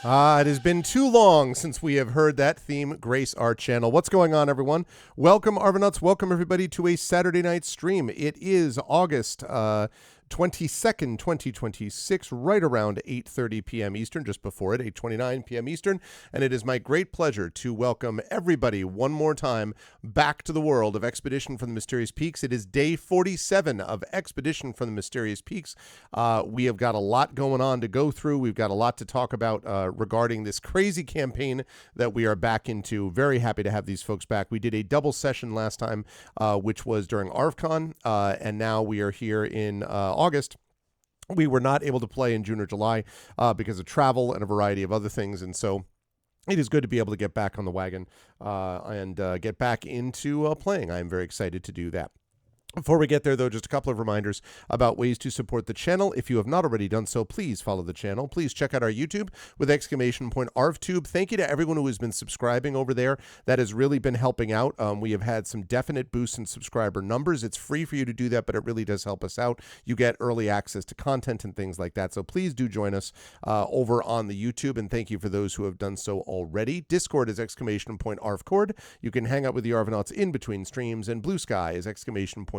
It has been too long since we have heard that theme grace our channel. What's going on, everyone? Welcome, Arvanauts. Welcome, everybody, to a Saturday night stream. It is August 22nd, 2026, right around 8:30 p.m. Eastern, just before it, 8:29 p.m. Eastern. And it is my great pleasure to welcome everybody one more time back to the world of Expedition from the Mysterious Peaks. It is day 47 of Expedition from the Mysterious Peaks. We have got a lot going on to go through. We've got a lot to talk about regarding this crazy campaign that we are back into. Very happy to have these folks back. We did a double session last time, which was during ArvCon, and now we are here in August. We were not able to play in June or July because of travel and a variety of other things, and so it is good to be able to get back on the wagon and get back into playing. I am very excited to do that. Before we get there, though, just a couple of reminders about ways to support the channel. If you have not already done so, please follow the channel. Please check out our YouTube with !ArvTube. Thank you to everyone who has been subscribing over there. That has really been helping out. We have had some definite boosts in subscriber numbers. It's free for you to do that, but it really does help us out. You get early access to content and things like that. So please do join us over on the YouTube, and thank you for those who have done so already. Discord is !ArvCord. You can hang out with the Arvanauts in between streams, and Blue Sky is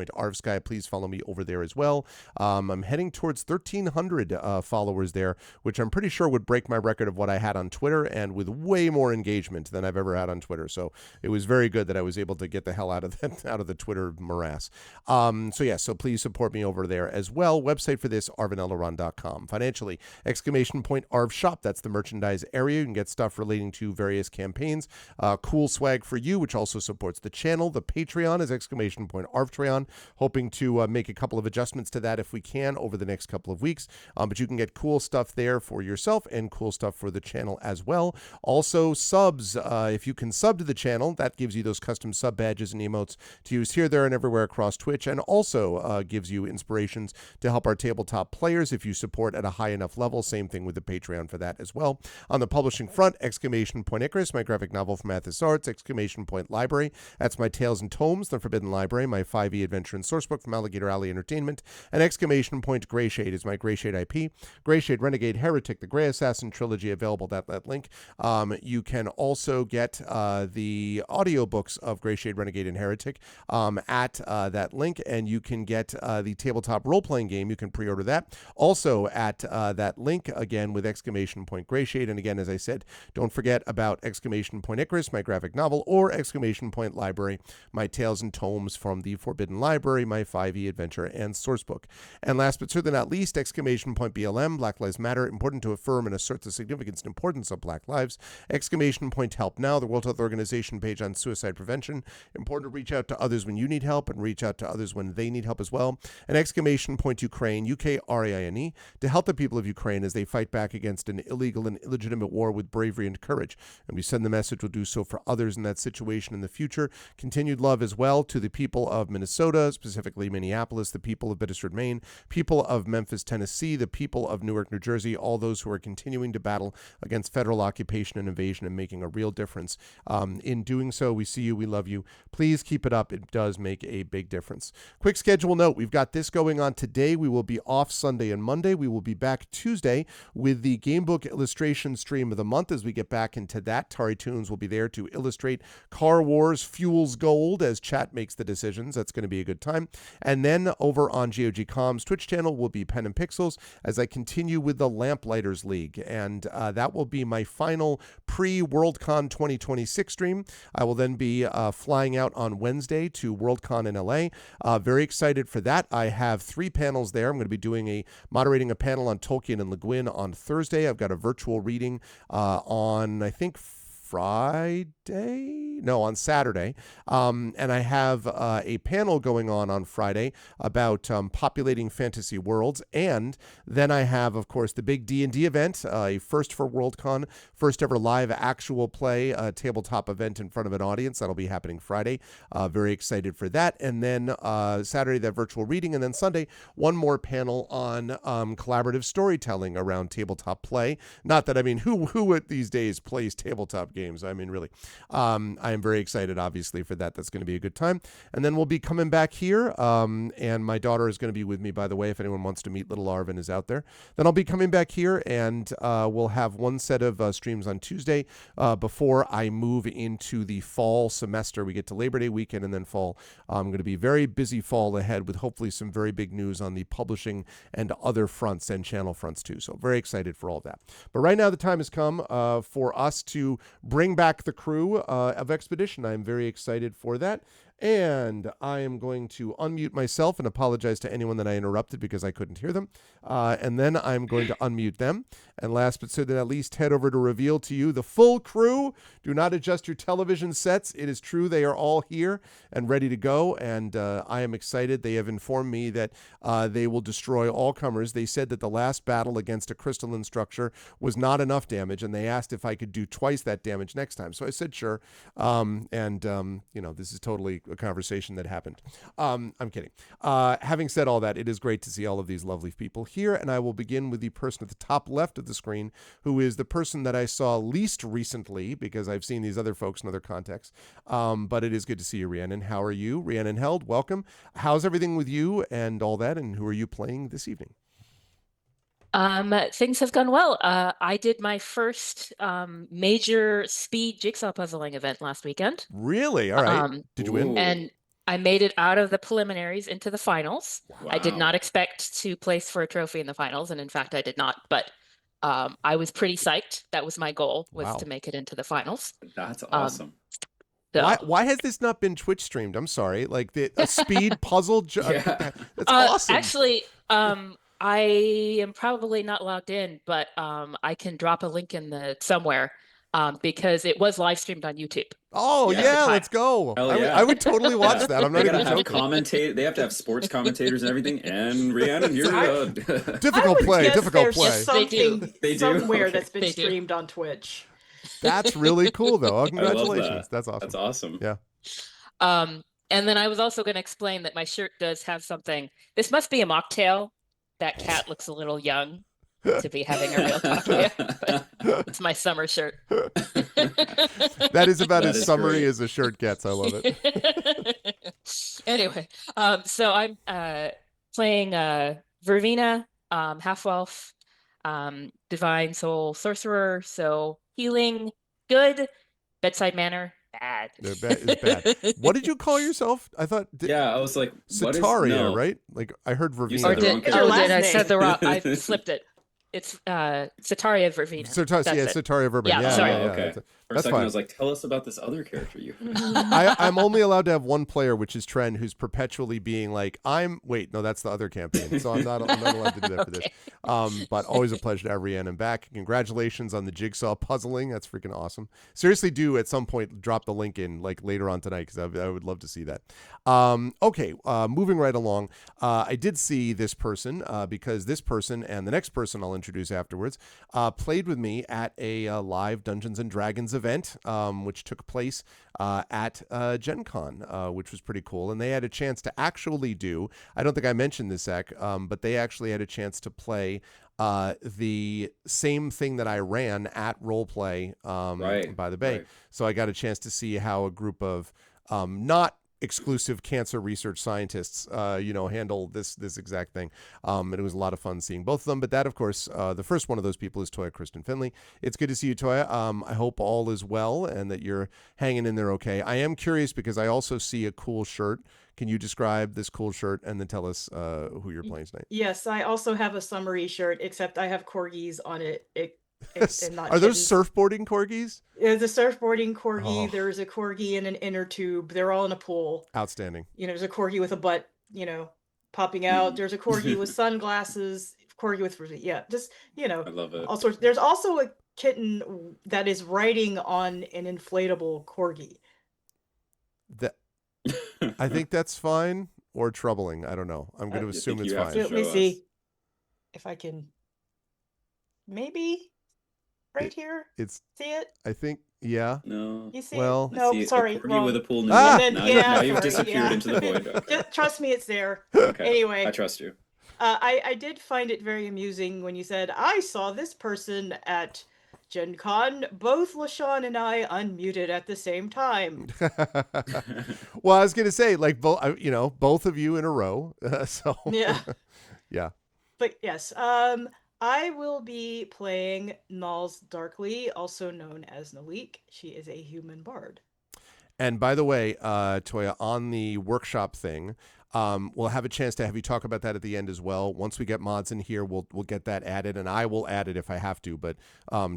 !ArvSky. Please follow me over there as well. I'm heading towards 1,300 followers there, which I'm pretty sure would break my record of what I had on Twitter, and with way more engagement than I've ever had on Twitter. So it was very good that I was able to get the hell out of the Twitter morass. So please support me over there as well. Website for this, arvanelloron.com. Financially, !ArvShop. That's the merchandise area. You can get stuff relating to various campaigns. Cool swag for you, which also supports the channel. The Patreon is !ArvTreon. Hoping to make a couple of adjustments to that if we can over the next couple of weeks. But you can get cool stuff there for yourself and cool stuff for the channel as well. Also, subs. If you can sub to the channel, that gives you those custom sub badges and emotes to use here, there, and everywhere across Twitch, and also gives you inspirations to help our tabletop players if you support at a high enough level. Same thing with the Patreon for that as well. On the publishing front, !Icarus, my graphic novel from Athos Arts, !Library. That's my Tales and Tomes, The Forbidden Library, my 5e adventure and sourcebook from Alligator Alley Entertainment, and !Greyshade is my Greyshade IP. Greyshade, Renegade, Heretic, the Grey Assassin trilogy available at that link. You can also get the audiobooks of Greyshade, Renegade, and Heretic at that link, and you can get the tabletop role-playing game. You can pre-order that also at that link, again with !Greyshade. And again, as I said, don't forget about !Icarus, my graphic novel, or !Library, my Tales and Tomes from the Forbidden Library, my 5e adventure and sourcebook. And last but certainly not least, !BLM, Black Lives Matter, important to affirm and assert the significance and importance of Black lives. !Help Now, the World Health Organization page on suicide prevention. Important to reach out to others when you need help and reach out to others when they need help as well. And !Ukraine, UKRAINE, to help the people of Ukraine as they fight back against an illegal and illegitimate war with bravery and courage. And we send the message we'll do so for others in that situation in the future. Continued love as well to the people of Minnesota, specifically Minneapolis, the people of Biddeford, Maine, people of Memphis, Tennessee, the people of Newark, New Jersey, all those who are continuing to battle against federal occupation and invasion and making a real difference. In doing so, we see you, we love you. Please keep it up. It does make a big difference. Quick schedule note, we've got this going on today. We will be off Sunday and Monday. We will be back Tuesday with the Gamebook illustration stream of the month as we get back into that. Tari Toons will be there to illustrate Car Wars Fuels Gold as chat makes the decisions. That's going to be a good time. And then over on GOG.com's Twitch channel will be Pen and Pixels as I continue with the Lamplighters League. And that will be my final pre-WorldCon 2026 stream. I will then be flying out on Wednesday to WorldCon in LA. Very excited for that. I have 3 panels there. I'm going to be moderating a panel on Tolkien and Le Guin on Thursday. I've got a virtual reading on, I think, on Saturday. And I have a panel going on Friday about populating fantasy worlds. And then I have, of course, the big D&D event, a first for WorldCon, first ever live actual play tabletop event in front of an audience. That'll be happening Friday. Very excited for that. And then Saturday, that virtual reading. And then Sunday, one more panel on collaborative storytelling around tabletop play. Not that, I mean, who these days plays tabletop games. I mean, really. I am very excited, obviously, for that. That's going to be a good time. And then we'll be coming back here. And my daughter is going to be with me, by the way, if anyone wants to meet little Arvin is out there. Then I'll be coming back here, and we'll have one set of streams on Tuesday before I move into the fall semester. We get to Labor Day weekend and then fall. I'm going to be very busy fall ahead with hopefully some very big news on the publishing and other fronts and channel fronts too. So very excited for all that. But right now the time has come for us to bring back the crew of Expedition. I'm very excited for that. And I am going to unmute myself and apologize to anyone that I interrupted because I couldn't hear them. And then I'm going to unmute them. And last but certainly not least, head over to reveal to you the full crew. Do not adjust your television sets. It is true. They are all here and ready to go. And I am excited. They have informed me that they will destroy all comers. They said that the last battle against a crystalline structure was not enough damage. And they asked if I could do twice that damage next time. So I said, sure. This is totally a conversation that happened. I'm kidding. Having said all that, it is great to see all of these lovely people here, and I will begin with the person at the top left of the screen, who is the person that I saw least recently, because I've seen these other folks in other contexts. But it is good to see you, Rhiannon. How are you? Rhiannon Held, welcome. How's everything with you and all that, and who are you playing this evening? Things have gone well. I did my first major speed jigsaw puzzling event last weekend. Really? All right. Did you win? And I made it out of the preliminaries into the finals. Wow. I did not expect to place for a trophy in the finals, and in fact, I did not. But I was pretty psyched. That was my goal, was to make it into the finals. That's awesome. Why has this not been Twitch streamed? I'm sorry. Like a speed puzzle. That's awesome. Actually, I am probably not logged in, but I can drop a link in the somewhere because it was live streamed on YouTube. Oh yeah, let's go. I would totally watch that. I'm not even joking. They have to have sports commentators and everything. And Rhiannon, you're difficult play. They do. Somewhere that's been streamed on Twitch. That's really cool, though. Oh, congratulations. That's awesome. That's awesome. Yeah. And then I was also going to explain that my shirt does have something. This must be a mocktail. That cat looks a little young to be having a real cocktail. It's my summer shirt. That is about as summery as a shirt gets. I love it. Anyway, so I'm playing Vervina, half-elf, divine soul sorcerer. So healing, good. Bedside manner, bad. Is bad. What did you call yourself? I thought. I was like, Sataria, right? Like I heard Vervina. I said the wrong. I flipped it. It's Sataria Vervina. Sataria Vervina. Yeah, sorry. Okay. For a second, I was like, tell us about this other character you have. I'm only allowed to have one player, which is Tren, who's perpetually being like, wait, no, that's the other campaign. So I'm not allowed to do that for this. But always a pleasure to have Rhiannon back. Congratulations on the jigsaw puzzling. That's freaking awesome. Seriously, do at some point drop the link in like later on tonight, because I would love to see that. Moving right along. I did see this person because this person and the next person I'll introduce afterwards played with me at a live Dungeons and Dragons event, which took place at Gen Con, which was pretty cool. And they had a chance to actually do, I don't think I mentioned this, Zach, but they actually had a chance to play the same thing that I ran at Roleplay by the Bay. Right. So I got a chance to see how a group of not exclusive cancer research scientists, handle this exact thing. And it was a lot of fun seeing both of them. But that, of course, the first one of those people is Toya Kristen Finley. It's good to see you, Toya. I hope all is well and that you're hanging in there okay. I am curious because I also see a cool shirt. Can you describe this cool shirt and then tell us who you're playing tonight? Yes, I also have a summary shirt, except I have corgis on it. Are those surfboarding corgis? There's a surfboarding corgi. There's a corgi in an inner tube. They're all in a pool. Outstanding. There's a corgi with a butt, popping out. There's a corgi with sunglasses. Corgi with I love it. All sorts. There's also a kitten that is riding on an inflatable corgi. I think that's fine or troubling. I don't know. I'm going to assume it's fine. Let me see if I can. Maybe. Right here. See it? I think, yeah. No. You see it? No, sorry. Wrong. With a pool now you've disappeared into the void. Okay. Just trust me, it's there. Okay. Anyway. I trust you. I did find it very amusing when you said, I saw this person at Gen Con, both LaShawn and I unmuted at the same time. Well, I was gonna say, like, both of you in a row. So Yeah. yeah. But yes, I will be playing Nals Darkly, also known as Nalik. She is a human bard. And by the way, Toya, on the workshop thing, we'll have a chance to have you talk about that at the end as well. Once we get mods in here, we'll get that added, and I will add it if I have to, but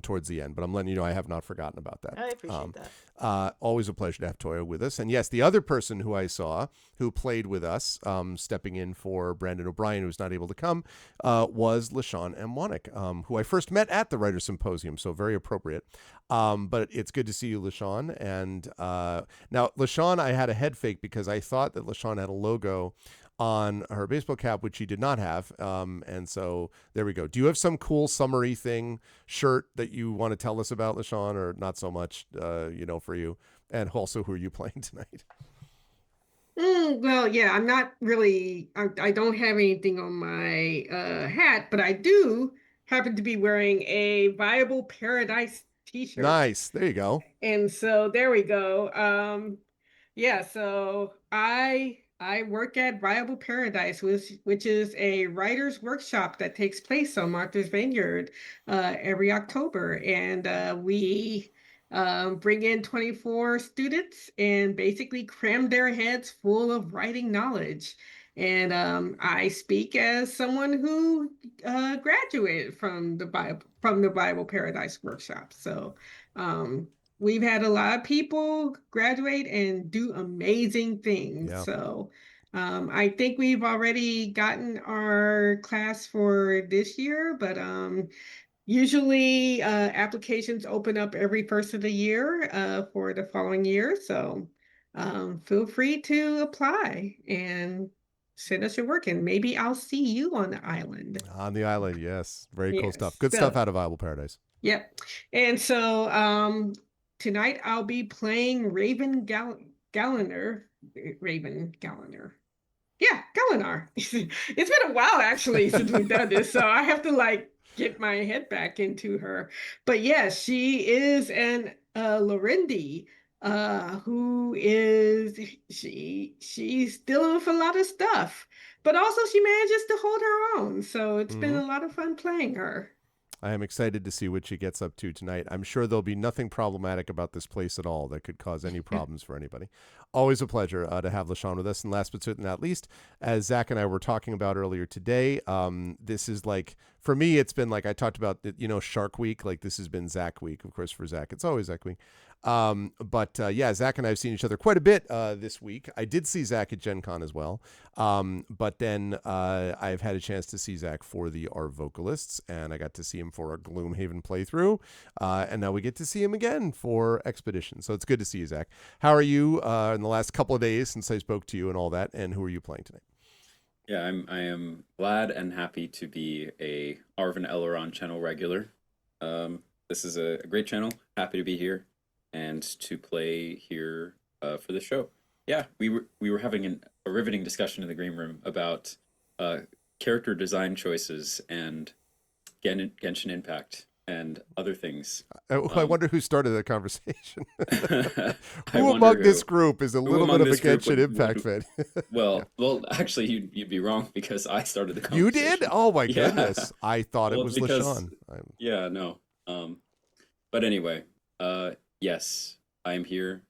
towards the end. But I'm letting you know I have not forgotten about that. I appreciate that. Always a pleasure to have Toya with us. And yes, the other person who I saw who played with us, stepping in for Brandon O'Brien, who's not able to come, was LaShawn M. Wanick, who I first met at the Writers' Symposium, so very appropriate. But it's good to see you, LaShawn. And now, LaShawn, I had a head fake because I thought that LaShawn had a logo on her baseball cap, which she did not have. And so there we go. Do you have some cool summary shirt that you want to tell us about, LaShawn, or not so much, for you? And also, who are you playing tonight? Well, yeah, I'm not really, I don't have anything on my hat, but I do happen to be wearing a Viable Paradise t-shirt. Nice. There you go. And so there we go. Yeah, so I work at Viable Paradise, which is a writer's workshop that takes place on Martha's Vineyard every October. And we bring in 24 students and basically cram their heads full of writing knowledge. And I speak as someone who graduated from the Bible Paradise workshop. So we've had a lot of people graduate and do amazing things. Yeah. So I think we've already gotten our class for this year, but usually applications open up every first of the year for the following year. So feel free to apply and send us your work, and maybe I'll see you on the island. On the island, yes. Very cool Yes. stuff. Good stuff out of Viable Paradise. Yep. And so tonight I'll be playing Raven Galliner. Yeah, Gallinar. It's been a while actually since we've done this, so I have to get my head back into her. But yes, she is an Lorendi, who is she's dealing with a lot of stuff, but also she manages to hold her own. So it's been a lot of fun playing her. I am excited to see what she gets up to tonight. I'm sure there'll be nothing problematic about this place at all that could cause any problems for anybody. Always a pleasure to have LaShawn with us. And last but certainly not least, as Zach and I were talking about earlier today, this is for me, it's been I talked about, Shark Week. This has been Zach Week. Of course, for Zach, it's always Zach Week. But Zach and I have seen each other quite a bit this week. I did see Zach at Gen Con as well. But then I've had a chance to see Zach for our vocalists, and I got to see him for our Gloomhaven playthrough. And now we get to see him again for Expedition. So it's good to see you, Zach. How are you in the last couple of days since I spoke to you and all that? And who are you playing tonight? Yeah, I am glad and happy to be a Arvin Elrond channel regular. This is a great channel. Happy to be here and to play here for the show. Yeah, we were having a riveting discussion in the green room about character design choices and Genshin Impact and other things. I wonder who started that conversation. Who among this group is a little bit of a Genshin Impact fan? Well, actually, you'd be wrong because I started the conversation. You did? Oh my goodness! I thought it was LaShawn. Yeah, no. But anyway, yes, I am here.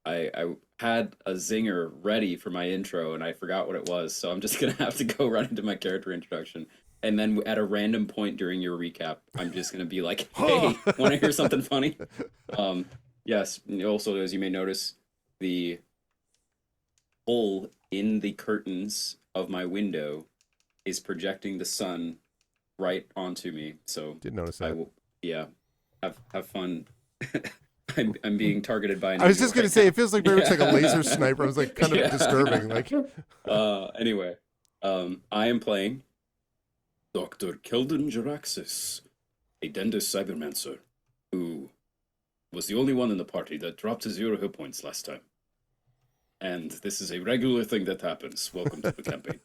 I had a zinger ready for my intro and I forgot what it was, so I'm just gonna have to go right into my character introduction. And then at a random point during your recap, I'm just going to be like, hey, want to hear something funny? Yes. Also, as you may notice, the hole in the curtains of my window is projecting the sun right onto me. So did notice that. I will, have fun. I'm being targeted by an I was just going to say, it feels like very much like a laser sniper. It was kind of disturbing. Anyway, I am playing Dr. Keldon Jaraxis, a Dendus Cybermancer, who was the only one in the party that dropped to 0 hit points last time. And this is a regular thing that happens. Welcome to the campaign.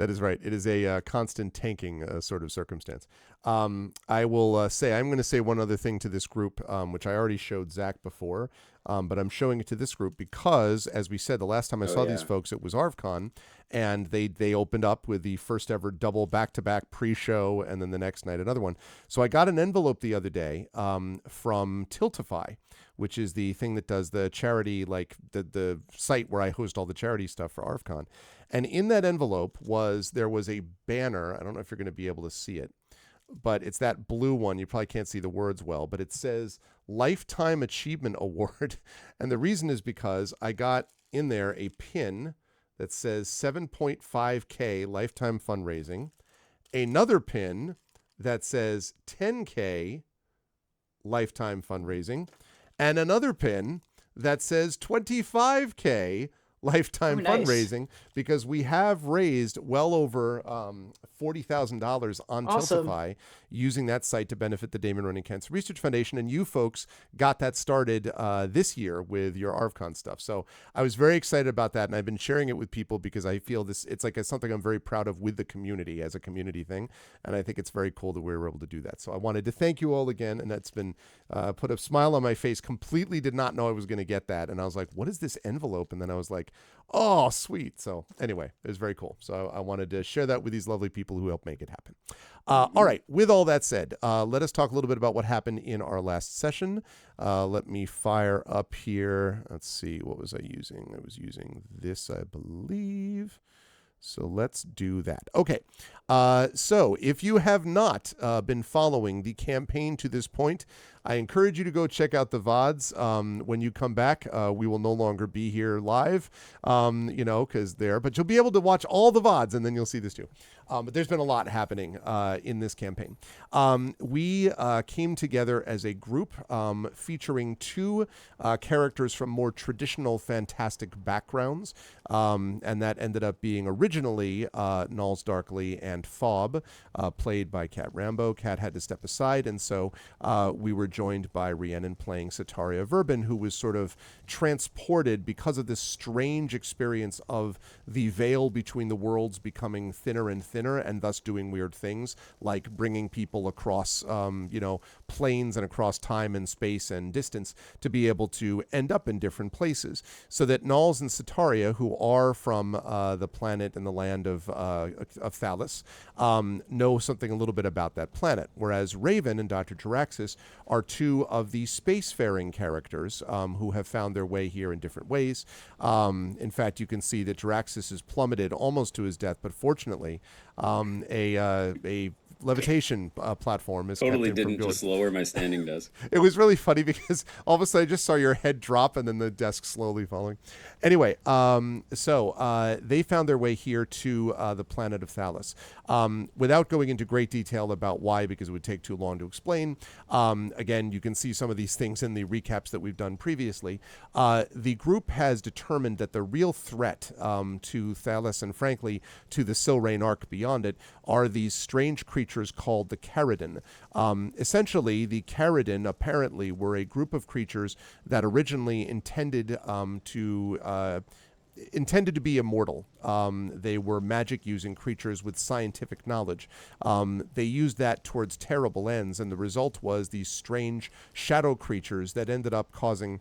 That is right. It is a constant tanking sort of circumstance. I will say, I'm going to say one other thing to this group, which I already showed Zach before, but I'm showing it to this group because, as we said, the last time I saw these folks, it was ArvCon, and they opened up with the first ever double back-to-back pre-show, and then the next night another one. So I got an envelope the other day from Tiltify, which is the thing that does the charity, like the site where I host all the charity stuff for ArvCon. And in that envelope there was a banner. I don't know if you're going to be able to see it, but it's that blue one. You probably can't see the words well, but it says Lifetime Achievement Award. And the reason is because I got in there a pin that says 7.5K Lifetime Fundraising, another pin that says 10K Lifetime Fundraising, and another pin that says 25K Lifetime fundraising, because we have raised well over $40,000 on Tiltify using that site to benefit the Damon Runyon Cancer Research Foundation. And you folks got that started this year with your ArvCon stuff. So I was very excited about that. And I've been sharing it with people because I feel it's like something I'm very proud of with the community as a community thing. And I think it's very cool that we were able to do that. So I wanted to thank you all again. And that's been put a smile on my face. Completely did not know I was going to get that. And I was like, what is this envelope? And then I was like, oh, sweet. So anyway, it was very cool. So I wanted to share that with these lovely people who helped make it happen. All right. With all that said, let us talk a little bit about what happened in our last session. Let me fire up here. Let's see. What was I using? I was using this, I believe. So let's do that. Okay. So if you have not been following the campaign to this point, I encourage you to go check out the VODs. When you come back, we will no longer be here live, because but you'll be able to watch all the VODs and then you'll see this too. But there's been a lot happening in this campaign. We came together as a group featuring two characters from more traditional fantastic backgrounds. And that ended up being originally Nals Darkly and Fob, played by Cat Rambo. Cat had to step aside, and so we were joined by Rhiannon playing Sataria Verbin, who was sort of transported because of this strange experience of the veil between the worlds becoming thinner and thinner, and thus doing weird things like bringing people across, planes and across time and space and distance to be able to end up in different places. So that Nals and Sataria, who are from the planet and the land of Thalos, know something a little bit about that planet, whereas Raven and Dr. Jaraxxus are two of the spacefaring characters who have found their way here in different ways. In fact, you can see that Jaraxxus is plummeted almost to his death, but fortunately, a levitation platform is totally didn't just lower my standing desk. It was really funny because all of a sudden I just saw your head drop and then the desk slowly falling. Anyway, so they found their way here to the planet of Thalos. Without going into great detail about why, because it would take too long to explain, again, you can see some of these things in the recaps that we've done previously. The group has determined that the real threat to Thalos and frankly to the Silrain arc beyond it are these strange creatures called the Caridin. Essentially, the Caridin apparently were a group of creatures that originally intended to be immortal. They were magic-using creatures with scientific knowledge. They used that towards terrible ends, and the result was these strange shadow creatures that ended up causing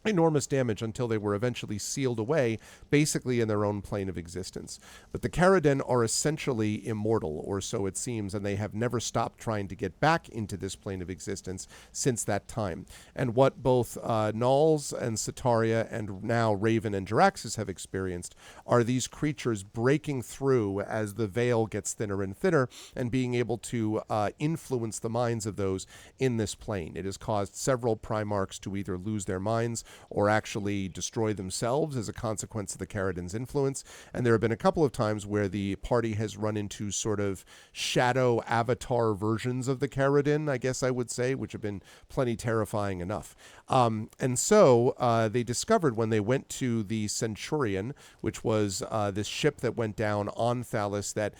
enormous damage until they were eventually sealed away, basically in their own plane of existence. But the Caridin are essentially immortal, or so it seems, and they have never stopped trying to get back into this plane of existence since that time. And what both Nals and Sataria and now Raven and Jaraxxus have experienced are these creatures breaking through as the veil gets thinner and thinner and being able to influence the minds of those in this plane. It has caused several Primarchs to either lose their minds or actually destroy themselves as a consequence of the Caridin's influence. And there have been a couple of times where the party has run into sort of shadow avatar versions of the Caridin, I guess I would say, which have been plenty terrifying enough. And so they discovered when they went to the Centurion, which was this ship that went down on Thalos that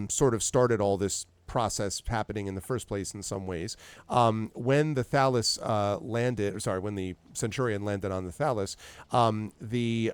sort of started all this process happening in the first place in some ways. When the when the Centurion landed on the Thalos, the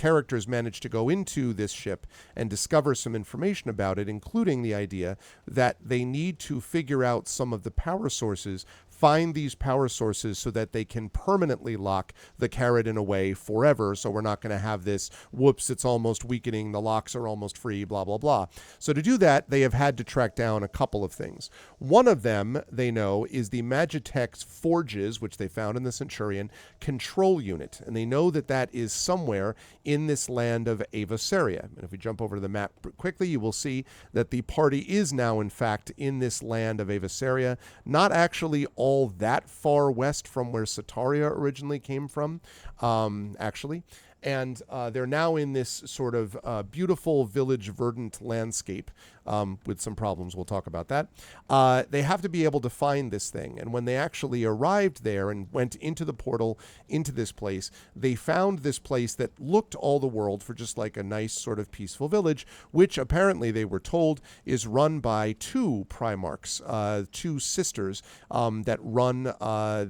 characters manage to go into this ship and discover some information about it, including the idea that they need to figure out some of the power sources, find these power sources so that they can permanently lock the Caridin away forever. So we're not going to have this, whoops, it's almost weakening, the locks are almost free, blah, blah, blah. So to do that, they have had to track down a couple of things. One of them, they know, is the Magitech's forges, which they found in the Centurion, control unit. And they know that that is somewhere in this land of Avasaria. And if we jump over to the map quickly, you will see that the party is now, in fact, in this land of Avasaria, not actually all that far west from where Sataria originally came from, actually. And they're now in this sort of beautiful village verdant landscape with some problems. We'll talk about that. They have to be able to find this thing. And when they actually arrived there and went into the portal, into this place, they found this place that looked all the world for just like a nice sort of peaceful village, which apparently they were told is run by two Primarchs, two sisters that run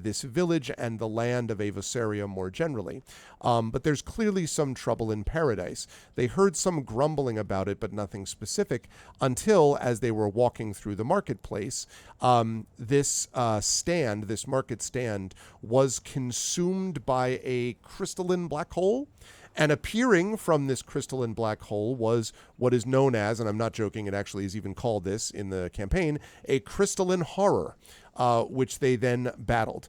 this village and the land of Avasaria more generally. But there's clearly some trouble in Paradise. They heard some grumbling about it, but nothing specific, until, as they were walking through the marketplace, this market stand, was consumed by a crystalline black hole. And appearing from this crystalline black hole was what is known as, and I'm not joking, it actually is even called this in the campaign, a crystalline horror. Which they then battled.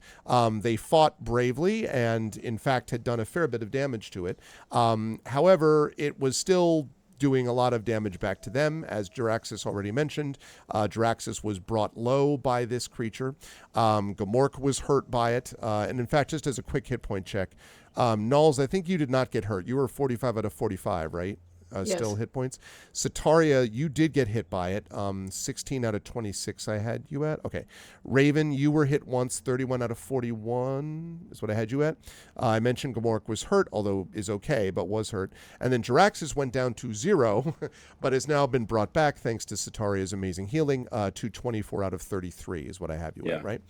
They fought bravely and, in fact, had done a fair bit of damage to it. However, it was still doing a lot of damage back to them. As Jaraxxus already mentioned, Jaraxxus was brought low by this creature. Gmork was hurt by it. And, in fact, just as a quick hit point check, Nulls, I think you did not get hurt. You were 45 out of 45, right? Yes. Still hit points. Sataria, you did get hit by it. 16 out of 26 I had you at. Okay. Raven, you were hit once. 31 out of 41 is what I had you at. I mentioned Gmork was hurt, although is okay, but was hurt. And then Jaraxxus went down to 0, but has now been brought back thanks to Sataria's amazing healing to 24 out of 33 is what I have you at, right?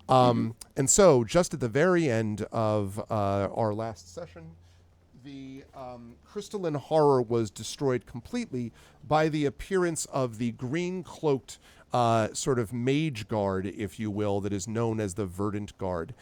And so just at the very end of our last session, the crystalline horror was destroyed completely by the appearance of the green-cloaked sort of mage guard, if you will, that is known as the Verdant Guard.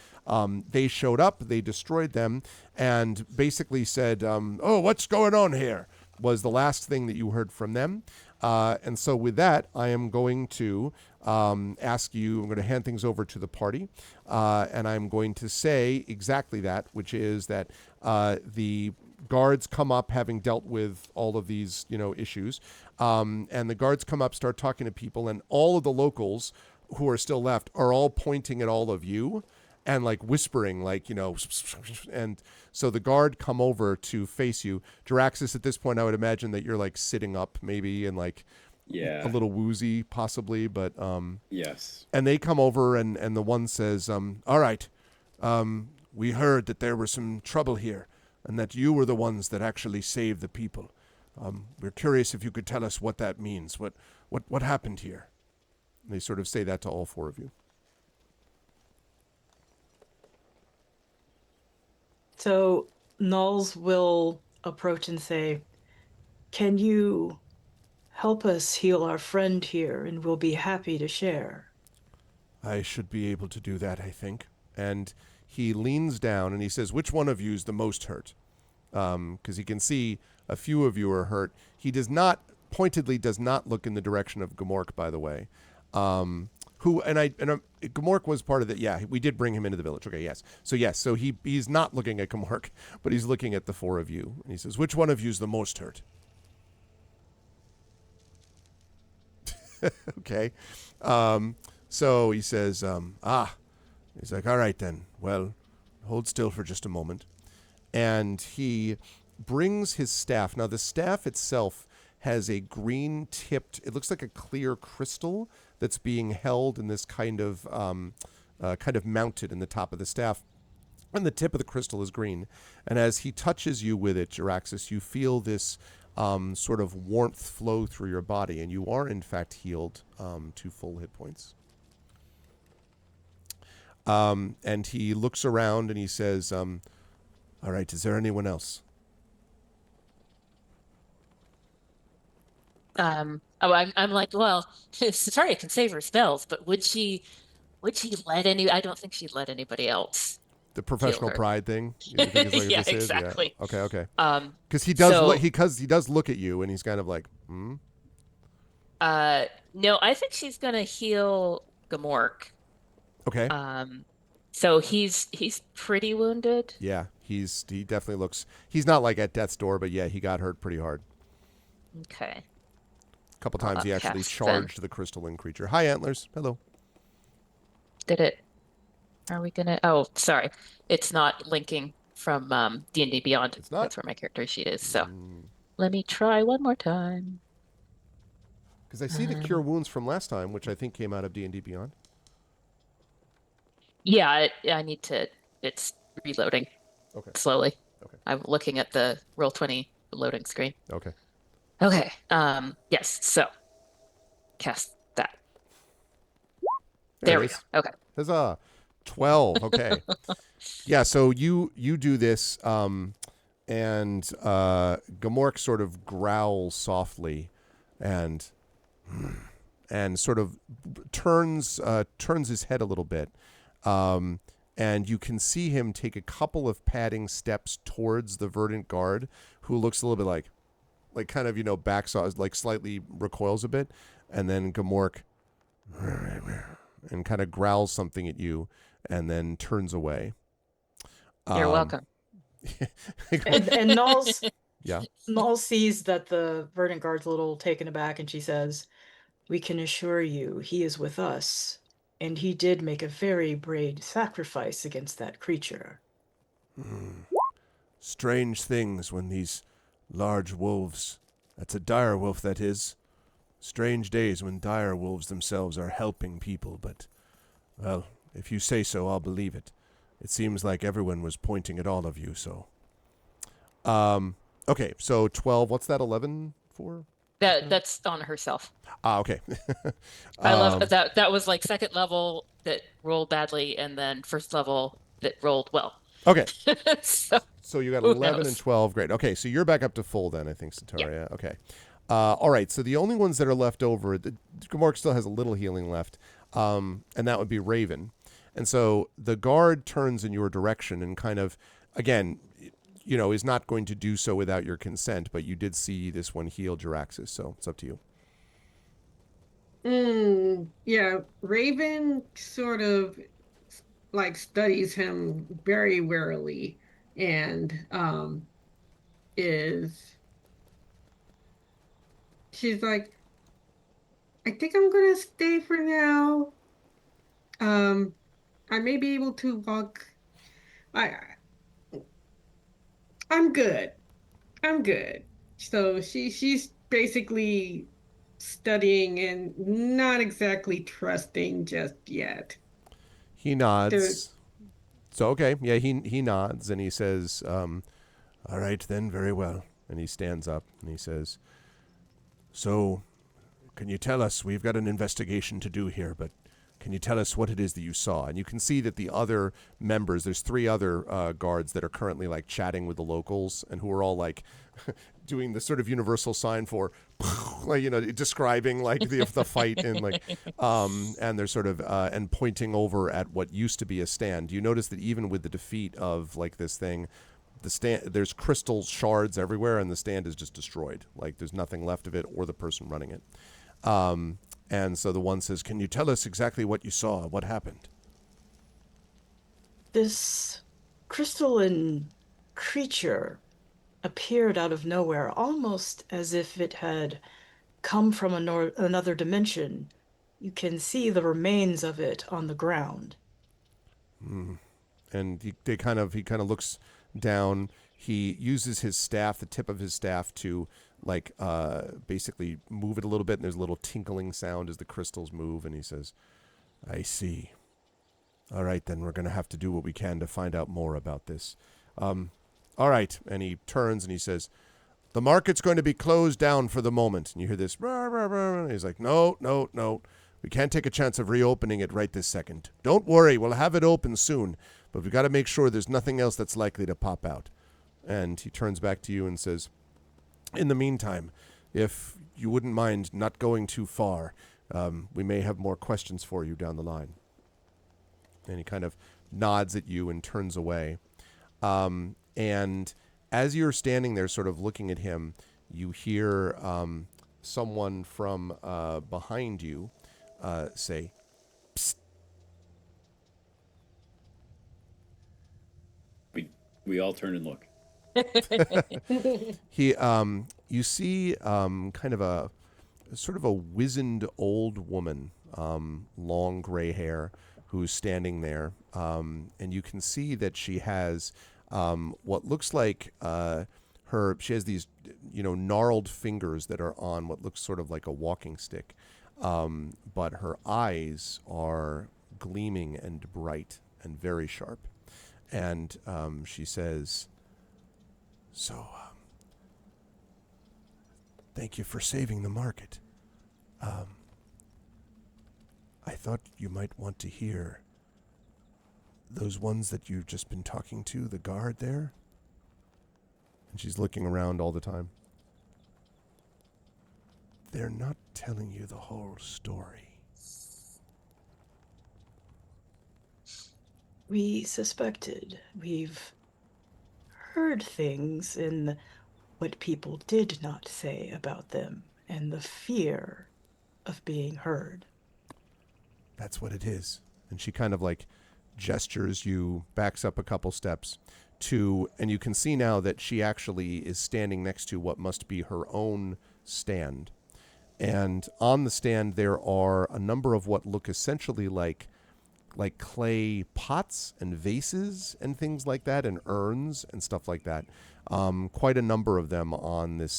They showed up, they destroyed them, and basically said, oh, what's going on here? Was the last thing that you heard from them. And so with that, I am going to ask you, I'm going to hand things over to the party, and I'm going to say exactly that, which is that the guards come up having dealt with all of these, issues, and the guards come up, start talking to people, and all of the locals who are still left are all pointing at all of you and like whispering, like, and so the guard come over to face you. Jaraxxus, at this point, I would imagine that you're like sitting up maybe and like a little woozy possibly, but yes. And they come over and the one says, all right, we heard that there was some trouble here and that you were the ones that actually saved the people. We're curious if you could tell us what that means. What happened here? And they sort of say that to all four of you. So Nulls will approach and say, can you help us heal our friend here, and we'll be happy to share. I should be able to do that, I think. And he leans down and he says, which one of you is the most hurt? Because he can see a few of you are hurt. He pointedly does not look in the direction of Gmork, by the way. Gmork was part of it. Yeah, we did bring him into the village. Okay, yes. So he's not looking at Gmork, but he's looking at the four of you. And he says, which one of you is the most hurt? Okay. So he says, he's like, all right then. Well, hold still for just a moment. And he brings his staff. Now, the staff itself has a green-tipped, it looks like a clear crystal that's being held in this kind of mounted in the top of the staff. And the tip of the crystal is green. And as he touches you with it, Jaraxxus, you feel this sort of warmth flow through your body, and you are, in fact, healed to full hit points. And he looks around and he says, all right, is there anyone else? I'm like, well, sorry, can save her spells, but would she let I don't think she'd let anybody else The heal professional her. pride thing. You think is like Yeah, this is? Yeah. exactly. Okay. Okay. Um, Because he does look. so He does look at you, and he's kind of like, no, I think she's gonna heal Gamork. Okay. Um, so he's pretty wounded. Yeah. He definitely looks. He's not like at death's door, but yeah, he got hurt pretty hard. Okay. A couple I'll times he actually upcast then. charged the crystalline creature. Hi, Antlers. Hello. Did it? Are we gonna? Oh, sorry. It's not linking from D&D Beyond. It's not? That's where my character sheet is. So let me try one more time. Because I see the cure wounds from last time, which I think came out of D&D Beyond. Yeah, I need to. It's reloading Okay. slowly. Okay. I'm looking at the Roll20 loading screen. Okay. Okay. Yes. So cast that. There it we is. go. Okay. Huzzah. 12. Okay. Yeah, so you do this, and Gamork sort of growls softly and sort of turns his head a little bit. And you can see him take a couple of padding steps towards the Verdant Guard, who looks a little bit like kind of, backs off, like slightly recoils a bit, and then Gamork and kind of growls something at you and then turns away. You're welcome. And Yeah. Null sees that the Verdant Guard's a little taken aback, and she says, "We can assure you he is with us, and he did make a very brave sacrifice against that creature." Strange things when these large wolves, that's a dire wolf that is. Strange days when dire wolves themselves are helping people, but, well, if you say so, I'll believe it. It seems like everyone was pointing at all of you, so. Okay, so 12, what's that, 11 for? That's on herself. Okay. I love that. That was like second level that rolled badly, and then first level that rolled well. Okay. So you got who 11 knows? and 12. Great. Okay, so you're back up to full then, I think, Sataria. Okay. All right, so the only ones that are left over, Gamork still has a little healing left, and that would be Raven. And so the guard turns in your direction and kind of, again, is not going to do so without your consent, but you did see this one heal Jaraxxus, so it's up to you. Yeah, Raven sort of like studies him very warily and she's like, I think I'm gonna stay for now. I may be able to walk. I'm good. I'm good. So she's basically studying and not exactly trusting just yet. He nods. There's- So, okay, yeah, he nods and he says, all right then, very well. And he stands up and he says, so, can you tell us, we've got an investigation to do here, but can you tell us what it is that you saw? And you can see that the other members, there's 3 other guards that are currently like chatting with the locals and who are all like doing the sort of universal sign for, like, describing like the fight and like, and they're sort of, and pointing over at what used to be a stand. You notice that even with the defeat of like this thing, the stand, there's crystal shards everywhere and the stand is just destroyed. Like there's nothing left of it or the person running it. And so the one says, can you tell us exactly what you saw? What happened? This crystalline creature appeared out of nowhere, almost as if it had come from another dimension. You can see the remains of it on the ground. And he kind of looks down. He uses his staff, the tip of his staff, to like basically move it a little bit, and there's a little tinkling sound as the crystals move, and he says, I see. All right, then we're going to have to do what we can to find out more about this. All right, and he turns and he says, the market's going to be closed down for the moment. And you hear this, rah, rah, rah, and he's like, no. We can't take a chance of reopening it right this second. Don't worry, we'll have it open soon, but we've got to make sure there's nothing else that's likely to pop out. And he turns back to you and says, in the meantime, if you wouldn't mind not going too far, we may have more questions for you down the line. And he kind of nods at you and turns away. And as you're standing there sort of looking at him, you hear someone from behind you say, "Psst." We all turn and look. He, you see kind of a sort of a wizened old woman, long gray hair, who's standing there. And you can see that she has what looks like she has these, gnarled fingers that are on what looks sort of like a walking stick. But her eyes are gleaming and bright and very sharp. And she says, "So, thank you for saving the market. I thought you might want to hear those ones that you've just been talking to, the guard there." And she's looking around all the time. "They're not telling you the whole story." We suspected. We've heard things in what people did not say about them and the fear of being heard. "That's what it is." And she kind of like gestures you, backs up a couple steps and you can see now that she actually is standing next to what must be her own stand. And on the stand there are a number of what look essentially like clay pots and vases and things like that, and urns and stuff like that. Quite a number of them on this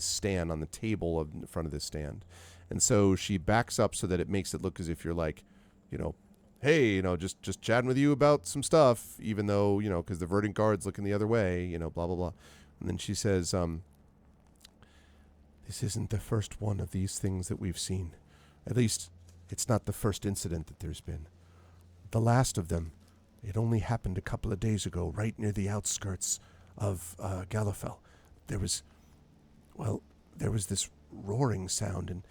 stand, on the table in front of this stand. And so she backs up so that it makes it look as if you're like, "Hey, just chatting with you about some stuff," even though, because the Verdant Guard's looking the other way, blah, blah, blah. And then she says, "This isn't the first one of these things that we've seen. At least, it's not the first incident that there's been. The last of them, it only happened a couple of days ago, right near the outskirts of Galifel. There was this roaring sound, and,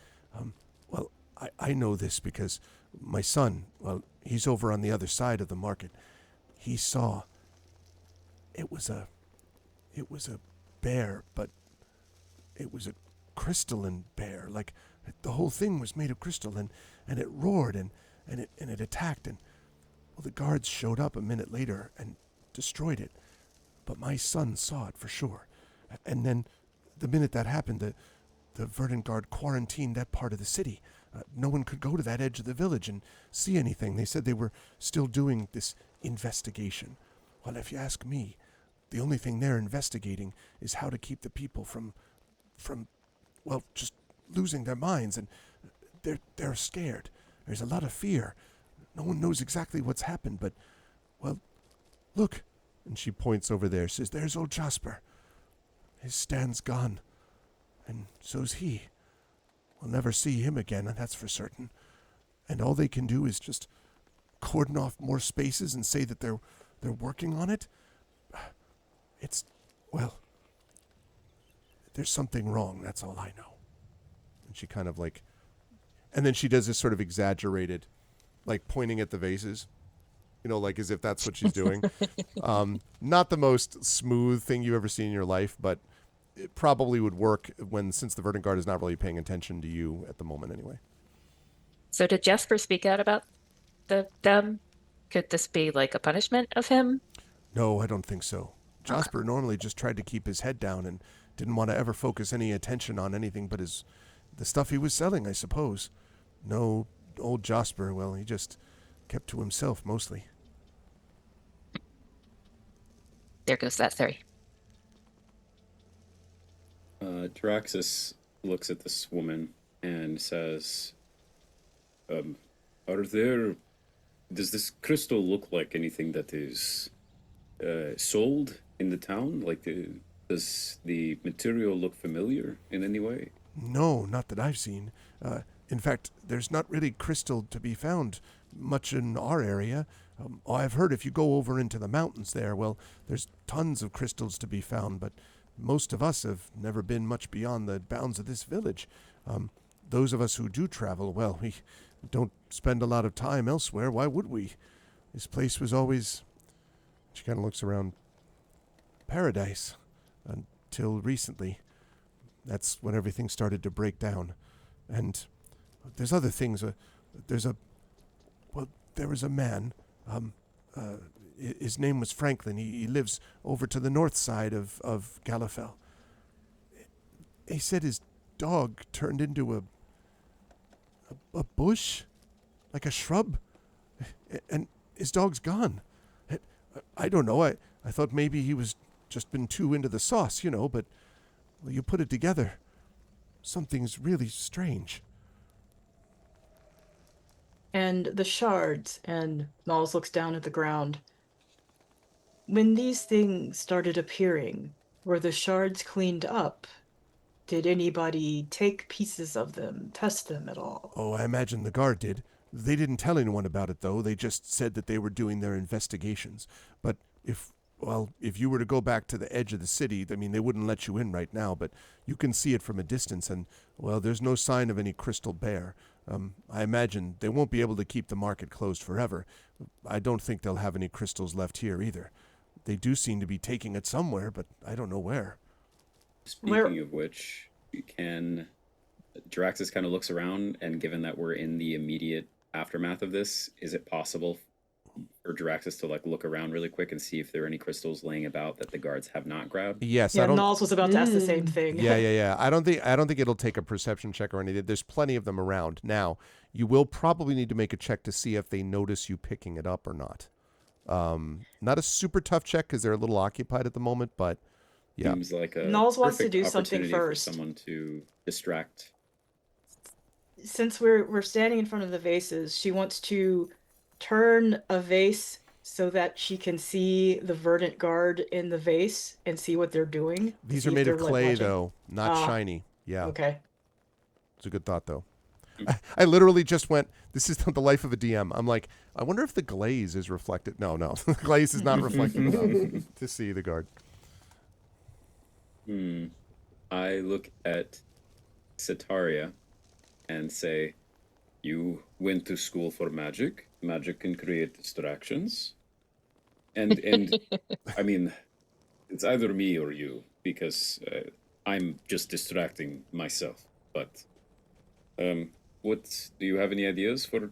I know this because my son, he's over on the other side of the market. He saw, it was a bear, but it was a crystalline bear. Like, the whole thing was made of crystal, and it roared, and it attacked, and the guards showed up a minute later and destroyed it. But my son saw it for sure. And then the minute that happened, the Verdant Guard quarantined that part of the city. No one could go to that edge of the village and see anything. They said they were still doing this investigation. Well, if you ask me, the only thing they're investigating is how to keep the people from just losing their minds. And they're scared. There's a lot of fear. No one knows exactly what's happened, but, look." And she points over there, says, "There's old Jasper. His stand's gone, and so's he. We'll never see him again, and that's for certain. And all they can do is just cordon off more spaces and say that they're working on it. There's something wrong, that's all I know." And she kind of and then she does this sort of exaggerated, pointing at the vases, as if that's what she's doing. Not the most smooth thing you've ever seen in your life, but it probably would work since the Verdant Guard is not really paying attention to you at the moment anyway. So did Jasper speak out about them? Could this be like a punishment of him? No, I don't think so. Jasper normally just tried to keep his head down and didn't want to ever focus any attention on anything but the stuff he was selling, I suppose. No, old Jasper, he just kept to himself mostly. There goes that theory. Draxus looks at this woman and says, does this crystal look like anything that is sold in the town? Does the material look familiar in any way? No, not that I've seen. In fact, there's not really crystal to be found much in our area. I've heard if you go over into the mountains there, there's tons of crystals to be found, but most of us have never been much beyond the bounds of this village. Those of us who do travel, well, we don't spend a lot of time elsewhere. Why would we? This place was always," she kind of looks around, "paradise until recently. That's when everything started to break down. And there's other things. There was a man. His name was Franklin. He lives over to the north side of Galifel. He said his dog turned into a bush, like a shrub, and his dog's gone. I don't know. I thought maybe he was just been too into the sauce, but well, you put it together, something's really strange." And the shards, and Knowles looks down at the ground. When these things started appearing, were the shards cleaned up? Did anybody take pieces of them, test them at all? Oh, I imagine the guard did. They didn't tell anyone about it, though. They just said that they were doing their investigations. But if you were to go back to the edge of the city, I mean, they wouldn't let you in right now, but you can see it from a distance, and, well, there's no sign of any crystal bear. I imagine they won't be able to keep the market closed forever. I don't think they'll have any crystals left here either. They do seem to be taking it somewhere, but I don't know where. Speaking of which, Draxus kind of looks around, and given that we're in the immediate aftermath of this, is it possible for Draxus to look around really quick and see if there are any crystals laying about that the guards have not grabbed? Yes, Yeah, I don't. Knowles was about to ask the same thing. Yeah. I don't think it'll take a perception check or anything. There's plenty of them around. Now, you will probably need to make a check to see if they notice you picking it up or not. Not a super tough check because they're a little occupied at the moment, but yeah. Seems like a Knowles wants to perfect do something opportunity for first. someone to distract. Since we're standing in front of the vases, she wants to turn a vase so that she can see the verdant guard in the vase and see what they're doing. These see are if made they're, of like, clay, watching. though, not shiny. Yeah, Okay. it's a good thought, though. I literally just went, this is not the life of a DM. I'm like, I wonder if the glaze is reflected. No, the glaze is not reflected enough to see the guard. I look at Sitaria and say, "You went to school for magic. Magic can create distractions. And I mean, it's either me or you, because I'm just distracting myself. But what do you have any ideas for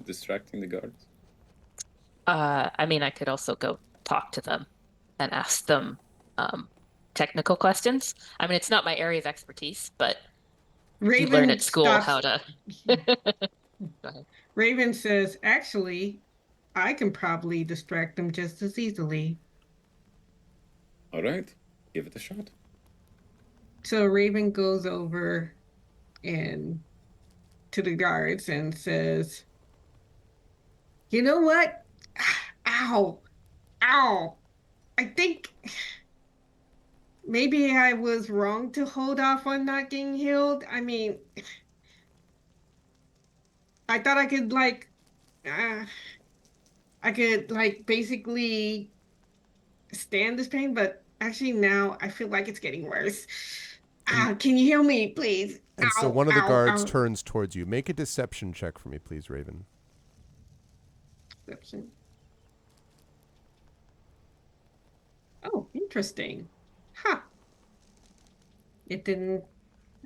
distracting the guards?" I mean, I could also go talk to them and ask them technical questions. I mean, it's not my area of expertise, but you learn at school how to. Go ahead. Raven says, "Actually, I can probably distract them just as easily." All right, give it a shot. So Raven goes over and to the guards and says, "You know what? Ow. Ow. I think maybe I was wrong to hold off on not getting healed. I mean, I thought I could basically stand this pain, but actually now I feel like it's getting worse. Can you heal me, please?" And so one of the guards ow. turns towards you. Make a deception check for me, please, Raven. Deception. Oh, interesting. Huh. It didn't.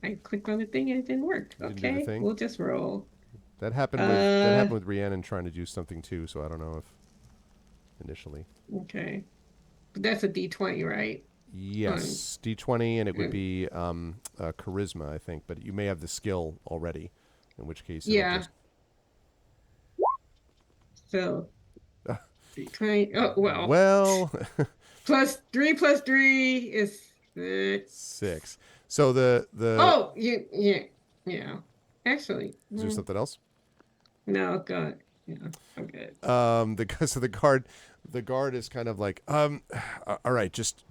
I clicked on the thing and it didn't work. Didn't do the Okay, thing? we'll just roll. That happened with Rhiannon trying to do something too, so I don't know if initially. Okay. But that's a D20, right? Yes, D20, and it would be charisma, I think, but you may have the skill already, in which case it'll Yeah. just... So D20. Oh, well. Well, Plus 3 is 6. 6. So the Oh, yeah. Actually, is there something else? no, God. Yeah, I'm good. So the guard is kind of like, all right, just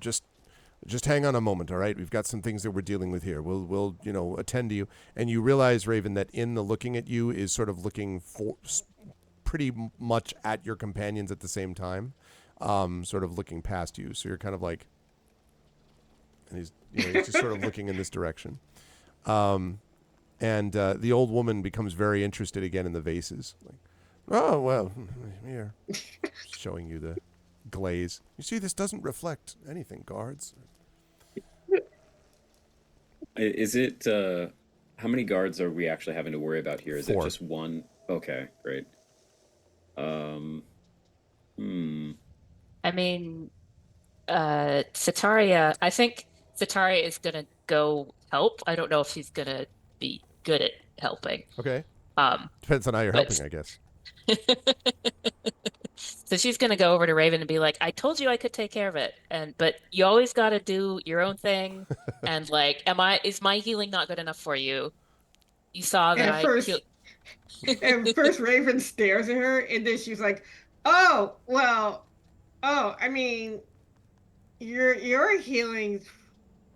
hang on a moment, all right? We've got some things that we're dealing with here. We'll attend to you. And you realize, Raven, that in the looking at you is sort of looking for pretty much at your companions at the same time, sort of looking past you. So you're kind of like, and he's just sort of looking in this direction. And the old woman becomes very interested again in the vases. Like, oh, well, here. Showing you the glaze. You see, this doesn't reflect anything, guards. Is it, how many guards are we actually having to worry about here? Is 4. it just one? Okay, great. I mean, Sataria, I think Sataria is gonna go help. I don't know if she's gonna be good at helping. Okay. Um, Depends on how you're but helping, I guess. so she's gonna go over to Raven and be like, "I told you I could take care of it, but you always got to do your own thing." And like, is my healing not good enough for you? You saw that At I first, heal. at first Raven stares at her, and then she's like, "Oh, well, oh, I mean, your healing's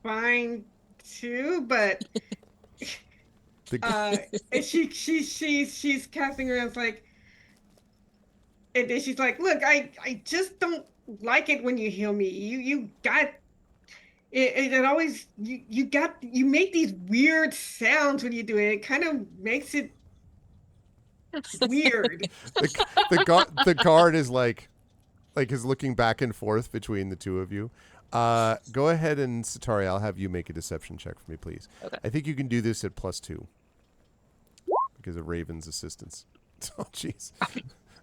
fine too, but The, and she's casting her as like, and then she's like, look, I just don't like it when you heal me. You got it always you make these weird sounds when you do it. It kind of makes it weird. the guard is like is looking back and forth between the two of you. Go ahead and Satari, I'll have you make a deception check for me, please. Okay. I think you can do this at +2 because of Raven's assistance. Oh, jeez.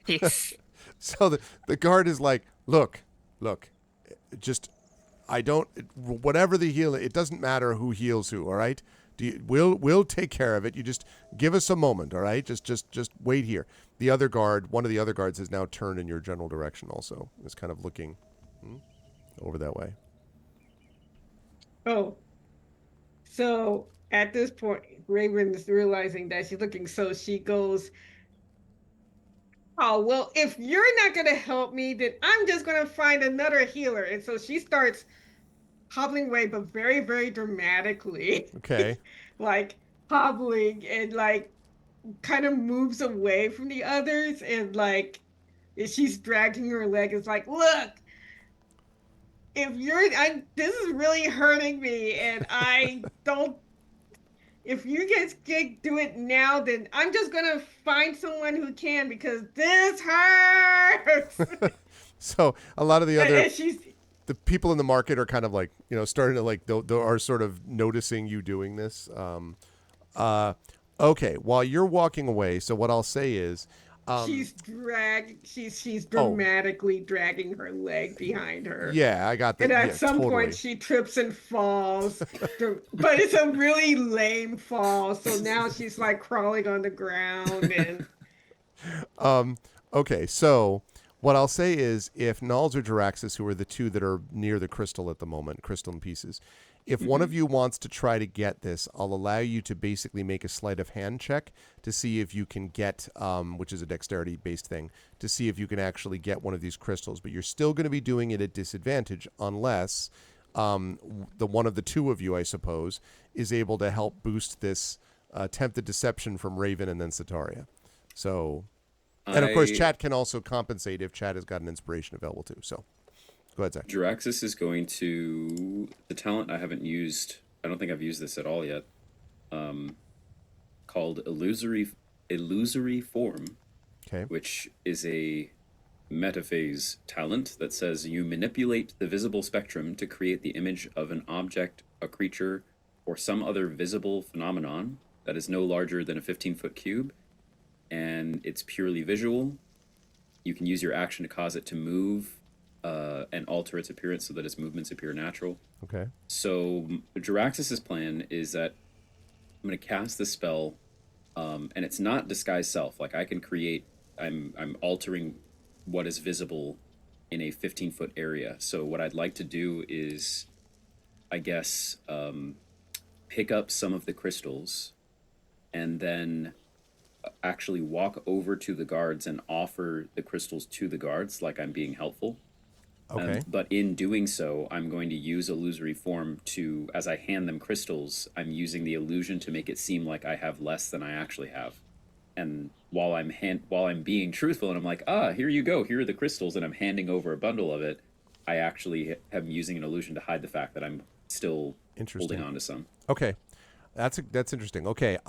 Yes. So the guard is like, look, just I don't whatever the heal. It doesn't matter who heals who. All right. We'll take care of it. You just give us a moment. All right. Just wait here. The other guard, one of the other guards, has now turned in your general direction. Also, is kind of looking over that way. Oh, so at this point, Raven is realizing that she's looking. So she goes, oh, well, if you're not going to help me, then I'm just going to find another healer. And so she starts hobbling away, but very, very dramatically. Okay. Like hobbling and like kind of moves away from the others. And like she's dragging her leg. It's like, look, this is really hurting me. And I don't. If you guys can do it now, then I'm just gonna find someone who can because this hurts. So a lot of the other she's the people in the market are kind of like starting to like they are sort of noticing you doing this. Okay, while you're walking away, so what I'll say is. She's dramatically dragging her leg behind her. Yeah, I got that. And at Yeah, some totally. point she trips and falls. But it's a really lame fall. So now she's like crawling on the ground and Okay, so what I'll say is if Nulls or Jaraxxus, who are the two that are near the crystal at the moment, crystal in pieces, if one of you wants to try to get this, I'll allow you to basically make a sleight of hand check to see if you can get, which is a dexterity-based thing, to see if you can actually get one of these crystals. But you're still going to be doing it at disadvantage unless the one of the two of you, I suppose, is able to help boost this attempted deception from Raven and then Sataria. So, and of course, Chat can also compensate if Chat has got an inspiration available too. So. Go ahead, Zach. Jaraxxus is going to the talent I haven't used. I don't think I've used this at all yet. Called illusory form, okay, which is a metaphase talent that says you manipulate the visible spectrum to create the image of an object, a creature, or some other visible phenomenon that is no larger than a 15-foot cube, and it's purely visual. You can use your action to cause it to move. And alter its appearance so that its movements appear natural. Okay. So Jaraxxus's plan is that I'm going to cast this spell, and it's not disguise self. Like I can create, I'm altering what is visible in a 15-foot area. So what I'd like to do is, I guess, pick up some of the crystals, and then actually walk over to the guards and offer the crystals to the guards, like I'm being helpful. Okay. But in doing so, I'm going to use illusory form to, as I hand them crystals, I'm using the illusion to make it seem like I have less than I actually have. And while I'm being truthful and I'm like, here you go, here are the crystals, and I'm handing over a bundle of it, I actually am using an illusion to hide the fact that I'm still Interesting. holding on to some. Okay. That's interesting. Okay,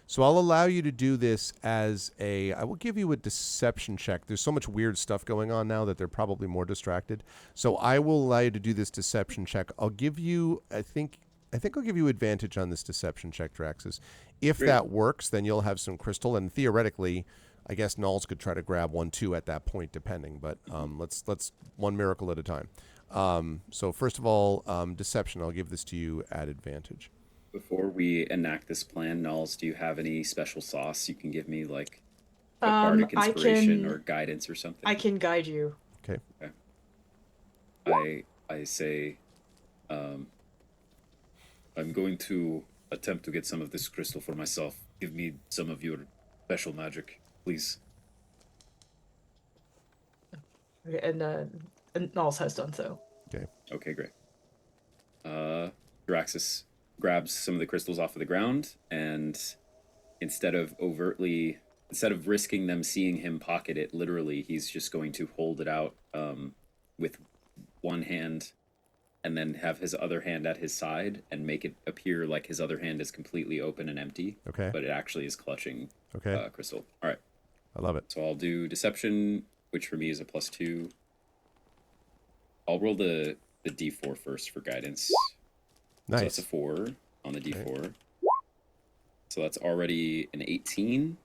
so I'll allow you to do this as I will give you a deception check. There's so much weird stuff going on now that they're probably more distracted. So I will allow you to do this deception check. I'll give you, I think I'll give you advantage on this deception check, Draxus. If Great. that works, then you'll have some crystal, and theoretically, I guess Nulls could try to grab one too at that point, depending. But let's one miracle at a time. So first of all, deception. I'll give this to you at advantage. Before we enact this plan, Nulls, do you have any special sauce you can give me, like a bardic I inspiration can or guidance or something? I can guide you. Okay. I say, I'm going to attempt to get some of this crystal for myself. Give me some of your special magic, please. Okay, and Nulls has done so. Okay, great. Draxus grabs some of the crystals off of the ground, and instead of risking them seeing him pocket it, literally, he's just going to hold it out with one hand and then have his other hand at his side and make it appear like his other hand is completely open and empty. Okay. But it actually is clutching crystal. All right. I love it. So I'll do deception, which for me is a +2. I'll roll the d4 first for guidance. Nice. So that's a 4 on the d4. Okay. So that's already an 18.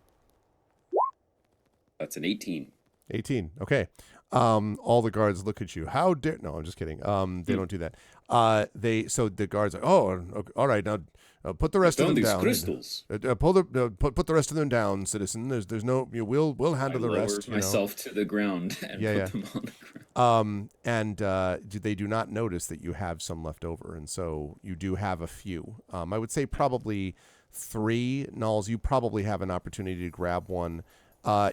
That's an 18. 18. Okay. All the guards look at you. How dare? No, I'm just kidding. They don't do that. So the guards are. Oh, okay, all right. Now, put the rest of them these down. Crystals. Put the rest of them down, citizen. There's no. We'll handle the rest. I myself to the ground and put them on the ground. And they do not notice that you have some left over, and so you do have a few. I would say probably 3 Nulls. You probably have an opportunity to grab one.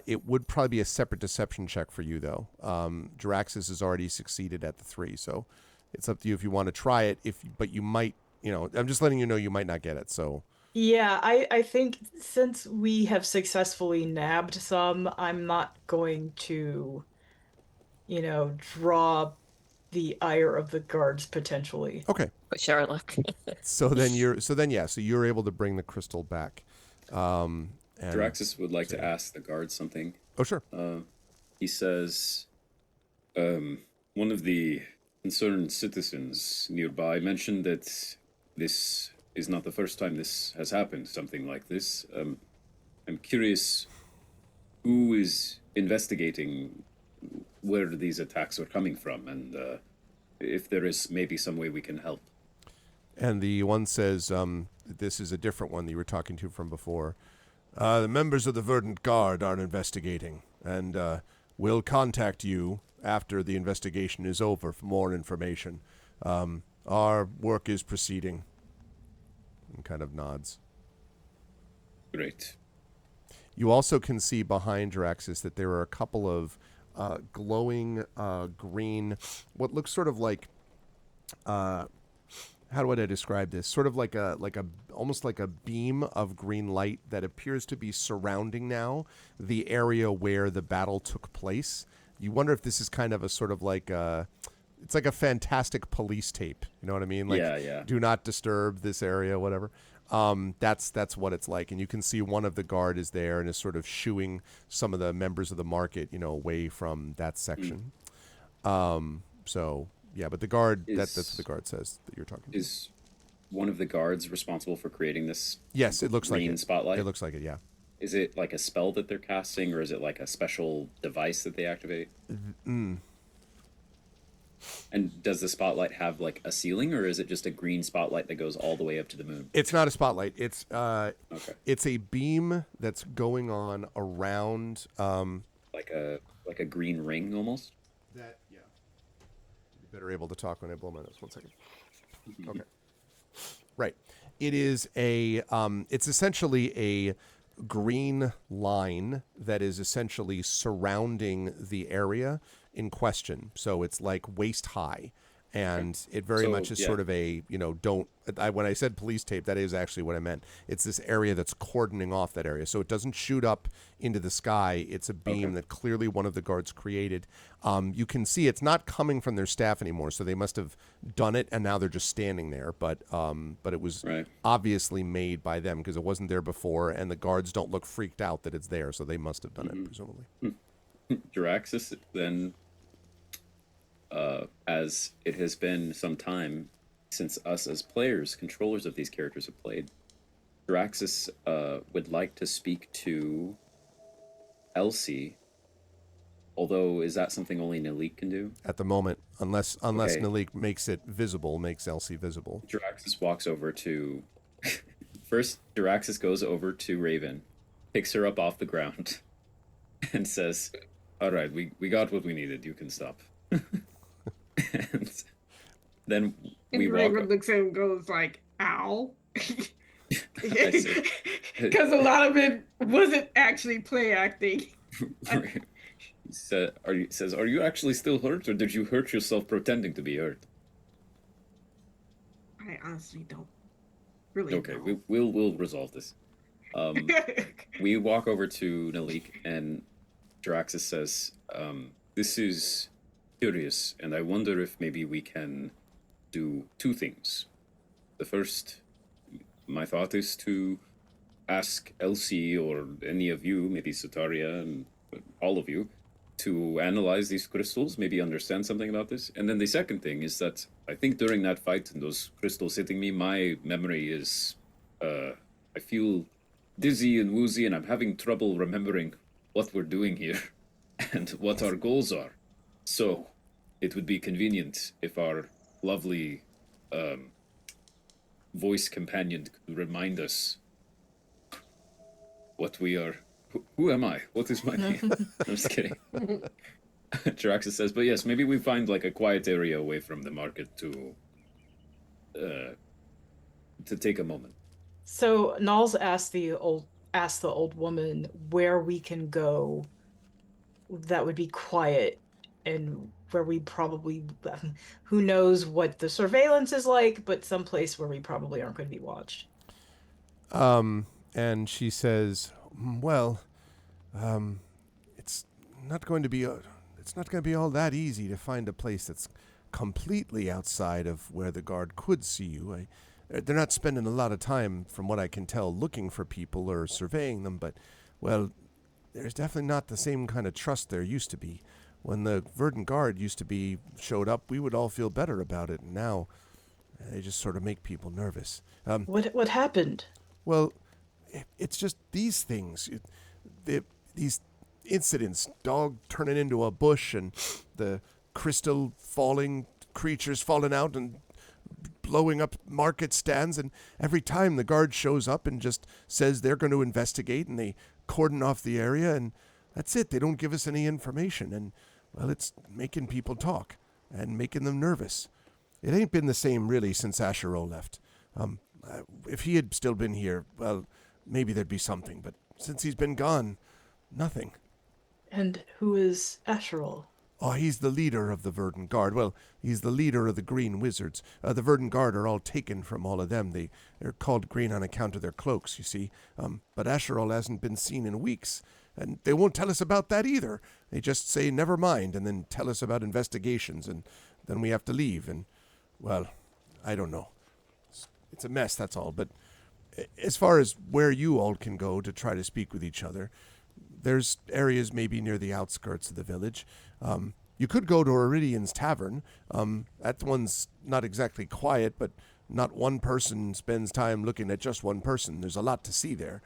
It would probably be a separate deception check for you, though. Draxus has already succeeded at the 3, so it's up to you if you want to try it. But you might, I'm just letting you know you might not get it. So Yeah, I think since we have successfully nabbed some, I'm not going to, draw the ire of the guards potentially. okay. But Charlotte. So you're able to bring the crystal back. And Draxus would like to ask the guards something. Oh, sure. He says, one of the concerned citizens nearby mentioned that this is not the first time this has happened, something like this. I'm curious who is investigating where these attacks are coming from, and if there is maybe some way we can help. And the one says, this is a different one that you were talking to from before. The members of the Verdant Guard are investigating, and we'll contact you after the investigation is over for more information. Our work is proceeding. And kind of nods. Great. You also can see behind Draxus that there are a couple of glowing green, what looks sort of like, how would I describe this? Sort of like almost like a beam of green light that appears to be surrounding now the area where the battle took place. You wonder if this is kind of a sort of like it's like a fantastic police tape. You know what I mean? Like, yeah. Do not disturb this area, whatever. That's what it's like. And you can see one of the guard is there and is sort of shooing some of the members of the market, away from that section. So yeah, but the guard, that's what the guard says that you're talking to. Is one of the guards responsible for creating this Yes, it looks like green it. spotlight? It looks like it, yeah. Is it like a spell that they're casting, or is it like a special device that they activate? And does the spotlight have like a ceiling, or is it just a green spotlight that goes all the way up to the moon? It's not a spotlight. It's Okay. It's a beam that's going on around Like a green ring almost? that, yeah. You're better able to talk when I blow my nose. 1 second. Okay. Right. It is it's essentially a green line that is essentially surrounding the area in question. So it's like waist high. And it very So, much is yeah. sort of a, when I said police tape, that is actually what I meant. It's this area that's cordoning off that area. So it doesn't shoot up into the sky. It's a beam Okay. that clearly one of the guards created. You can see it's not coming from their staff anymore. So they must have done it and now they're just standing there. But it was Right. obviously made by them because it wasn't there before. And the guards don't look freaked out that it's there. So they must have done it, presumably. Jaraxxus then, as it has been some time since us as players, controllers of these characters have played, Jaraxxus would like to speak to Elsie. Although, is that something only Nalik can do? At the moment, unless Okay. Nalik makes it visible, makes Elsie visible. Jaraxxus walks over to. First, Jaraxxus goes over to Raven, picks her up off the ground, and says, "All right, we got what we needed. You can stop." And then And we walk. Raven looks at him and goes like, ow. I see. Because a lot of it wasn't actually play acting. He says, "Are you actually still hurt, or did you hurt yourself pretending to be hurt?" I honestly don't really Okay, know. we'll resolve this. We walk over to Nalik, and Jaraxxus says, "This is curious, and I wonder if maybe we can do two things. The first, my thought is to ask Elsie or any of you, maybe Sataria and all of you, to analyze these crystals, maybe understand something about this. And then the second thing is that I think during that fight and those crystals hitting me, my memory is, I feel dizzy and woozy, and I'm having trouble remembering what we're doing here and what our goals are. So it would be convenient if our lovely voice companion could remind us what we are. Who am I? What is my name? I'm just kidding. Jaraxxus says, but yes, maybe we find like a quiet area away from the market to take a moment. So Nal's asked the old woman where we can go that would be quiet and where we probably, who knows what the surveillance is like, but someplace where we probably aren't going to be watched. And she says, well, it's not going to be all that easy to find a place that's completely outside of where the guard could see you. They're not spending a lot of time, from what I can tell, looking for people or surveying them, but, well, there's definitely not the same kind of trust there used to be. When the Verdant Guard showed up, we would all feel better about it, and now they just sort of make people nervous. What happened? Well, it's just these things. These incidents, dog turning into a bush and the crystal creatures falling out and blowing up market stands, and every time the guard shows up and just says they're going to investigate, and they cordon off the area, and that's it. They don't give us any information, and, well, it's making people talk and making them nervous. It ain't been the same, really, since Ashero left. If he had still been here, well, maybe there'd be something, but since he's been gone, nothing. And who is Asherol? Oh, he's the leader of the Verdant Guard. Well, he's the leader of the Green Wizards. The Verdant Guard are all taken from all of them. They're called green on account of their cloaks, you see. But Asherol hasn't been seen in weeks, and they won't tell us about that either. They just say, never mind, and then tell us about investigations, and then we have to leave, and, well, I don't know. It's a mess, that's all. But as far as where you all can go to try to speak with each other, there's areas maybe near the outskirts of the village. You could go to Iridian's Tavern. That one's not exactly quiet, but not one person spends time looking at just one person. There's a lot to see there.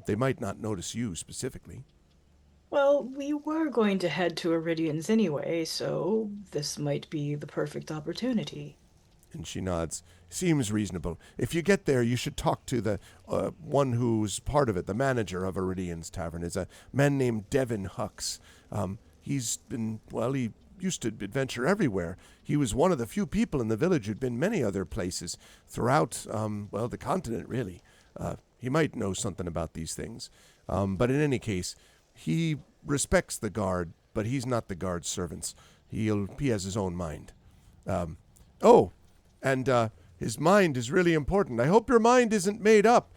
They might not notice you specifically. Well, we were going to head to Iridian's anyway, so this might be the perfect opportunity. And she nods. Seems reasonable. If you get there, you should talk to the one who's part of it. The manager of Iridian's Tavern is a man named Devin Hux. He used to adventure everywhere. He was one of the few people in the village who'd been many other places throughout, the continent, really. He might know something about these things. But in any case, he respects the guard, but he's not the guard's servants. He has his own mind. Oh, and his mind is really important. I hope your mind isn't made up,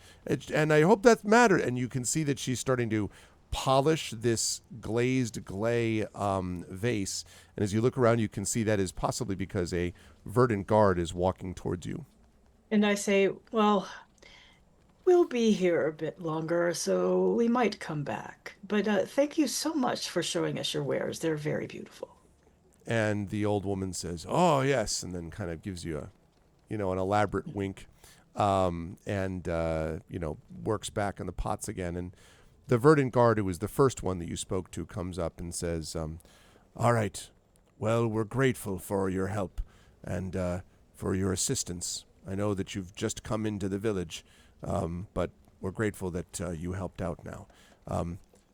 and I hope that matters. And you can see that she's starting to polish this glazed clay vase. And as you look around, you can see that is possibly because a verdant guard is walking towards you. And I say, well, we'll be here a bit longer, so we might come back. But thank you so much for showing us your wares. They're very beautiful. And the old woman says, "Oh yes," and then kind of gives you an elaborate wink, and works back on the pots again. And the verdant guard, who was the first one that you spoke to, comes up and says, "All right, well, we're grateful for your help and for your assistance. I know that you've just come into the village, but we're grateful that you helped out now.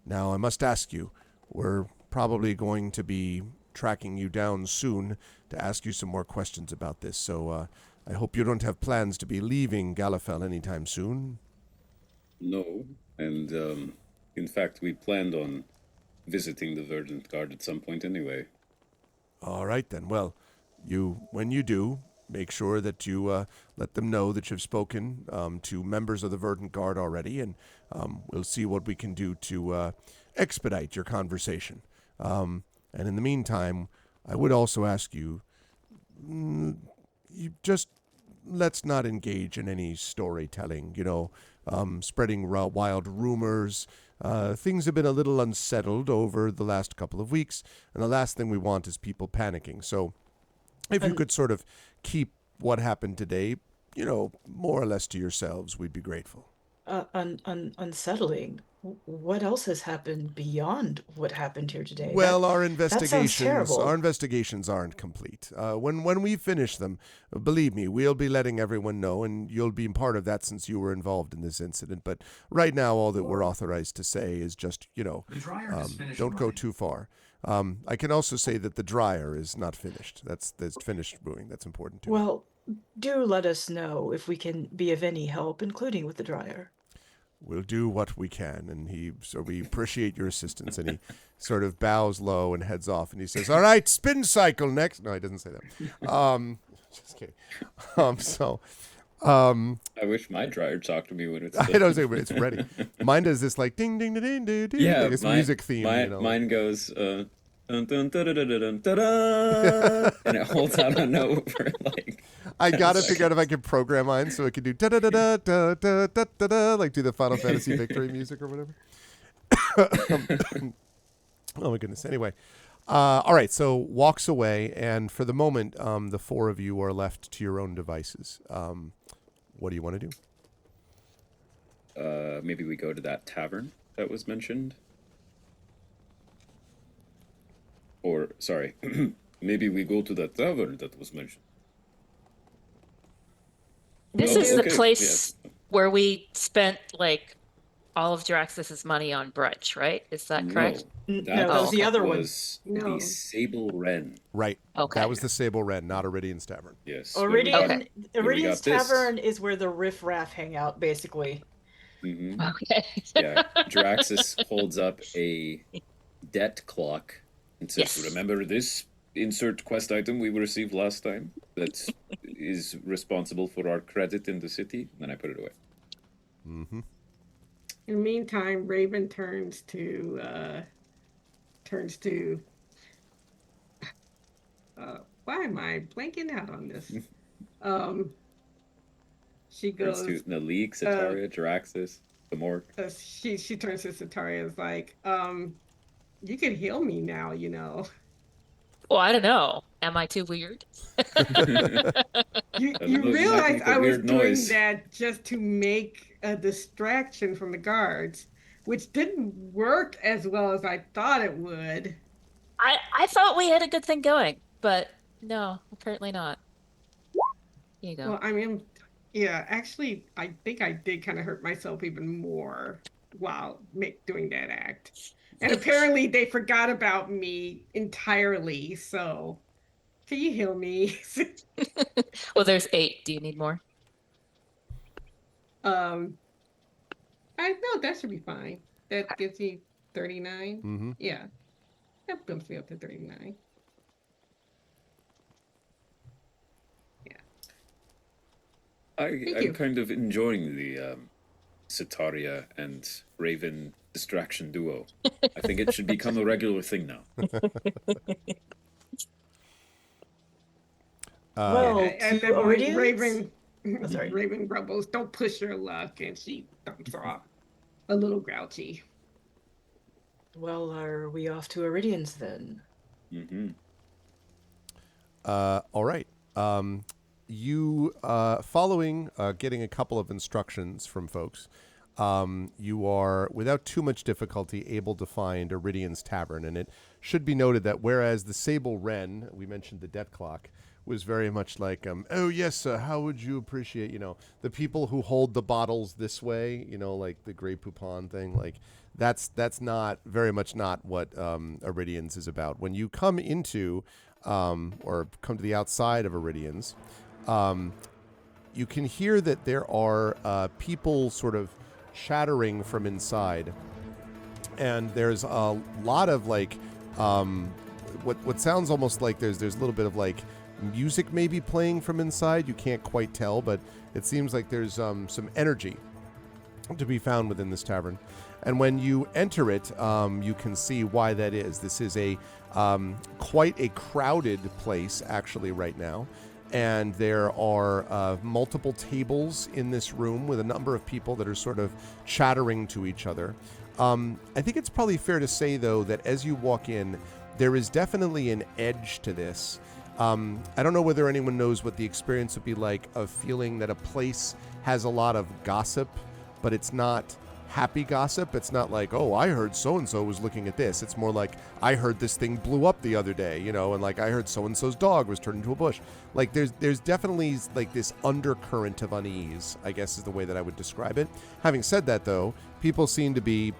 Now, I must ask you, we're probably going to be tracking you down soon to ask you some more questions about this, so I hope you don't have plans to be leaving Galifel anytime soon." No, and in fact, we planned on visiting the Verdant Guard at some point anyway. All right, then. Well, when you do, make sure that you let them know that you've spoken to members of the Verdant Guard already, and we'll see what we can do to expedite your conversation. And in the meantime, I would also ask you, let's not engage in any storytelling, spreading wild rumors. Things have been a little unsettled over the last couple of weeks, and the last thing we want is people panicking. So if you could sort of keep what happened today, more or less to yourselves, we'd be grateful. Unsettling. What else has happened beyond what happened here today? Well, That our sounds investigations terrible. aren't complete. When we finish them, believe me, we'll be letting everyone know, and you'll be part of that since you were involved in this incident. But right now, all that we're authorized to say is just, don't go too far. I can also say that the dryer is not finished. That's finished brewing. That's important too. Well, do let us know if we can be of any help, including with the dryer. We'll do what we can, and so we appreciate your assistance. And he sort of bows low and heads off, and he says, "All right, spin cycle next." No, he doesn't say that. Just kidding. I wish my dryer talked to me when it's. I don't say it's ready. Mine does this like ding ding ding ding ding ding, Yeah, like this music theme. Mine goes. Dun, dun, dun, dun, dun, dun, dun, dun, and it holds out a note for like. I gotta figure out if I can program mine so it can do da da da da da da da da da, like do the Final Fantasy victory music or whatever. Oh my goodness. Anyway, all right. So walks away, and for the moment, the four of you are left to your own devices. What do you want to do? Maybe we go to that tavern that was mentioned. Or, sorry, maybe we go to that tavern that was mentioned. This Oh, is the okay, place yeah. where we spent like all of Draxus's money on brunch, right? Is that correct? No, that that was the other one. was No. the Sable Wren. Right. Okay. That was the Sable Wren, not Iridian's Tavern. Yes. Iridian, we Iridian's got this. Tavern is where the Riff Raff hang out, basically. Hmm. Okay. Yeah. Draxus holds up a debt clock and says, Yes. "Remember this insert quest item we received last time that is responsible for our credit in the city?" Then I put it away. Mm-hmm. In the meantime, Raven turns to why am I blanking out on this? She Turns goes, to Nalik, Sataria, Draxus, Gamork. she turns to Sataria is like, you can heal me now, you know. Well, I don't know. Am I too weird? You don't know, you might realize make a I was weird doing noise. that just to make a distraction from the guards, which didn't work as well as I thought it would. I thought we had a good thing going, but no, apparently not. Here you go. Well, I mean, yeah, actually, I think I did kind of hurt myself even more while doing that act. And apparently they forgot about me entirely, so can you heal me? Well, there's 8. Do you need more? I know that should be fine. That gives me 39. Mm-hmm. Yeah. That bumps me up to 39. Thank I'm you. kind of enjoying the Sitaria and Raven distraction duo. I think it should become a regular thing now. Well, At to that point, Iridians? Raven, Oh, sorry. Raven grumbles, "Don't push your luck," and she thumps off, a little grouchy. Well, are we off to Iridians then? Mm-hmm. All right. You following getting a couple of instructions from folks. You are, without too much difficulty, able to find Iridian's Tavern. And it should be noted that whereas the Sable Wren, we mentioned the debt clock, was very much like, oh, yes, how would you appreciate, the people who hold the bottles this way, like the Grey Poupon thing, like that's not very much not what Iridian's is about. When you come into or come to the outside of Iridian's, you can hear that there are people sort of chattering from inside, and there's a lot of like what sounds almost like there's a little bit of like music maybe playing from inside. You can't quite tell, but it seems like there's some energy to be found within this tavern. And when you enter it, you can see why that is. This is a quite a crowded place actually right now. And there are multiple tables in this room with a number of people that are sort of chattering to each other. I think it's probably fair to say, though, that as you walk in, there is definitely an edge to this. I don't know whether anyone knows what the experience would be like of feeling that a place has a lot of gossip, but it's not happy gossip. It's not like, oh, I heard so-and-so was looking at this. It's more like, I heard this thing blew up the other day, and like I heard so-and-so's dog was turned into a bush. Like there's definitely like this undercurrent of unease, I guess is the way that I would describe it. Having said that, though, people seem to be,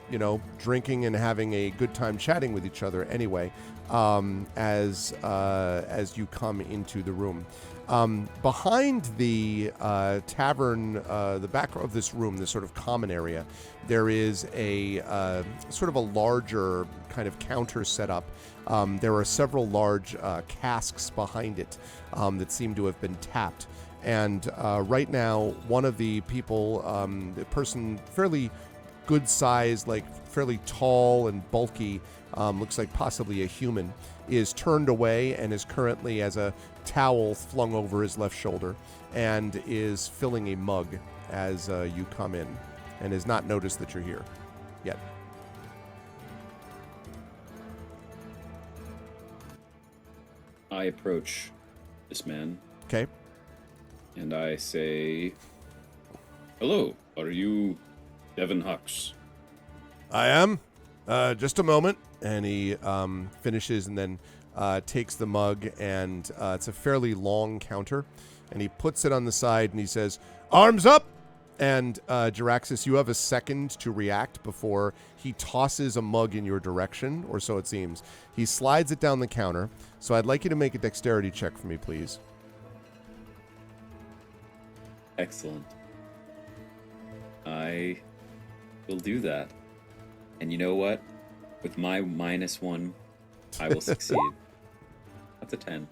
drinking and having a good time chatting with each other anyway, as you come into the room. Behind the tavern, the back of this room, this sort of common area, there is a sort of a larger kind of counter set up. There are several large casks behind it that seem to have been tapped. And right now, one of the people, the person fairly good size, like fairly tall and bulky, looks like possibly a human, is turned away and is currently as a towel flung over his left shoulder and is filling a mug as you come in and has not noticed that you're here yet. I approach this man Okay. and I say, "Hello, are you Devin Hux?" I am. Just a moment. And he finishes and then takes the mug, and it's a fairly long counter, and he puts it on the side and he says, "Arms up!" And Jaraxxus, you have a second to react before he tosses a mug in your direction, or so it seems. He slides it down the counter, so I'd like you to make a dexterity check for me, please. Excellent. I will do that. And you know what? With my -1, I will succeed. That's a 10.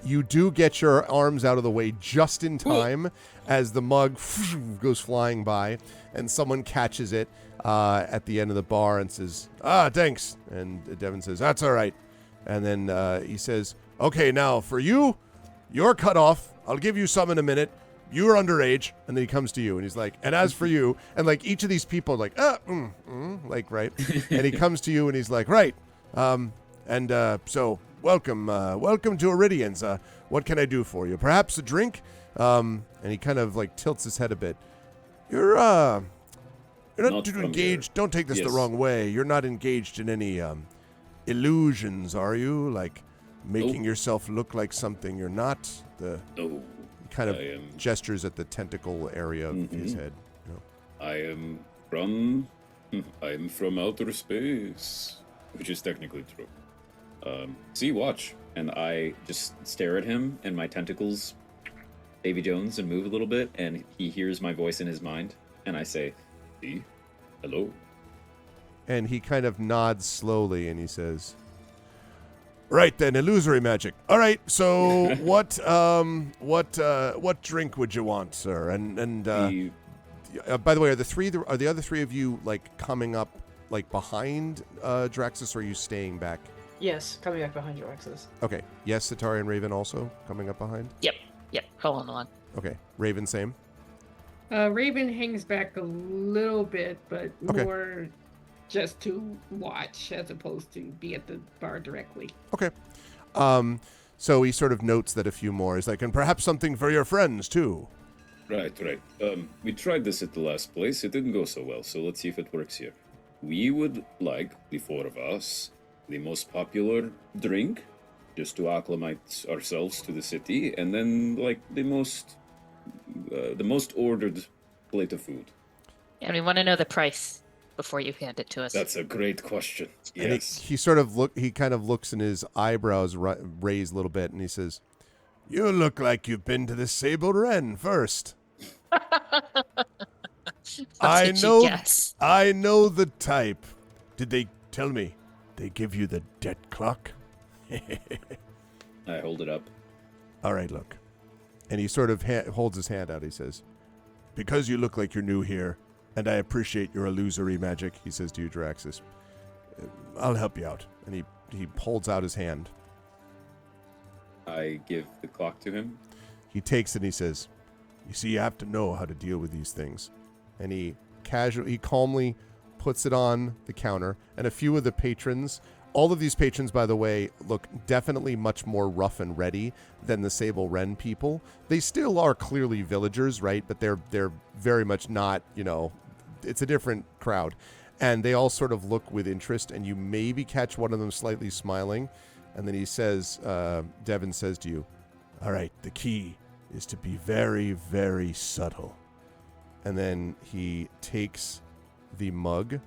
You do get your arms out of the way just in time as the mug goes flying by, and someone catches it at the end of the bar and says, thanks. And Devin says, that's all right. And then he says, okay, now for you, you're cut off. I'll give you some in a minute. You're underage. And then he comes to you and he's like, and as for you, and like each of these people are like, like, right. And he comes to you and he's like, right. So welcome to Iridian's. What can I do for you? Perhaps a drink? And he kind of like tilts his head a bit. You're not too engaged. Don't take this the wrong way. You're not engaged in any illusions, are you? Like making yourself look like something you're not. No. Kind of gestures at the tentacle area of his head. You know. I am from outer space, which is technically true. See, watch. And I just stare at him, and my tentacles, Davy Jones, and move a little bit, and he hears my voice in his mind, and I say, see, hello. And he kind of nods slowly, and he says, Right then, illusory magic. All right, so what drink would you want, sir? And by the way, are the other three of you like coming up like behind Draxus, or are you staying back? Yes, coming back behind your exes. Okay. Yes, Satari and Raven also coming up behind. Yep. Hold on. Okay. Raven, same. Raven hangs back a little bit, but Okay. more just to watch as opposed to be at the bar directly. Okay. So he sort of notes that a few more is like, and perhaps something for your friends too. Right. We tried this at the last place. It didn't go so well, so let's see if it works here. We would like, the four of us, the most popular drink, just to acclimate ourselves to the city, and then, like, the most ordered plate of food. And we want to know the price before you hand it to us. That's a great question. And Yes. he kind of looks and his eyebrows raise a little bit, and he says, "You look like you've been to the Sable Wren first." How did you guess? I know the type. Did they tell me? They give you the debt clock? I hold it up. All right, look. And he sort of holds his hand out. He says, "Because you look like you're new here, and I appreciate your illusory magic," he says to you, Draxus, "I'll help you out." And he holds out his hand. I give the clock to him. He takes it and he says, "You see, you have to know how to deal with these things." And he calmly puts it on the counter. And a few of the patrons, all of these patrons, by the way, look definitely much more rough and ready than the Sable Wren people. They still are clearly villagers, right? But they're very much not, it's a different crowd. And they all sort of look with interest, and you maybe catch one of them slightly smiling. And then he says, Devin says to you, "All right, the key is to be very, very subtle." And then he takes the mug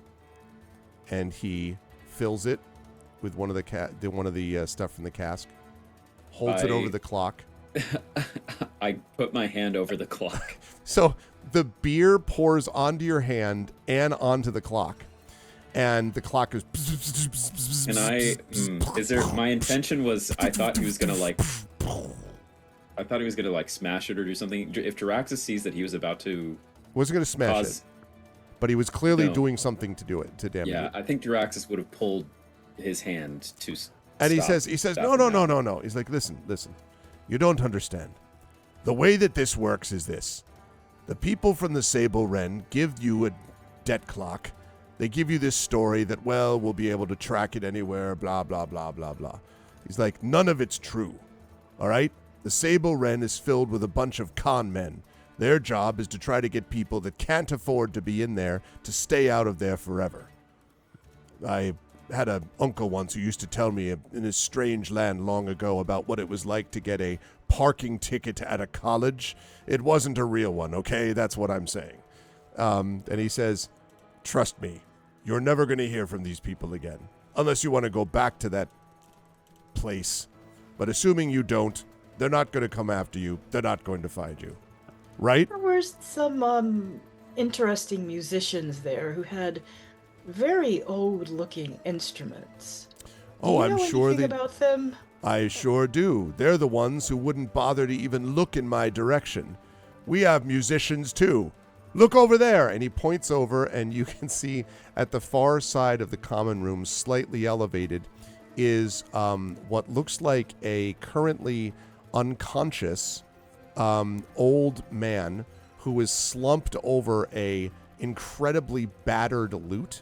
and he fills it with one of the stuff from the cask, holds it over the clock. I put my hand over the clock. So the beer pours onto your hand and onto the clock. And the clock is. And my intention was, I thought he was gonna smash it or do something. If Jaraxus sees that he was about to Wasn't going to smash cause, it, but he was clearly No. doing something to do it, to damage yeah, it. I think Jaraxus would have pulled his hand to. And he stop says, that no. from happening. He's like, listen. You don't understand. The way that this works is this. The people from the Sable Wren give you a debt clock. They give you this story that, well, we'll be able to track it anywhere, blah, blah, blah, blah, blah. He's like, none of it's true. All right? The Sable Wren is filled with a bunch of con men. Their job is to try to get people that can't afford to be in there to stay out of there forever. I had an uncle once who used to tell me in his strange land long ago about what it was like to get a parking ticket at a college. It wasn't a real one, okay? That's what I'm saying. And he says, "Trust me, you're never going to hear from these people again, unless you want to go back to that place. But assuming you don't, they're not going to come after you. They're not going to find you. Right?" There were some interesting musicians there who had very old-looking instruments. Oh, Do you I'm know sure anything they. about them? I sure do. They're the ones who wouldn't bother to even look in my direction. We have musicians too. Look over there. And he points over, and you can see at the far side of the common room, slightly elevated, is what looks like a currently unconscious old man who is slumped over a incredibly battered lute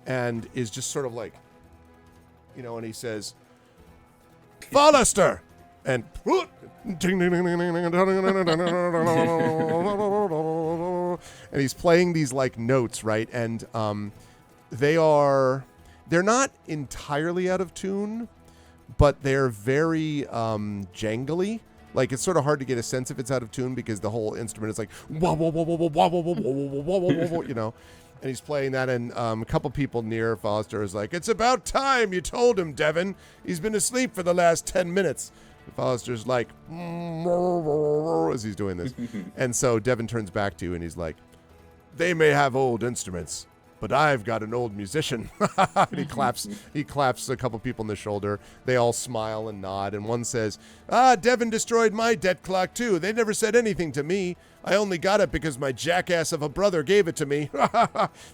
and is just sort of like, and he says, "Follister!" And and he's playing these like notes, right? And they're not entirely out of tune, but they're very jangly. Like, it's sort of hard to get a sense if it's out of tune because the whole instrument is like wah, wah, wah, wah, wah, wah, wah, wah, wah, wah, wah, wah, wah, and he's playing that, and a couple people near Foster is like, "It's about time you told him, Devin. He's been asleep for the last 10 minutes. And Foster's like, as he's doing this. And so Devin turns back to you, and he's like, "They may have old instruments, but I've got an old musician. And he claps a couple people on the shoulder. They all smile and nod, and one says, Devin destroyed my debt clock too. They never said anything to me. I only got it because my jackass of a brother gave it to me.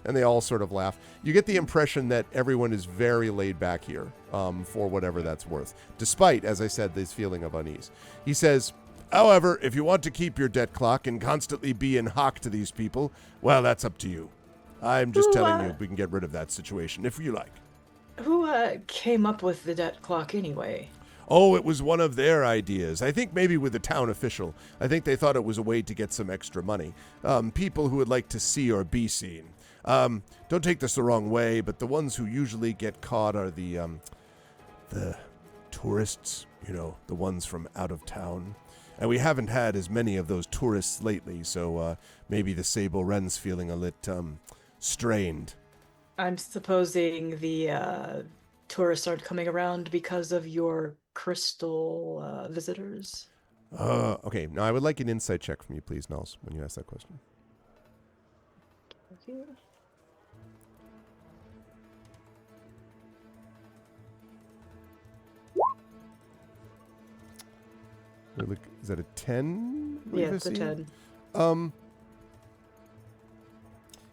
And they all sort of laugh. You get the impression that everyone is very laid back here, for whatever that's worth, despite, as I said, this feeling of unease. He says, however, if you want to keep your debt clock and constantly be in hock to these people, well, that's up to you. I'm just telling you, we can get rid of that situation if you like. Who came up with the debt clock anyway? Oh, it was one of their ideas. I think maybe with the town official. I think they thought it was a way to get some extra money. People who would like to see or be seen. Don't take this the wrong way, but the ones who usually get caught are the tourists, the ones from out of town. And we haven't had as many of those tourists lately, so maybe the Sable Wren's feeling a little strained. I'm supposing the tourists aren't coming around because of your crystal visitors. Okay, now I would like an insight check from you, please, Nels, when you ask that question. Okay. Is that a 10? Yeah, it's a 10.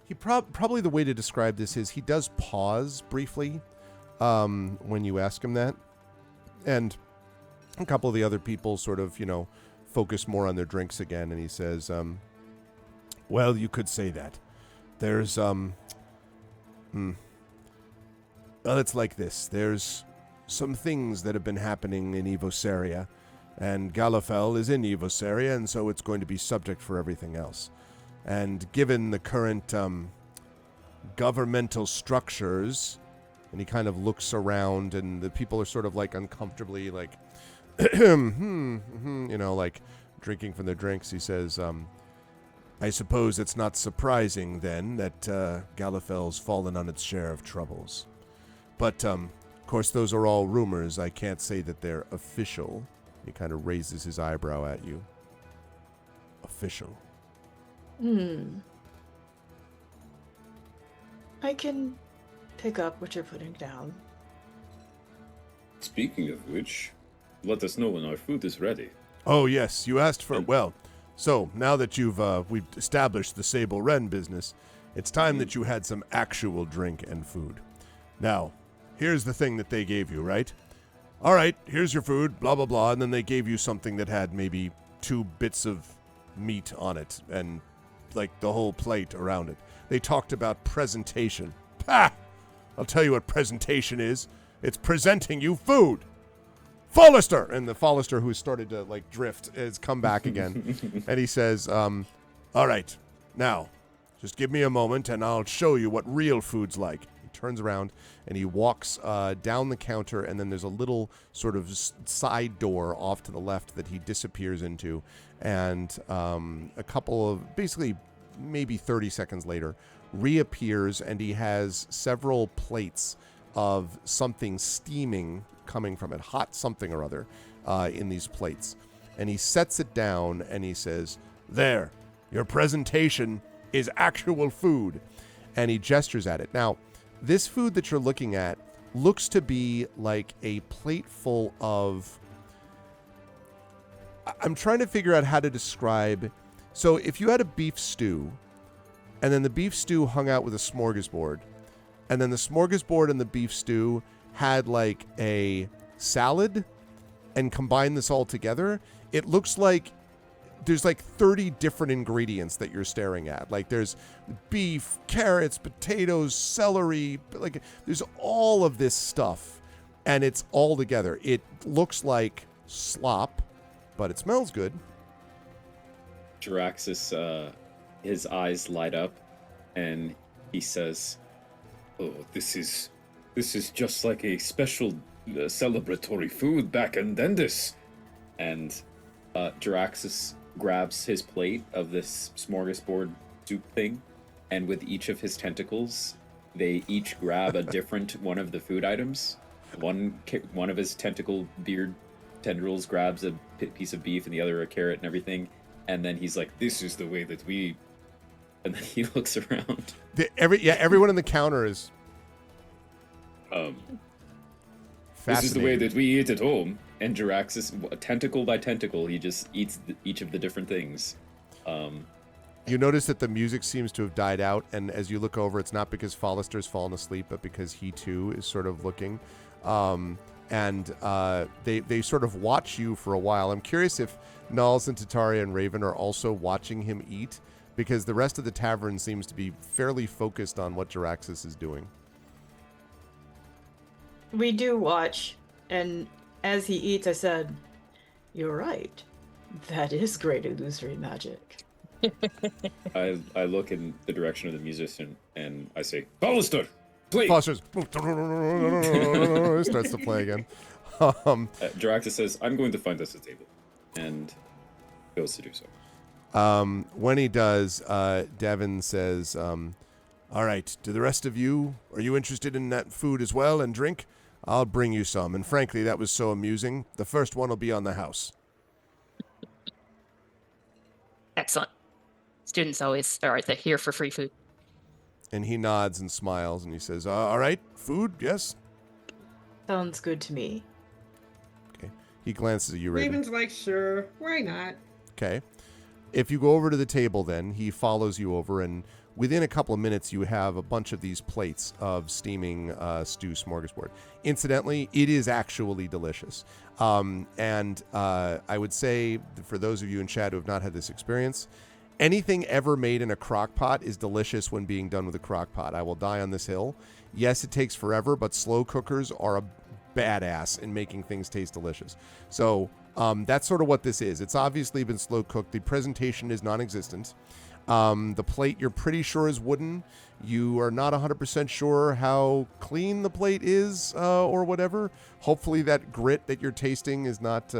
He probably the way to describe this is he does pause briefly when you ask him that. And a couple of the other people sort of, focus more on their drinks again. And he says, well, you could say that. There's, well, it's like this. There's some things that have been happening in Evosaria. And Galafel is in Evosaria, and so it's going to be subject for everything else. And given the current governmental structures, and he kind of looks around, and the people are sort of like uncomfortably like, like drinking from their drinks. He says, I suppose it's not surprising then that Galafel's fallen on its share of troubles. But, of course, those are all rumors. I can't say that they're official. He kind of raises his eyebrow at you. Official. I can pick up what you're putting down. Speaking of which, let us know when our food is ready. Oh, yes, you asked for it. Well, so now that we've established the Sable Wren business, it's time that you had some actual drink and food. Now, here's the thing that they gave you, right? All right, here's your food, blah, blah, blah, and then they gave you something that had maybe 2 bits of meat on it and, like, the whole plate around it. They talked about presentation. Pah! I'll tell you what presentation is. It's presenting you food. Follister! And the Follister, who started to, like, drift, has come back again. And he says, all right, now, just give me a moment and I'll show you what real food's like. Turns around and he walks down the counter, and then there's a little sort of side door off to the left that he disappears into, and a couple of basically maybe 30 seconds later reappears, and he has several plates of something steaming coming from it, hot something or other in these plates, and he sets it down and he says, there, your presentation is actual food, and he gestures at it. Now, this food that you're looking at looks to be like a plate full of... I'm trying to figure out how to describe... So if you had a beef stew, and then the beef stew hung out with a smorgasbord, and then the smorgasbord and the beef stew had like a salad, and combine this all together, it looks like there's like 30 different ingredients that you're staring at. Like there's beef, carrots, potatoes, celery, like there's all of this stuff, and it's all together. It looks like slop, but it smells good. Jaraxxus, his eyes light up, and he says, Oh, this is just like a special celebratory food back in Dendis. And Jaraxxus grabs his plate of this smorgasbord soup thing, and with each of his tentacles, they each grab a different one of the food items. One of his tentacle beard tendrils grabs a piece of beef, and the other a carrot and everything. And then he's like, This is the way that we And then he looks around. Everyone in the counter is This is the way fascinated. that we eat at home. And Jiraxis, tentacle by tentacle, he just eats each of the different things. You notice that the music seems to have died out, and as you look over, it's not because Follister's fallen asleep, but because he too is sort of looking. They sort of watch you for a while. I'm curious if Nulls and Tataria and Raven are also watching him eat, because the rest of the tavern seems to be fairly focused on what Jiraxis is doing. We do watch, and as he eats, I said, "You're right. That is great illusory magic." I look in the direction of the musician and I say, Hollister, please. Foster's starts to play again. Jiraxis says, I'm going to find us a table. And goes to do so. When he does, Devin says, all right, to the rest of you, are you interested in that food as well and drink? I'll bring you some. And frankly, that was so amusing. The first one will be on the house. Excellent. Students always are here for free food. And he nods and smiles, and he says, all right, food, yes? Sounds good to me. Okay. He glances at you, Raven. Raven's like, sure, why not? Okay. If you go over to the table, then he follows you over, and within a couple of minutes, you have a bunch of these plates of steaming stew smorgasbord. Incidentally, it is actually delicious. I would say, for those of you in chat who have not had this experience, anything ever made in a crock pot is delicious when being done with a crock pot. I will die on this hill. Yes, it takes forever, but slow cookers are a badass in making things taste delicious. So that's sort of what this is. It's obviously been slow cooked. The presentation is non-existent. The plate you're pretty sure is wooden. You are not 100% sure how clean the plate is or whatever. Hopefully that grit that you're tasting is not,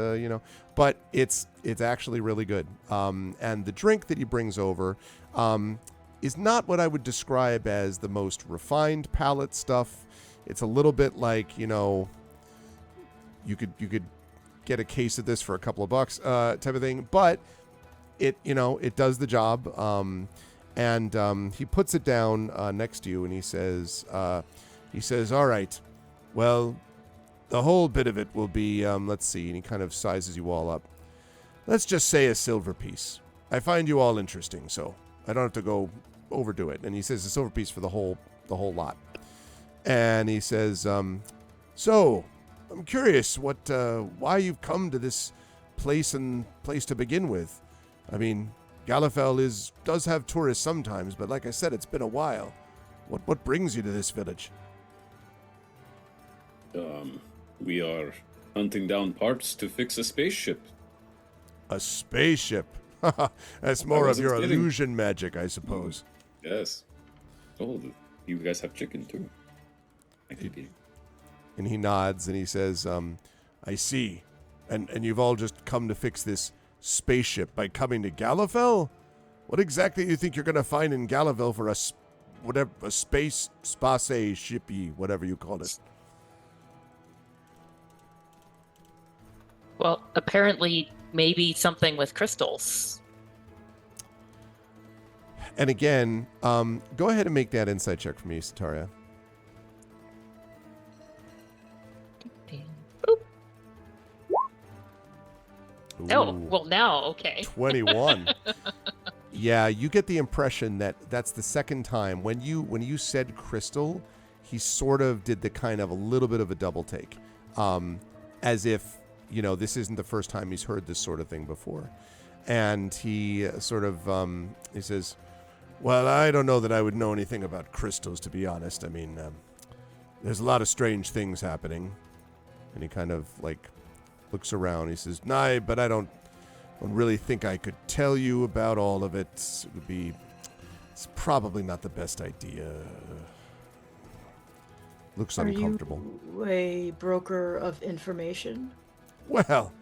but it's actually really good. And the drink that he brings over is not what I would describe as the most refined palate stuff. It's a little bit like, you could get a case of this for a couple of bucks type of thing, but it does the job. He puts it down next to you, and he says, all right, well, the whole bit of it will be, let's see, and he kind of sizes you all up. Let's just say a silver piece. I find you all interesting, so I don't have to go overdo it. And he says a silver piece for the whole lot. And he says, so I'm curious why you've come to this place to begin with. I mean, Galifel does have tourists sometimes, but like I said, it's been a while. What brings you to this village? We are hunting down parts to fix a spaceship. A spaceship. That's more of wasn't your kidding. illusion magic, I suppose. Yes. Oh, you guys have chicken too. I could be. And he nods and he says, I see. And you've all just come to fix this spaceship by coming to Galifel? What exactly do you think you're going to find in Galifel for a space shippy, whatever you call it? Well, apparently, maybe something with crystals. And again, go ahead and make that insight check for me, Sataria. Oh, Ooh. well, now, okay. 21. Yeah, you get the impression that that's the second time. When you said crystal, he sort of did the kind of a little bit of a double take. As if, this isn't the first time he's heard this sort of thing before. And he sort of, he says, well, I don't know that I would know anything about crystals, to be honest. I mean, there's a lot of strange things happening. And he kind of, looks around. He says, nah, but I don't really think I could tell you about all of it. It's probably not the best idea. Looks uncomfortable. Are you a broker of information? Well,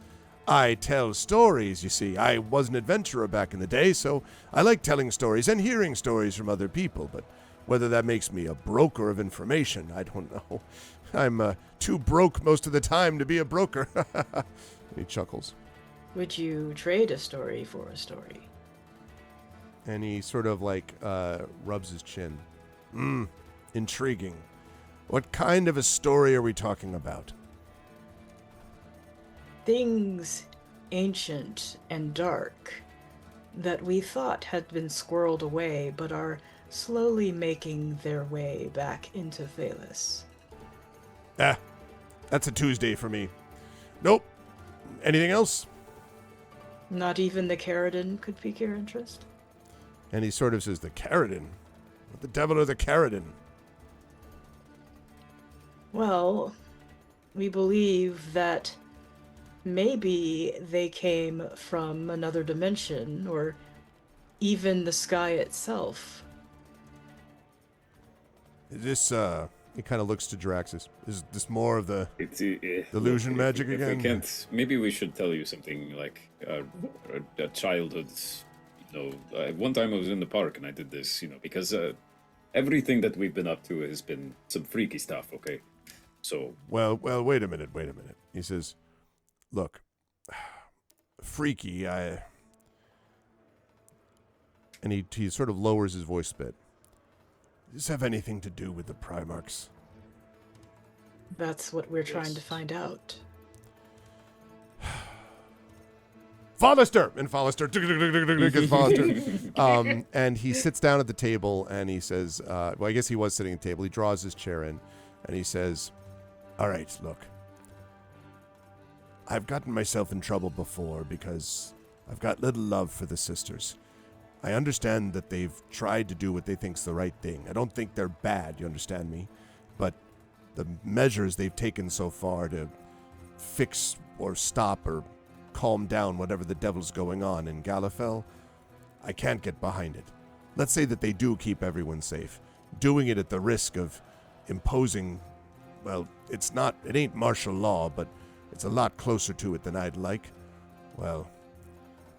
I tell stories, you see. I was an adventurer back in the day, so I like telling stories and hearing stories from other people, but whether that makes me a broker of information, I don't know. I'm too broke most of the time to be a broker. He chuckles. Would you trade a story for a story? And he sort of like rubs his chin. Intriguing. What kind of a story are we talking about? Things ancient and dark that we thought had been squirreled away but are slowly making their way back into Thalos. That's a Tuesday for me. Nope. Anything else? Not even the Caridin could pique your interest? And he sort of says, the Caridin? What the devil are the Caridin? Well, we believe that maybe they came from another dimension, or even the sky itself. Is this, he kind of looks to Draxus. Is this more of the It's illusion magic if again? we can't, maybe we should tell you something like a childhood's. One time I was in the park and I did this. Because everything that we've been up to has been some freaky stuff. Okay, so Well, wait a minute. He says, look, freaky, and he sort of lowers his voice a bit. Does this have anything to do with the Primarchs? That's what we're trying to Yes. find out. Follister! And Follister gets Follister. And he sits down at the table and he says, well, I guess he was sitting at the table. He draws his chair in and he says, all right, look. I've gotten myself in trouble before because I've got little love for the sisters. I understand that they've tried to do what they think's the right thing. I don't think they're bad, you understand me? But the measures they've taken so far to fix or stop or calm down whatever the devil's going on in Galifel, I can't get behind it. Let's say that they do keep everyone safe. Doing it at the risk of imposing, well, it ain't martial law, but it's a lot closer to it than I'd like. Well,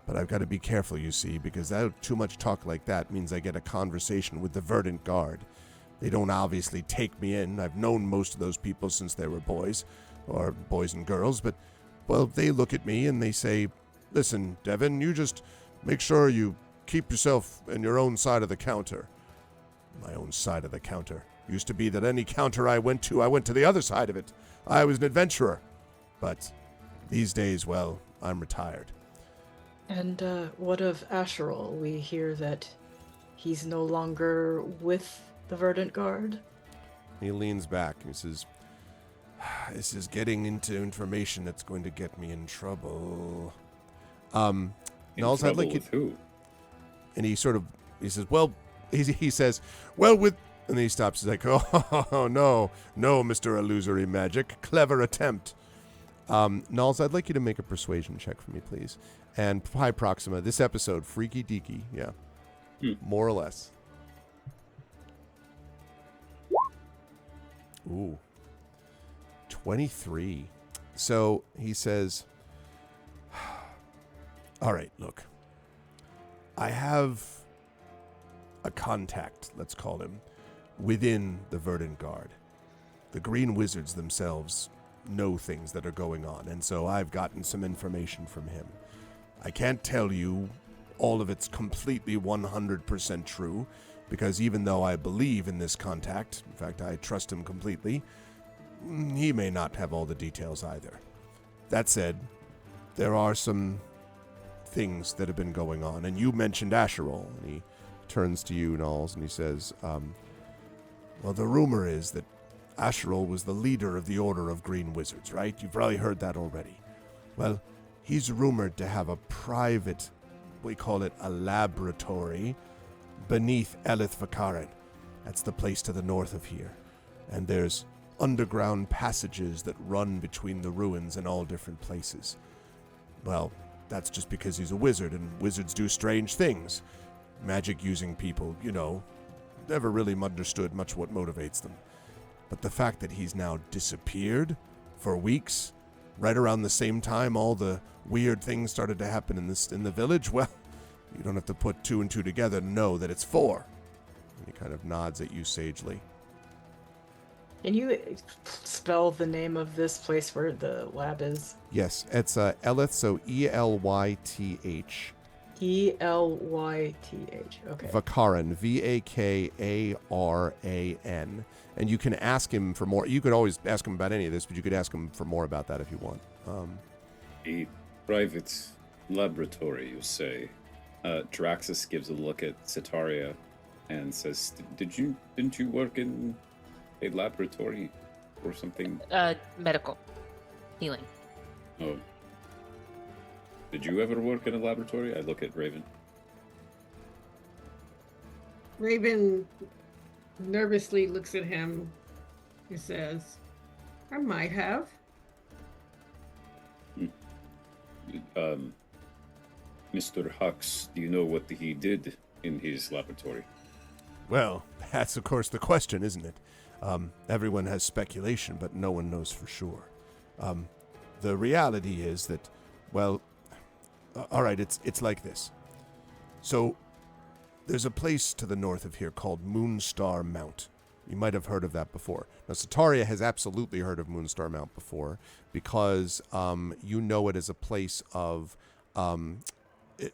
but I've got to be careful, you see, because too much talk like that means I get a conversation with the Verdant Guard. They don't obviously take me in. I've known most of those people since they were boys, or boys and girls, but, well, they look at me and they say, listen, Devin, you just make sure you keep yourself in your own side of the counter. My own side of the counter. Used to be that any counter I went to the other side of it. I was an adventurer. But these days, well, I'm retired. And what of Asherol? We hear that he's no longer with the Verdant Guard. He leans back and he says, this is getting into information that's going to get me in trouble. in Nulls, I'd trouble like you... with who? And he says, well, he says, well, with... And then he stops. He's like, oh, no, Mr. Illusory Magic. Clever attempt. Nulls, I'd like you to make a persuasion check for me, please. And Pi Proxima, this episode, freaky deaky, yeah. More or less. Ooh. 23. So he says, all right, look. I have a contact, let's call him, within the Verdant Guard. The Green Wizards themselves know things that are going on, and so I've gotten some information from him. I can't tell you all of it's completely 100% true, because even though I believe in this contact, in fact, I trust him completely, he may not have all the details either. That said, there are some things that have been going on, and you mentioned Asherol, and he turns to you, Nulls, and he says, well, the rumor is that Asherol was the leader of the Order of Green Wizards, right? You've probably heard that already. Well, he's rumored to have a private, we call it a laboratory, beneath Elith Vakarin. That's the place to the north of here. And there's underground passages that run between the ruins in all different places. Well, that's just because he's a wizard, and wizards do strange things. Magic using people, never really understood much what motivates them. But the fact that he's now disappeared for weeks, right around the same time all the weird things started to happen in the village, well, you don't have to put two and two together to know that it's four. And he kind of nods at you sagely. Can you spell the name of this place where the lab is? Yes, it's Elith, so Elyth. Elyth. Okay. Vakaran, Vakaran. And you can ask him for more. You could always ask him about any of this, but you could ask him for more about that if you want. A private laboratory, you say? Draxus gives a look at Sitaria and says, Didn't you work in a laboratory or something? Medical healing. Oh. Did you ever work in a laboratory? I look at Raven. Raven nervously looks at him and says, I might have. Mr. Hux, do you know what he did in his laboratory? Well, that's of course the question, isn't it? Everyone has speculation, but no one knows for sure. The reality is that, well, all right, it's like this. So, there's a place to the north of here called Moonstar Mount. You might have heard of that before. Now, Sataria has absolutely heard of Moonstar Mount before because you know it as a place of...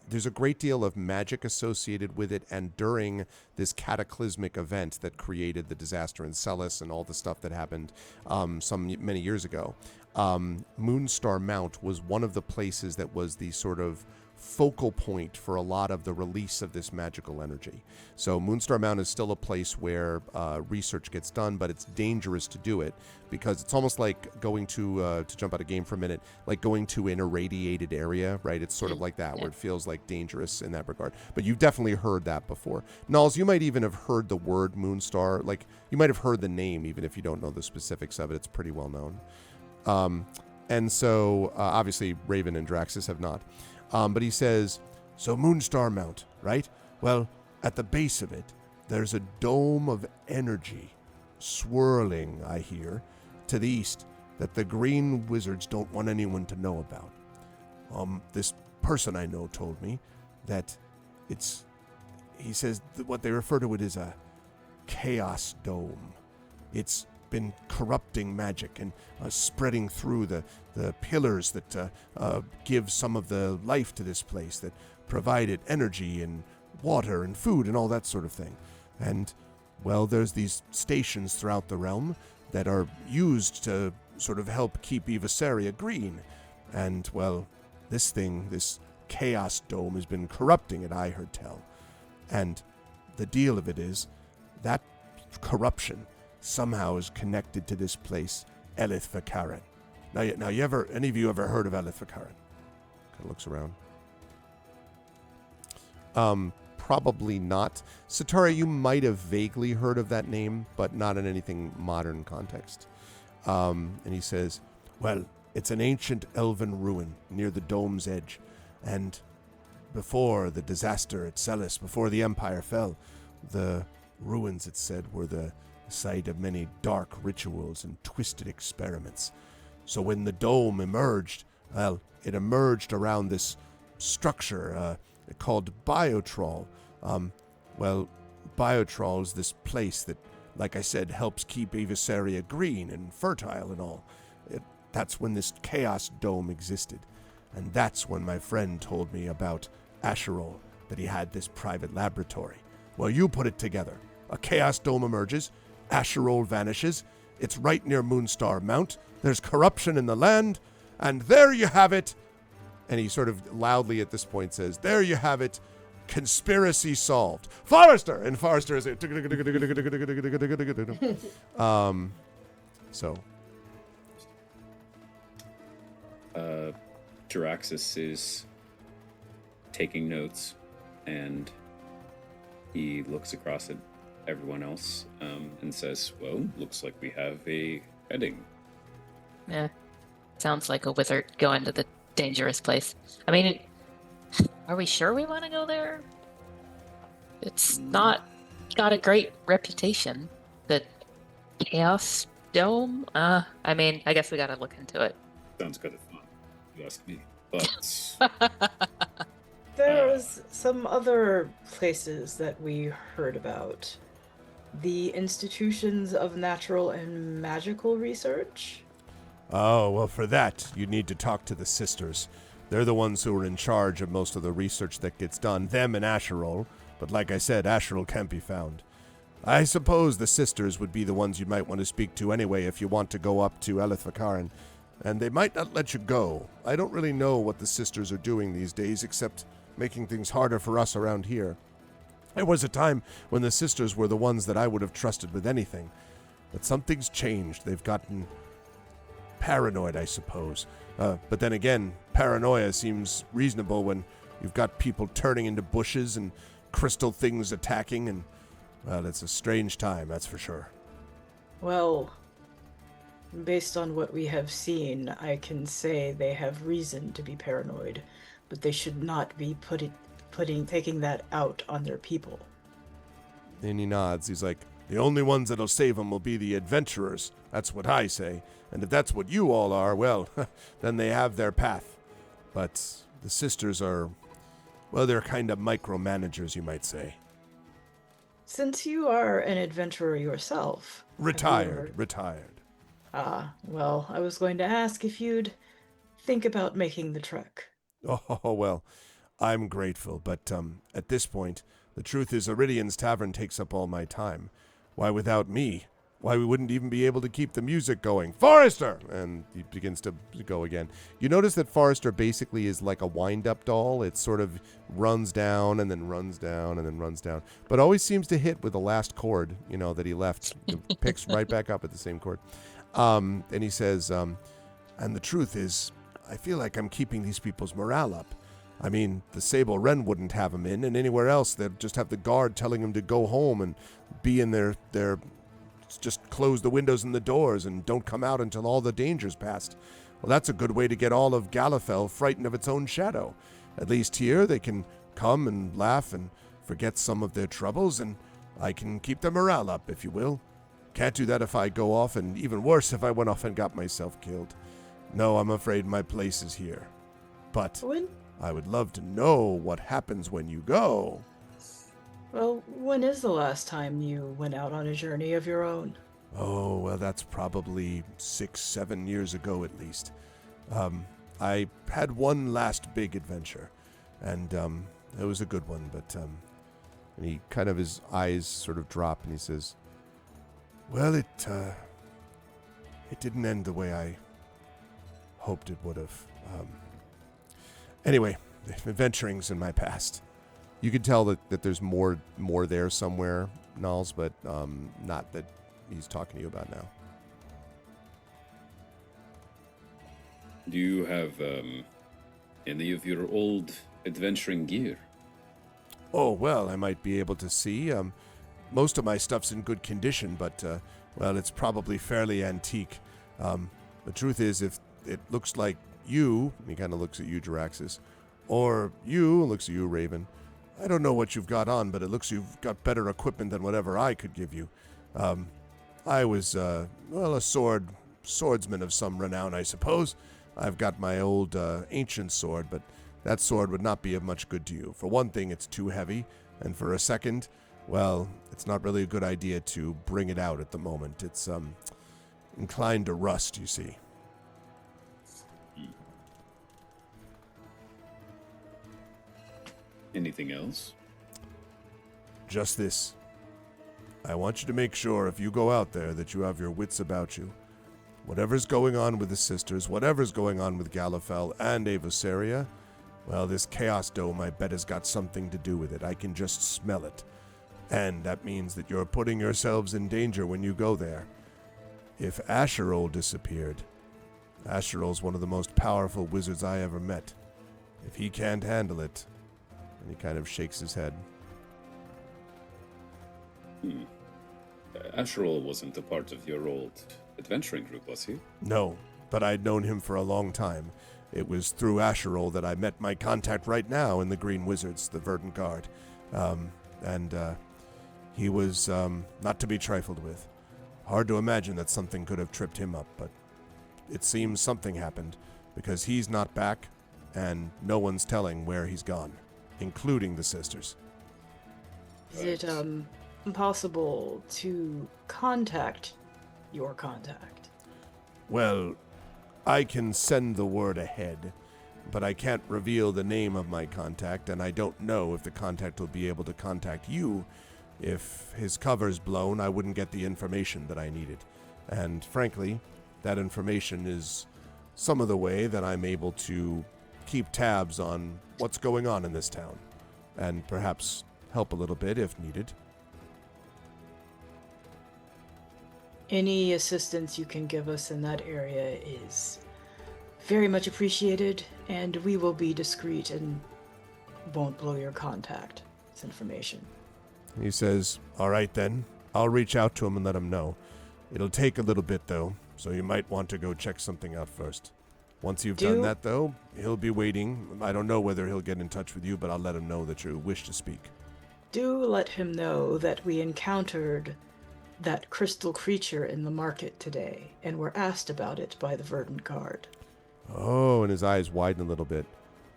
there's a great deal of magic associated with it, and during this cataclysmic event that created the disaster in Celis and all the stuff that happened many years ago, Moonstar Mount was one of the places that was the sort of focal point for a lot of the release of this magical energy. So Moonstar Mount is still a place where research gets done, but it's dangerous to do it because it's almost like going to jump out of game for a minute, like going to an irradiated area, right? It's sort of like that, where it feels like dangerous in that regard. But you've definitely heard that before. Nulls, you might even have heard the word Moonstar, like you might have heard the name, even if you don't know the specifics of it. It's pretty well known. And so obviously Raven and Draxus have not. But he says, so Moonstar Mount, right? Well, at the base of it, there's a dome of energy swirling, I hear, to the east that the green wizards don't want anyone to know about. This person I know told me that he says that what they refer to it as a chaos dome. It's been corrupting magic and spreading through the pillars that give some of the life to this place, that provided energy and water and food and all that sort of thing. And, well, there's these stations throughout the realm that are used to sort of help keep Evisaria green. And, well, this chaos dome has been corrupting it, I heard tell. And the deal of it is that corruption somehow is connected to this place, Elyth Vakaran. Now, any of you ever heard of Elyth Vakaran? Kind of looks around. Probably not. Sataria, you might have vaguely heard of that name, but not in anything modern context. And he says, well, it's an ancient elven ruin near the dome's edge. And before the disaster at Celis, before the Empire fell, the ruins, it said, were the site of many dark rituals and twisted experiments. So when the dome emerged, well, it emerged around this structure called Biotrol. Biotrol is this place that, like I said, helps keep Evisaria green and fertile and all. That's when this chaos dome existed. And that's when my friend told me about Asherol, that he had this private laboratory. Well, you put it together. A chaos dome emerges, Asherol vanishes, it's right near Moonstar Mount, there's corruption in the land, and there you have it. And he sort of loudly at this point says, there you have it, conspiracy solved. Forrester! And Forrester is so. Jaraxus is taking notes, and he looks across at everyone else and says, well, looks like we have a heading. Yeah, sounds like a wizard going to the dangerous place. I mean, are we sure we want to go there? It's not got a great reputation. The Chaos Dome? I mean, I guess we gotta look into it. Sounds kind of fun, if you ask me. But There's some other places that we heard about. The Institutions of Natural and Magical Research. Oh, well, for that, you need to talk to the sisters. They're the ones who are in charge of most of the research that gets done, them and Asherol. But like I said, Asherol can't be found. I suppose the sisters would be the ones you might want to speak to anyway if you want to go up to Elith Vakarin. And they might not let you go. I don't really know what the sisters are doing these days, except making things harder for us around here. There was a time when the sisters were the ones that I would have trusted with anything. But something's changed. They've gotten paranoid, I suppose. But then again, paranoia seems reasonable when you've got people turning into bushes and crystal things attacking, and, well, it's a strange time, that's for sure. Well, based on what we have seen, I can say they have reason to be paranoid, but they should not be taking that out on their people. And he nods. He's like, the only ones that'll save them will be the adventurers. That's what I say. And if that's what you all are, well, then they have their path. But the sisters are, well, they're kind of micromanagers, you might say. Since you are an adventurer yourself... Retired. Ah, well, I was going to ask if you'd think about making the trek. Oh, well, I'm grateful, but at this point, the truth is Iridian's Tavern takes up all my time. Why, without me, why we wouldn't even be able to keep the music going. Forrester! And he begins to go again. You notice that Forrester basically is like a wind-up doll. It sort of runs down and then runs down and then runs down, but always seems to hit with the last chord, that he left. It picks right back up at the same chord. And he says, and the truth is, I feel like I'm keeping these people's morale up. I mean, the Sable Wren wouldn't have them in, and anywhere else they'd just have the guard telling them to go home and be in their just close the windows and the doors and don't come out until all the danger's passed. Well, that's a good way to get all of Galifel frightened of its own shadow. At least here they can come and laugh and forget some of their troubles, and I can keep their morale up, if you will. Can't do that if I go off, and even worse if I went off and got myself killed. No, I'm afraid my place is here. But I would love to know what happens when you go. Well, when is the last time you went out on a journey of your own? Oh, well, that's probably 6-7 years ago at least. I had one last big adventure, and it was a good one, but and he kind of, his eyes sort of drop, and he says, well, it didn't end the way I hoped it would have. Anyway, adventuring's in my past. You can tell that there's more there somewhere, Nals, but not that he's talking to you about now. Do you have any of your old adventuring gear? Oh, well, I might be able to see. Most of my stuff's in good condition, but, well, it's probably fairly antique. The truth is, if it looks like you, and he kind of looks at you, Jaraxxus, or you, looks at you, Raven, I don't know what you've got on, but it looks you've got better equipment than whatever I could give you. I was, well, a swordsman of some renown, I suppose. I've got my old ancient sword, but that sword would not be of much good to you. For one thing, it's too heavy, and for a second, well, it's not really a good idea to bring it out at the moment. It's inclined to rust, you see. Anything else? Just this. I want you to make sure if you go out there that you have your wits about you. Whatever's going on with the sisters, whatever's going on with Galifel and Avasaria, well, this Chaos Dome, I bet, has got something to do with it. I can just smell it. And that means that you're putting yourselves in danger when you go there. If Asherol disappeared, Asherol's one of the most powerful wizards I ever met. If he can't handle it, and he kind of shakes his head. Asherol wasn't a part of your old adventuring group, was he? No, but I'd known him for a long time. It was through Asherol that I met my contact right now in the Green Wizards, the Verdant Guard. He was not to be trifled with. Hard to imagine that something could have tripped him up, but it seems something happened, because he's not back, and no one's telling where he's gone, including the sisters. Is it possible to contact your contact? Well, I can send the word ahead. but I can't reveal the name of my contact, and I don't know if the contact will be able to contact you. If his cover's blown, I wouldn't get the information that I needed. And frankly, that information is some of the way that I'm able to keep tabs on what's going on in this town, and perhaps help a little bit if needed. Any assistance you can give us in that area is very much appreciated, and we will be discreet and won't blow your contact. It's information. He says, all right then, I'll reach out to him and let him know. It'll take a little bit though, so you might want to go check something out first. Once you've done that though, he'll be waiting. I don't know whether he'll get in touch with you, but I'll let him know that you wish to speak. Do let him know that we encountered that crystal creature in the market today, and were asked about it by the Verdant Guard. Oh, and his eyes widen a little bit.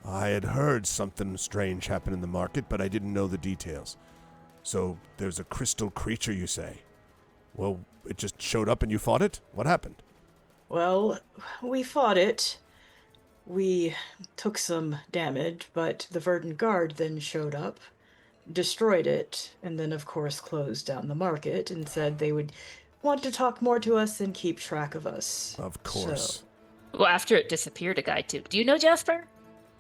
I had heard something strange happen in the market, but I didn't know the details. So there's a crystal creature, you say? Well, it just showed up and you fought it? What happened? Well, we fought it. We took some damage, but the Verdant Guard then showed up, destroyed it, and then of course closed down the market and said they would want to talk more to us and keep track of us. Of course. Well, after it disappeared, a guy too. Do you know Jasper?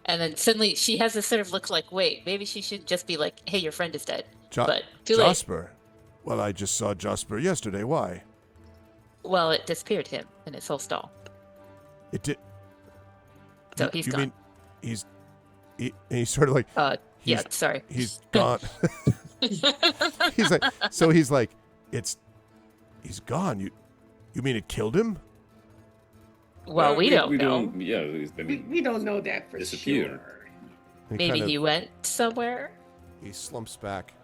And then suddenly she has this sort of look like, wait, maybe she should just be like, hey, your friend is dead. But too late. Jasper? Well, I just saw Jasper yesterday. Why? Well, it disappeared him and his whole stall. It did. So he's you gone. Mean he's sort of like yeah, sorry. He's gone. he's like he's gone. You mean it killed him? Well, we don't know. Yeah, I mean, We don't know that for disappeared. sure. Maybe he went somewhere. He slumps back.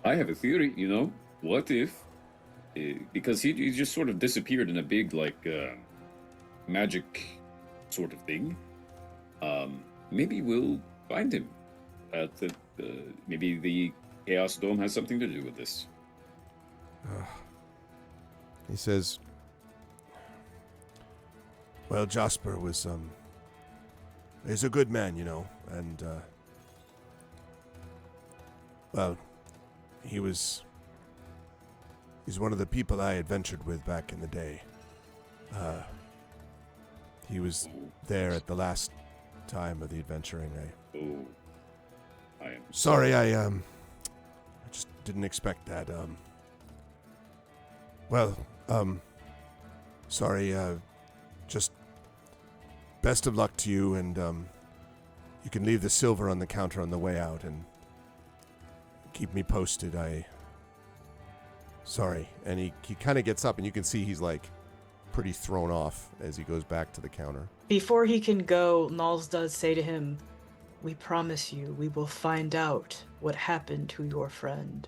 I have a theory, What if, because he just sort of disappeared in a big, magic sort of thing. Maybe we'll find him. Maybe the Chaos Dome has something to do with this. He says, well, Jasper was, he's a good man, and, well, he's one of the people I adventured with back in the day. He was there at the last time of the adventuring. I am Sorry, I just didn't expect that. Sorry, just best of luck to you, and you can leave the silver on the counter on the way out, and keep me posted. Sorry. And he kind of gets up, and you can see he's like pretty thrown off as he goes back to the counter. Before he can go, Nalls does say to him, we promise you we will find out what happened to your friend.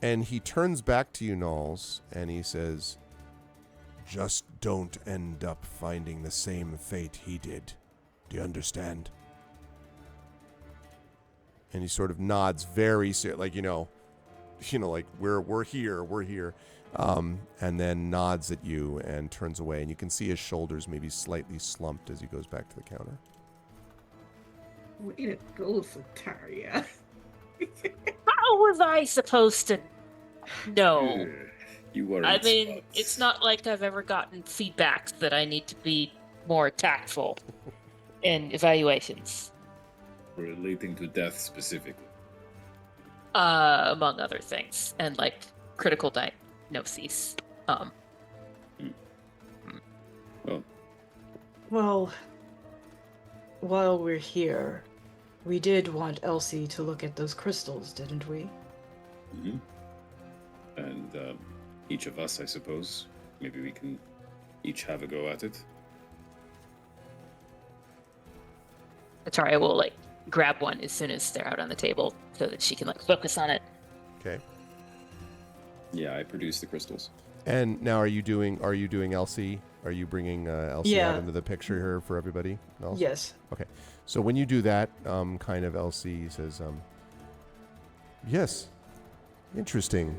And he turns back to you, Nalls, and he says, just don't end up finding the same fate he did. Do you understand? And he sort of nods very like, like we're here. And then nods at you and turns away, and you can see his shoulders maybe slightly slumped as he goes back to the counter. Way to go, Sataria. How was I supposed to know? You were. I mean, it's not like I've ever gotten feedbacks that I need to be more tactful in evaluations. Relating to death specifically. Among other things, and like critical diagnoses. Well, while we're here, we did want Elsie to look at those crystals, didn't we? Mm-hmm. And each of us, I suppose, maybe we can each have a go at it. Ataria will grab one as soon as they're out on the table so that she can focus on it. Okay. Yeah, I produce the crystals. And now are you doing Elsie? Are you bringing Elsie out into the picture here for everybody else? Yes. Okay. So when you do that, kind of Elsie says, yes, interesting.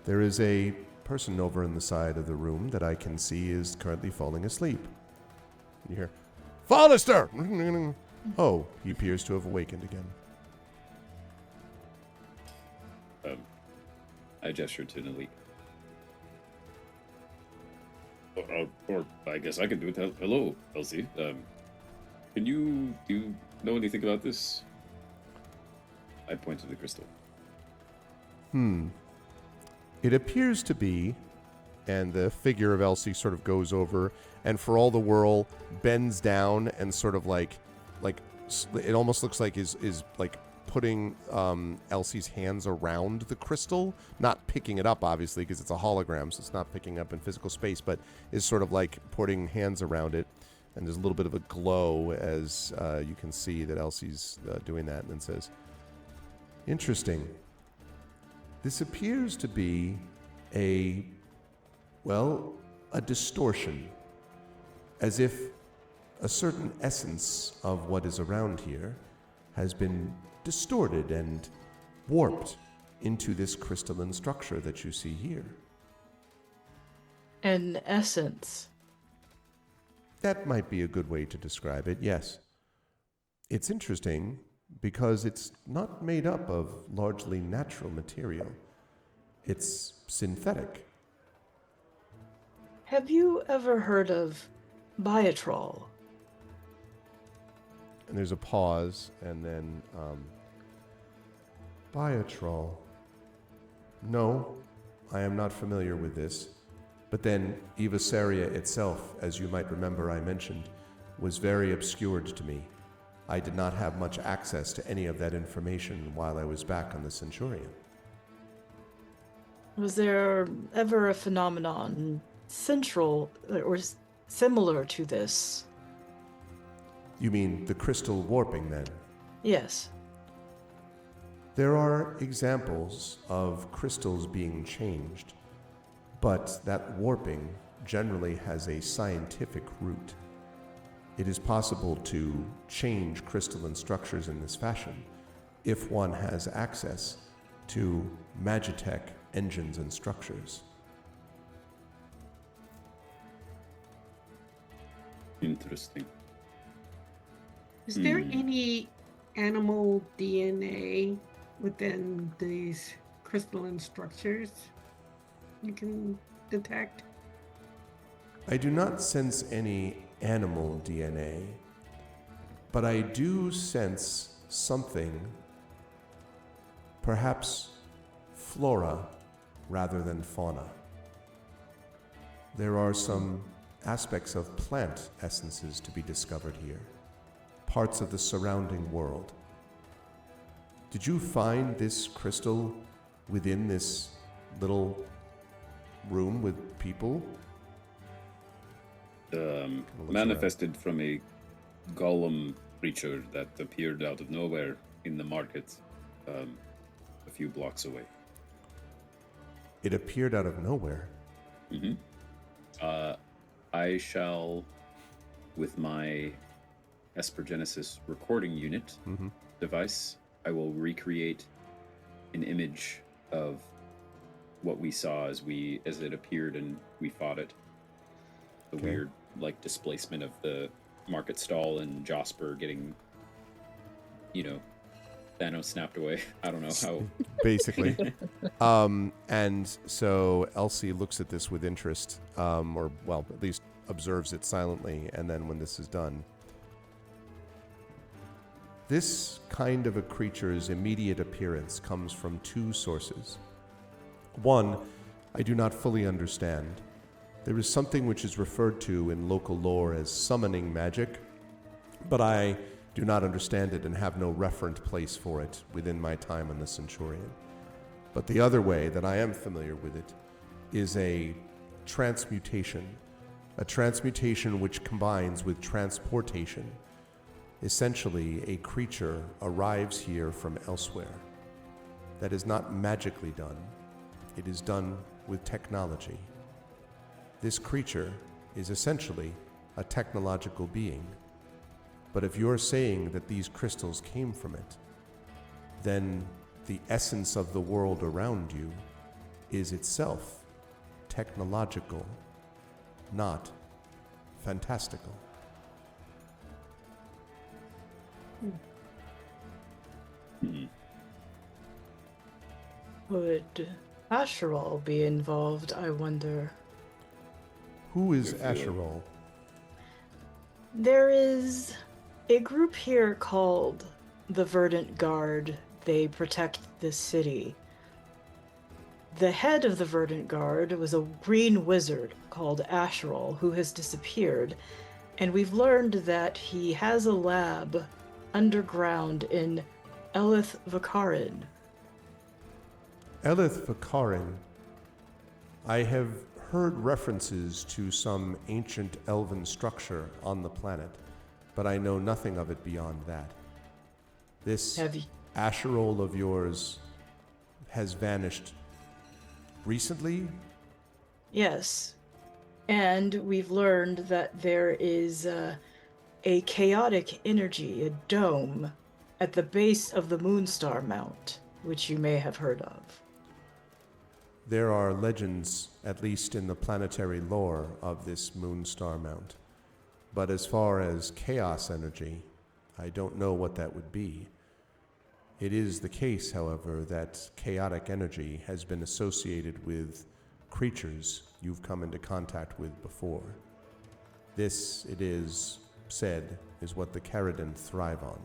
There is a person over in the side of the room that I can see is currently falling asleep. You hear, Follister! Oh, he appears to have awakened again. I gestured to Nalik. Or I guess I can do it. Hello, Elsie. Do you know anything about this? I point to the crystal. It appears to be, and the figure of Elsie sort of goes over, and for all the whirl, bends down and sort of like it almost looks like is like putting Elsie's hands around the crystal, not picking it up, obviously, because it's a hologram, so it's not picking up in physical space, but is sort of like putting hands around it. And there's a little bit of a glow as you can see that Elsie's doing that, and then says, "Interesting. This appears to be a distortion, as if a certain essence of what is around here has been distorted and warped into this crystalline structure that you see here." An essence. That might be a good way to describe it, yes. It's interesting because it's not made up of largely natural material. It's synthetic. Have you ever heard of Biotrol? And there's a pause, and then, Biotrol. No, I am not familiar with this. But then, Evisaria itself, as you might remember I mentioned, was very obscured to me. I did not have much access to any of that information while I was back on the Centurion. Was there ever a phenomenon central or similar to this? You mean the crystal warping, then? Yes. There are examples of crystals being changed, but that warping generally has a scientific root. It is possible to change crystalline structures in this fashion if one has access to Magitech engines and structures. Interesting. Is there any animal DNA within these crystalline structures you can detect? I do not sense any animal DNA, but I do sense something, perhaps flora rather than fauna. There are some aspects of plant essences to be discovered here, parts of the surrounding world. Did you find this crystal within this little room with people? Manifested from a golem creature that appeared out of nowhere in the market a few blocks away. It appeared out of nowhere. I shall, with my Espergenesis recording unit device, I will recreate an image of what we saw as it appeared and we fought it. The weird, like, displacement of the market stall and Jasper getting, Thanos snapped away. I don't know how. Basically. And so Elsie looks at this with interest, or, well, at least observes it silently, and then when this is done, this kind of a creature's immediate appearance comes from two sources. One, I do not fully understand. There is something which is referred to in local lore as summoning magic, but I do not understand it and have no referent place for it within my time on the Centurion. But the other way that I am familiar with it is a transmutation which combines with transportation. Essentially, a creature arrives here from elsewhere. That is not magically done. It is done with technology. This creature is essentially a technological being. But if you're saying that these crystals came from it, then the essence of the world around you is itself technological, not fantastical. Hmm. Would Asheral be involved, I wonder? Who is If, uh, Asherol? There is a group here called the Verdant Guard. They protect this city. The head of the Verdant Guard was a green wizard called Asheral who has disappeared, and we've learned that he has a lab underground in Elith Vakarin. Elith Vakarin. I have heard references to some ancient elven structure on the planet, but I know nothing of it beyond that. This Have you? Asherol of yours has vanished recently? Yes. And we've learned that there is a chaotic energy, a dome, at the base of the Moonstar Mount, which you may have heard of. There are legends, at least in the planetary lore, of this Moonstar Mount. But as far as chaos energy, I don't know what that would be. It is the case, however, that chaotic energy has been associated with creatures you've come into contact with before. This, it is said, is what the Caridin thrive on.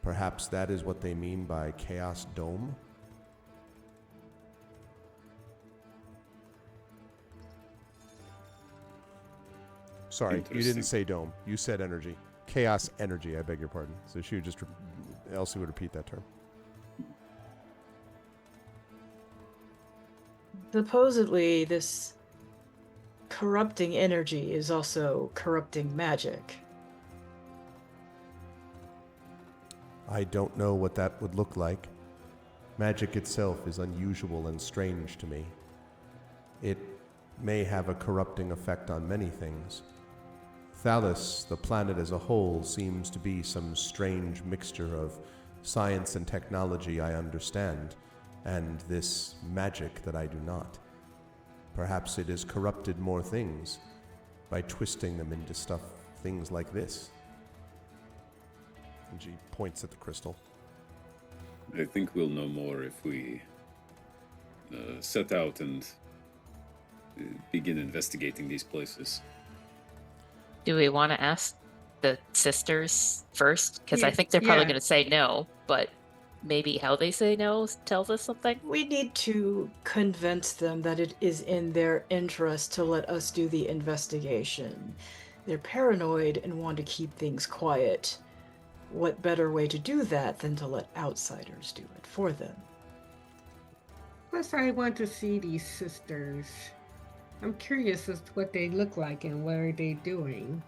Perhaps that is what they mean by Chaos Dome? Sorry, you didn't Interesting. say dome. You said energy. Chaos energy, I beg your pardon. So she would just, Elsie would repeat that term. Supposedly, this corrupting energy is also corrupting magic. I don't know what that would look like. Magic itself is unusual and strange to me. It may have a corrupting effect on many things. Thalos, the planet as a whole, seems to be some strange mixture of science and technology I understand, and this magic that I do not. Perhaps it has corrupted more things by twisting them into things like this. And she points at the crystal. I think we'll know more if we set out and begin investigating these places. Do we want to ask the sisters first? Because I Yeah, think they're probably yeah. going to say no, but maybe how they say no tells us something. We need to convince them that it is in their interest to let us do the investigation. They're paranoid and want to keep things quiet. What better way to do that than to let outsiders do it for them? Plus, I want to see these sisters. I'm curious as to what they look like and what are they doing.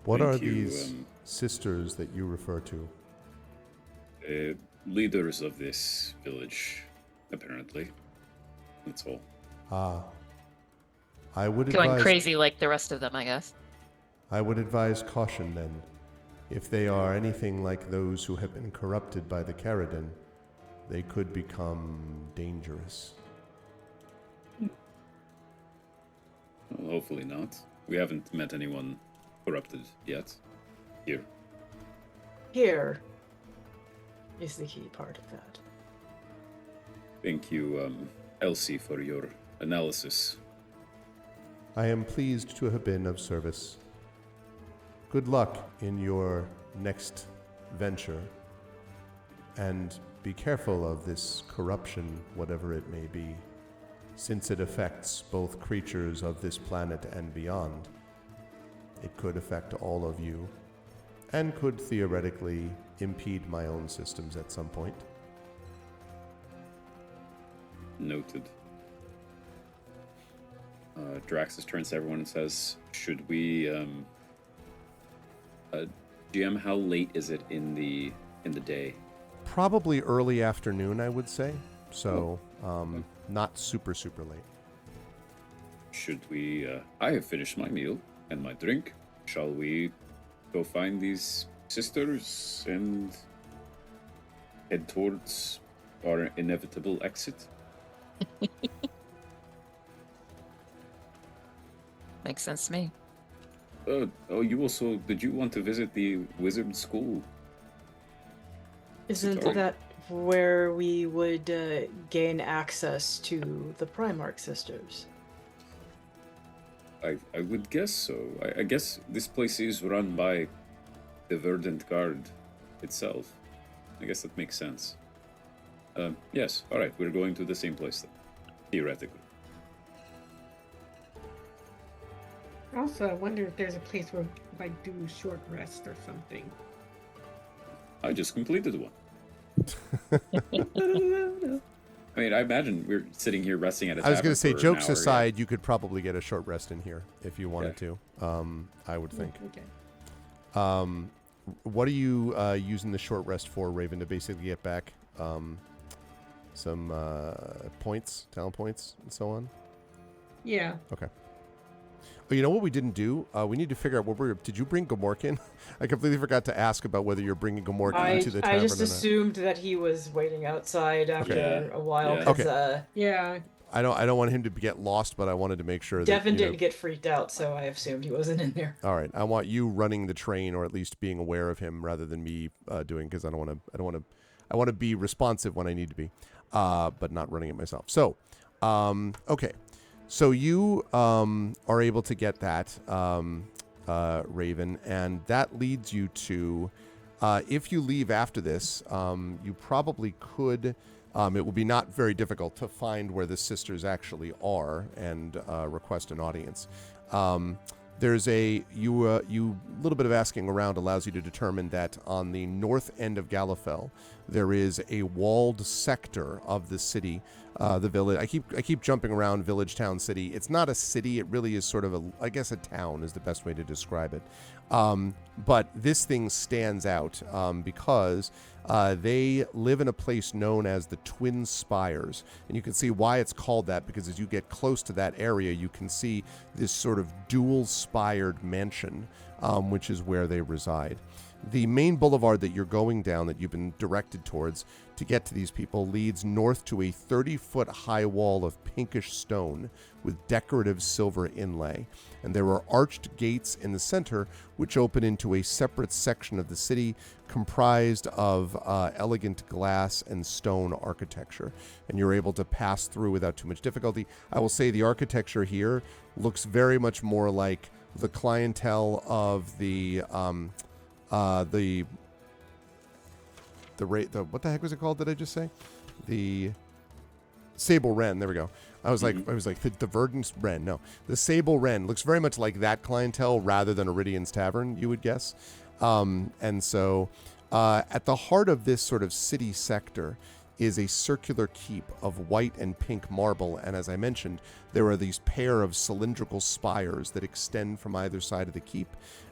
What Thank are you, these sisters that you refer to? Leaders of this village, apparently. That's all. Ah. I would Going advise crazy like the rest of them, I guess. I would advise caution then. If they are anything like those who have been corrupted by the Caridin, they could become dangerous. Well, hopefully not. We haven't met anyone corrupted yet. Here. Here is the key part of that. Thank you, Elsie, for your analysis. I am pleased to have been of service. Good luck in your next venture, and be careful of this corruption, whatever it may be, since it affects both creatures of this planet and beyond. It could affect all of you, and could theoretically impede my own systems at some point. Noted. Draxus turns to everyone and says, should we, GM, how late is it in the day? Probably early afternoon, I would say. So, not super late. Should we, I have finished my meal and my drink. Shall we go find these sisters and head towards our inevitable exit? Makes sense to me. you also did you want to visit the wizard school? Isn't Sorry. that where we would gain access to the Primarch sisters? I would guess so. I guess this place is run by the Verdant Guard itself. I guess that makes sense. Yes, alright, we're going to the same place then. Theoretically. Also, I wonder if there's a place where like do short rest or something. I just completed one. I mean, I imagine we're sitting here resting at a I was going to say, for an jokes hour, aside, you could probably get a short rest in here if you wanted to. I would think. Okay. What are you using the short rest for, Raven, to basically get back some points, talent points, and so on? Yeah. Okay. Oh, you know what we didn't do? We need to figure out what we're... Did you bring Gomorkin? I completely forgot to ask about whether you're bringing Gomorkin into the tavern I just or not. assumed that he was waiting outside after Okay. a while Yeah. because Yeah. I don't want him to get lost, but I wanted to make sure that Devin you know- didn't get freaked out, so I assumed he wasn't in there. All right, I want you running the train, or at least being aware of him, rather than me doing, because I want to be responsive when I need to be, but not running it myself. So, okay, so you are able to get that, Raven, and that leads you to, if you leave after this, you probably could. It will be not very difficult to find where the sisters actually are and request an audience. There's a little bit of asking around allows you to determine that on the north end of Galifel there is a walled sector of the city, the village. I keep jumping around village, town, city. It's not a city. It really is sort of I guess a town is the best way to describe it. But this thing stands out because they live in a place known as the Twin Spires. And you can see why it's called that, because as you get close to that area, you can see this sort of dual-spired mansion, which is where they reside. The main boulevard that you're going down, that you've been directed towards to get to these people, leads north to a 30-foot high wall of pinkish stone with decorative silver inlay. And there are arched gates in the center which open into a separate section of the city comprised of elegant glass and stone architecture. And you're able to pass through without too much difficulty. I will say the architecture here looks very much more like the clientele of the what the heck was it called? Did I just say? The Sable Wren. There we go. I was like the Verdant Wren. No, the Sable Wren looks very much like that clientele rather than Iridian's Tavern, you would guess. And so, at the heart of this sort of city sector is a circular keep of white and pink marble, and as I mentioned, there are these pair of cylindrical spires that extend from either side of the keep,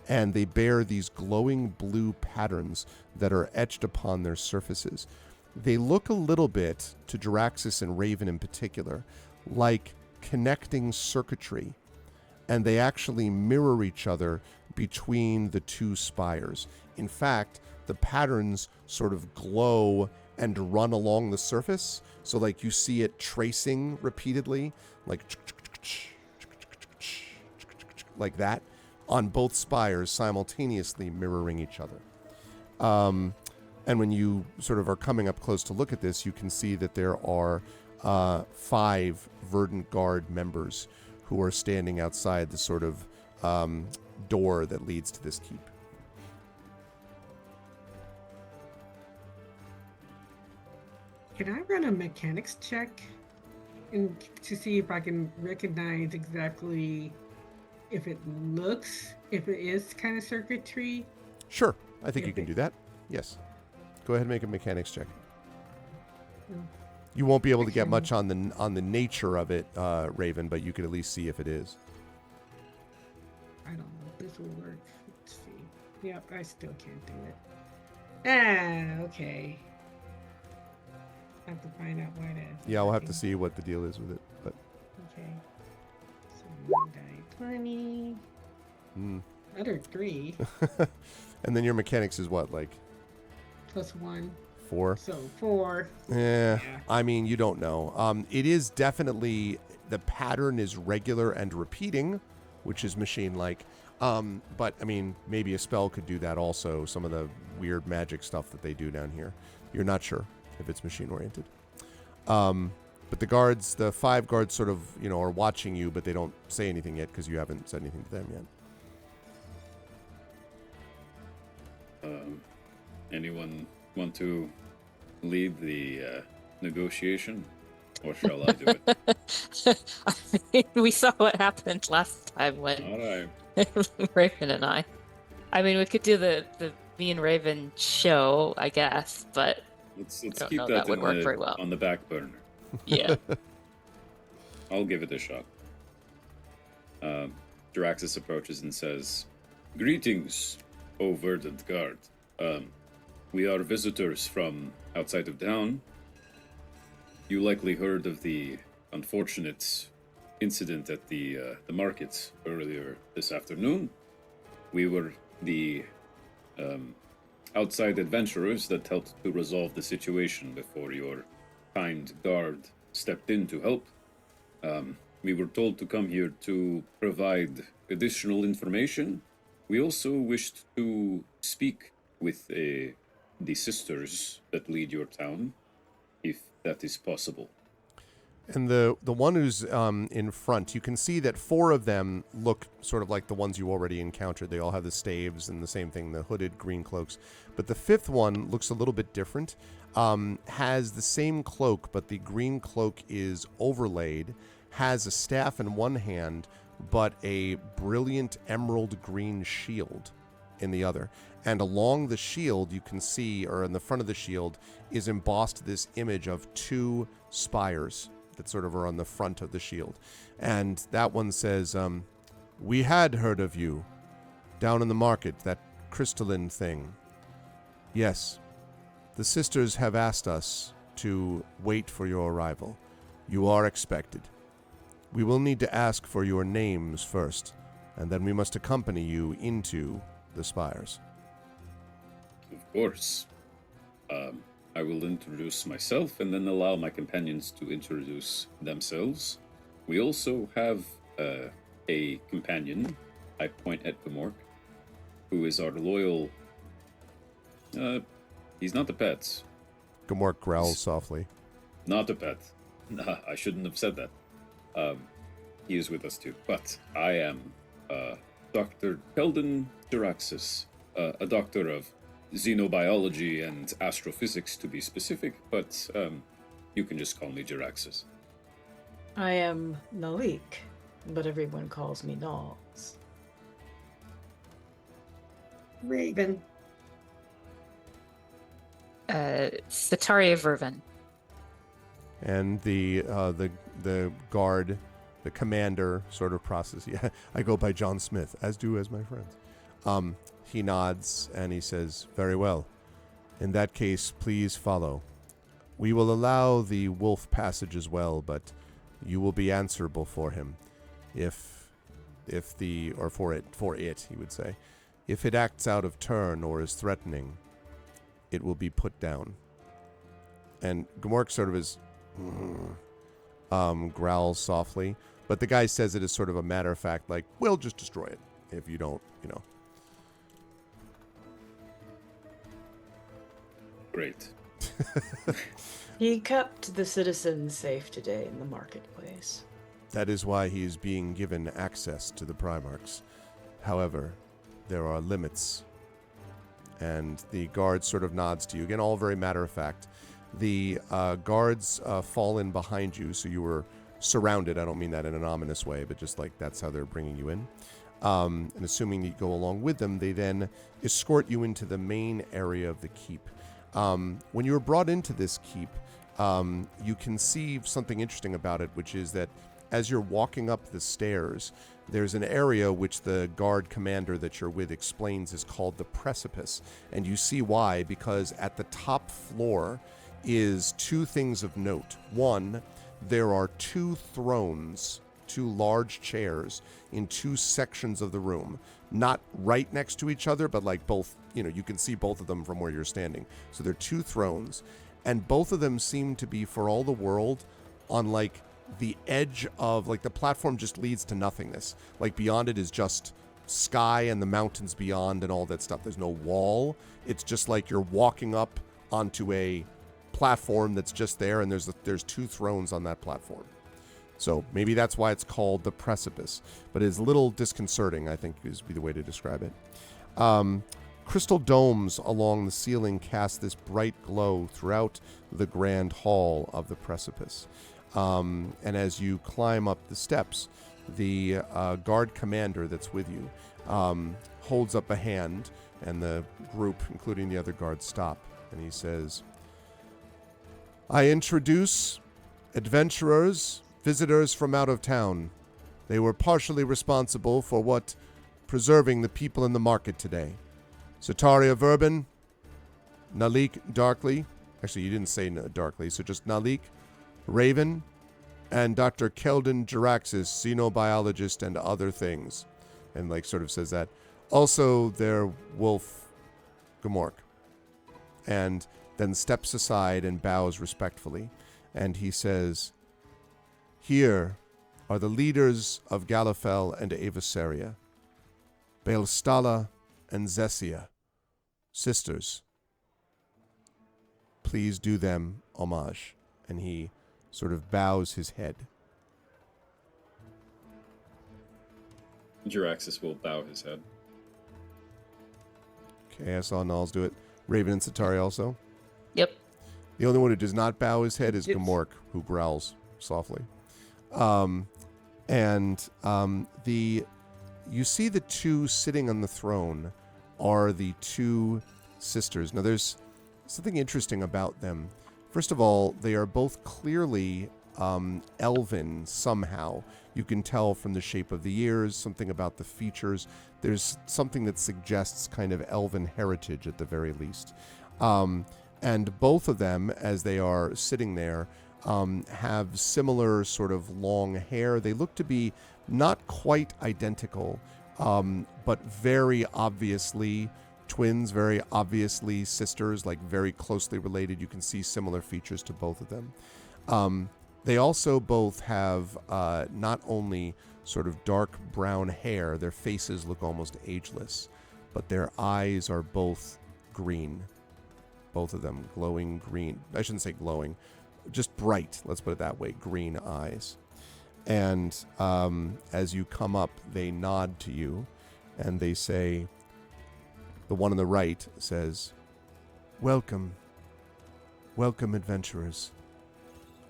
and they bear these glowing blue patterns that are etched upon their surfaces. They look a little bit, to Jaraxxus and Raven in particular, like connecting circuitry, and they actually mirror each other between the two spires. In fact, the patterns sort of glow and run along the surface, so like you see it tracing repeatedly, like that, on both spires, simultaneously mirroring each other. And when you sort of are coming up close to look at this, you can see that there are 5 Verdant Guard members who are standing outside the sort of door that leads to this keep. Can I run a mechanics check to see if I can recognize exactly if it is kind of circuitry? Sure, I think you can do that. Yes. Go ahead and make a mechanics check. You won't be able to get much on the nature of it, Raven, but you could at least see if it is. I don't know if this will work. Let's see. Yep, I still can't do it. Okay. I have to find out why that. Yeah, we'll have to see what the deal is with it. But Okay. So 1 die 20. Other 3 and then your mechanics is what, like plus 1. 4? So 4. Yeah. I mean, you don't know. It is definitely, the pattern is regular and repeating, which is machine-like. But I mean, maybe a spell could do that also. Some of the weird magic stuff that they do down here. You're not sure if it's machine oriented. But the guards, the 5 guards sort of, are watching you, but they don't say anything yet because you haven't said anything to them yet. Anyone want to lead the negotiation, or shall I do it? I mean, we saw what happened last time when All right. Raven and I. I mean, we could do the me and Raven show, I guess, but Let's don't keep know, that, that would work very well. on the back burner. yeah. I'll give it a shot. Jaraxxus approaches and says, "Greetings, O Verdant Guard. We are visitors from outside of town. You likely heard of the unfortunate incident at the market earlier this afternoon. We were the outside adventurers that helped to resolve the situation before your kind guard stepped in to help. We were told to come here to provide additional information. We also wished to speak with the sisters that lead your town, if that is possible." And the one who's in front, you can see that 4 of them look sort of like the ones you already encountered. They all have the staves and the same thing, the hooded green cloaks. But the 5th one looks a little bit different. Has the same cloak, but the green cloak is overlaid, has a staff in one hand, but a brilliant emerald green shield in the other. And along the shield, you can see, or in the front of the shield, is embossed this image of 2 spires that sort of are on the front of the shield. And that one says, "We had heard of you down in the market, that crystalline thing. Yes, the sisters have asked us to wait for your arrival. You are expected. We will need to ask for your names first, and then we must accompany you into the spires." Of course. I will introduce myself and then allow my companions to introduce themselves. We also have a companion, I point at Gamork, who is our loyal... he's not a pet. Gamork growls softly. Not a pet. Nah, I shouldn't have said that. He is with us too. But I am Dr. Keldon Jaraxxus, a doctor of xenobiology and astrophysics to be specific, but you can just call me Jaraxxus. I am Nalik, but everyone calls me Nalls. Raven. Sataria Vervin. And the guard, the commander sort of process. Yeah, I go by John Smith, as my friends. He nods and he says, "Very well. In that case, please follow. We will allow the wolf passage as well, but you will be answerable for him. For it, he would say. If it acts out of turn or is threatening, it will be put down." And Gamork sort of is, growls softly, but the guy says it as sort of a matter of fact, like, "We'll just destroy it if you don't, Great. He kept the citizens safe today in the marketplace. That is why he is being given access to the Primarchs. However, there are limits." And the guard sort of nods to you. Again, all very matter of fact. The guards fall in behind you, so you were surrounded. I don't mean that in an ominous way, but just like that's how they're bringing you in. And assuming you go along with them, they then escort you into the main area of the keep. When you were brought into this keep, you can see something interesting about it, which is that as you're walking up the stairs, there's an area which the guard commander that you're with explains is called the Precipice. And you see why, because at the top floor is 2 things of note. One, there are 2 thrones, 2 large chairs in 2 sections of the room, not right next to each other, but like both, you can see both of them from where you're standing. So there are 2 thrones, and both of them seem to be, for all the world, on like the edge of, like, the platform just leads to nothingness. Like beyond it is just sky and the mountains beyond and all that stuff. There's no wall. It's just like you're walking up onto a platform that's just there, and there's 2 thrones on that platform. So maybe that's why it's called the precipice. But it's a little disconcerting, I think, is be the way to describe it. Crystal domes along the ceiling cast this bright glow throughout the grand hall of the precipice. And as you climb up the steps, the guard commander that's with you holds up a hand, and the group, including the other guards, stop. And he says, "I introduce adventurers, visitors from out of town. They were partially responsible for preserving the people in the market today. Zataria Verban, Nalik Darkly," actually you didn't say Darkly, so just Nalik, Raven, and Dr. Keldon Jaraxis, xenobiologist and other things. And sort of says that. Also their wolf, Gamork. And then steps aside and bows respectfully. And he says, "Here are the leaders of Galifel and Avasaria, Baelstala and Zessia, sisters. Please do them homage." And he sort of bows his head. Jaraxis will bow his head. Okay, I saw Nals do it. Raven and Satari also. Yep. The only one who does not bow his head is Yes. Gamork, who growls softly. You see the 2 sitting on the throne are the 2 sisters. Now, there's something interesting about them. First of all, they are both clearly elven somehow. You can tell from the shape of the ears, something about the features. There's something that suggests kind of elven heritage at the very least. And both of them, as they are sitting there, have similar sort of long hair. They look to be not quite identical, but very obviously twins, very obviously sisters, like very closely related. You can see similar features to both of them. They also both have not only sort of dark brown hair, their faces look almost ageless, but their eyes are both green. Both of them glowing green. I shouldn't say glowing, just bright, let's put it that way, green eyes. And as you come up, they nod to you, and they say, the one on the right says, "Welcome. Welcome, adventurers.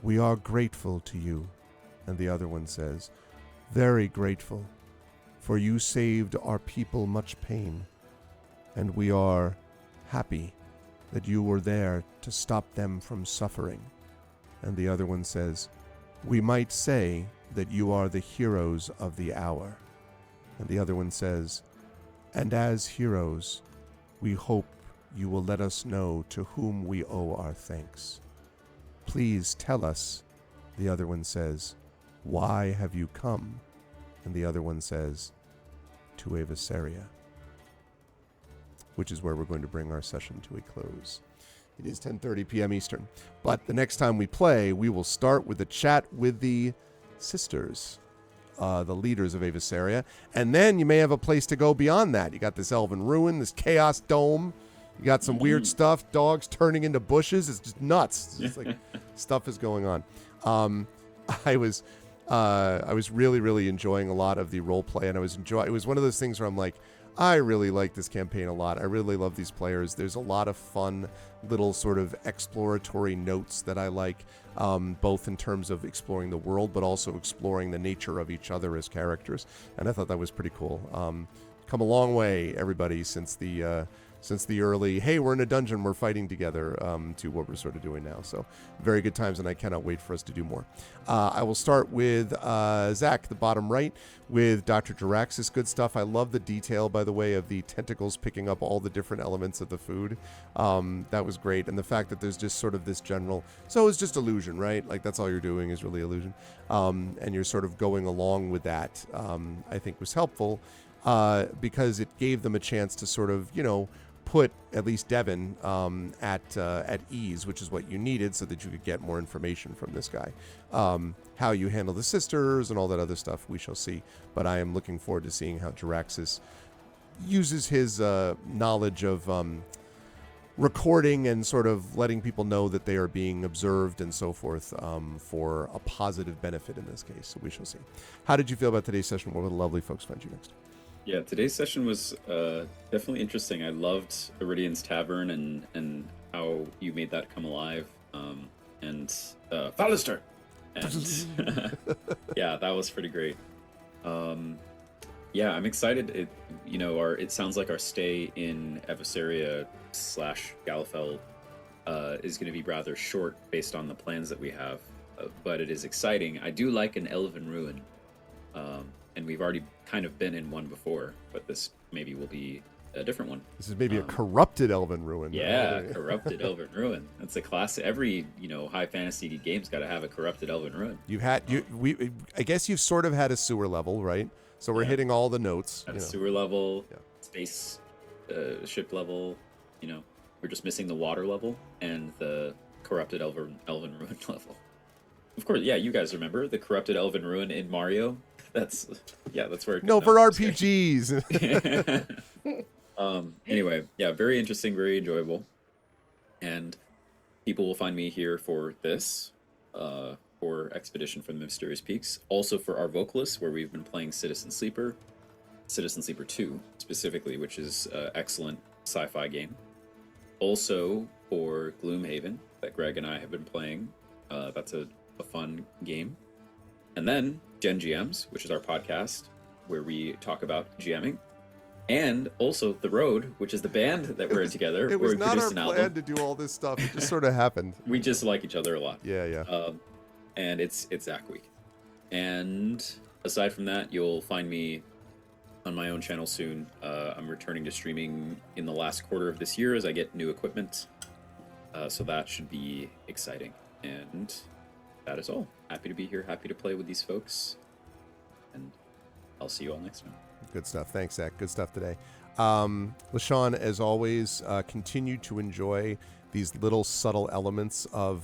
We are grateful to you." And the other one says, "Very grateful, for you saved our people much pain, and we are happy that you were there to stop them from suffering." And the other one says, "We might say that you are the heroes of the hour." And the other one says, "And as heroes, we hope you will let us know to whom we owe our thanks. Please tell us," the other one says, "why have you come?" And the other one says, "To Avasaria," which is where we're going to bring our session to a close. It is 10:30 p.m. Eastern. But the next time we play, we will start with a chat with the sisters, the leaders of Avasaria. And then you may have a place to go beyond that. You got this elven ruin, this chaos dome. You got some weird stuff, dogs turning into bushes. It's just nuts. It's just like stuff is going on. I was really, really enjoying a lot of the role play, and it was one of those things where I'm like, I really like this campaign a lot. I really love these players. There's a lot of fun little sort of exploratory notes that I like, both in terms of exploring the world, but also exploring the nature of each other as characters. And I thought that was pretty cool. Come a long way, everybody, since the early, hey, we're in a dungeon, we're fighting together, to what we're sort of doing now. So very good times, and I cannot wait for us to do more. I will start with Zach, the bottom right, with Dr. Jaraxis. Good stuff. I love the detail, by the way, of the tentacles picking up all the different elements of the food. That was great. And the fact that there's just sort of this general, so it's just illusion, right? Like that's all you're doing is really illusion. And you're sort of going along with that, I think was helpful, because it gave them a chance to sort of, put at least Devin at ease, which is what you needed so that you could get more information from this guy. How you handle the sisters and all that other stuff, we shall see. But I am looking forward to seeing how Jaraxxus uses his knowledge of recording and sort of letting people know that they are being observed and so forth for a positive benefit in this case. So we shall see. How did you feel about today's session? What will the lovely folks find you next? Yeah, today's session was definitely interesting. I loved Iridian's Tavern and how you made that come alive. And Fallister! And yeah, that was pretty great. Yeah, I'm excited. It sounds like our stay in Evisceria / Galifeld is going to be rather short based on the plans that we have, but it is exciting. I do like an Elven Ruin, and we've already kind of been in one before, but this maybe will be a different one. This is maybe a corrupted Elven Ruin. Yeah, corrupted Elven Ruin. That's a classic. Every high fantasy game's got to have a corrupted Elven Ruin. I guess you've sort of had a sewer level, right? So we're hitting all the notes. At sewer level, space ship level. We're just missing the water level and the corrupted Elven Ruin level. Of course, yeah, you guys remember the corrupted Elven Ruin in Mario? That's where. No, for RPGs. Anyway, yeah, very interesting, very enjoyable, and people will find me here for this, for Expedition from the Mysterious Peaks, also for our vocalists, where we've been playing Citizen Sleeper 2 specifically, which is an excellent sci-fi game. Also for Gloomhaven that Greg and I have been playing. That's a fun game. And then Gen GMs, which is our podcast where we talk about GMing. And also The Road, which is the band that we're in together. It was where we not our produced an plan album. to do all this stuff. It just sort of happened. We just like each other a lot. Yeah. And it's Zach Week. And aside from that, you'll find me on my own channel soon. I'm returning to streaming in the last quarter of this year as I get new equipment. So that should be exciting. And that is all. Happy to be here. Happy to play with these folks. And I'll see you all next time. Good stuff. Thanks, Zach. Good stuff today. LaShawn, as always, continue to enjoy these little subtle elements of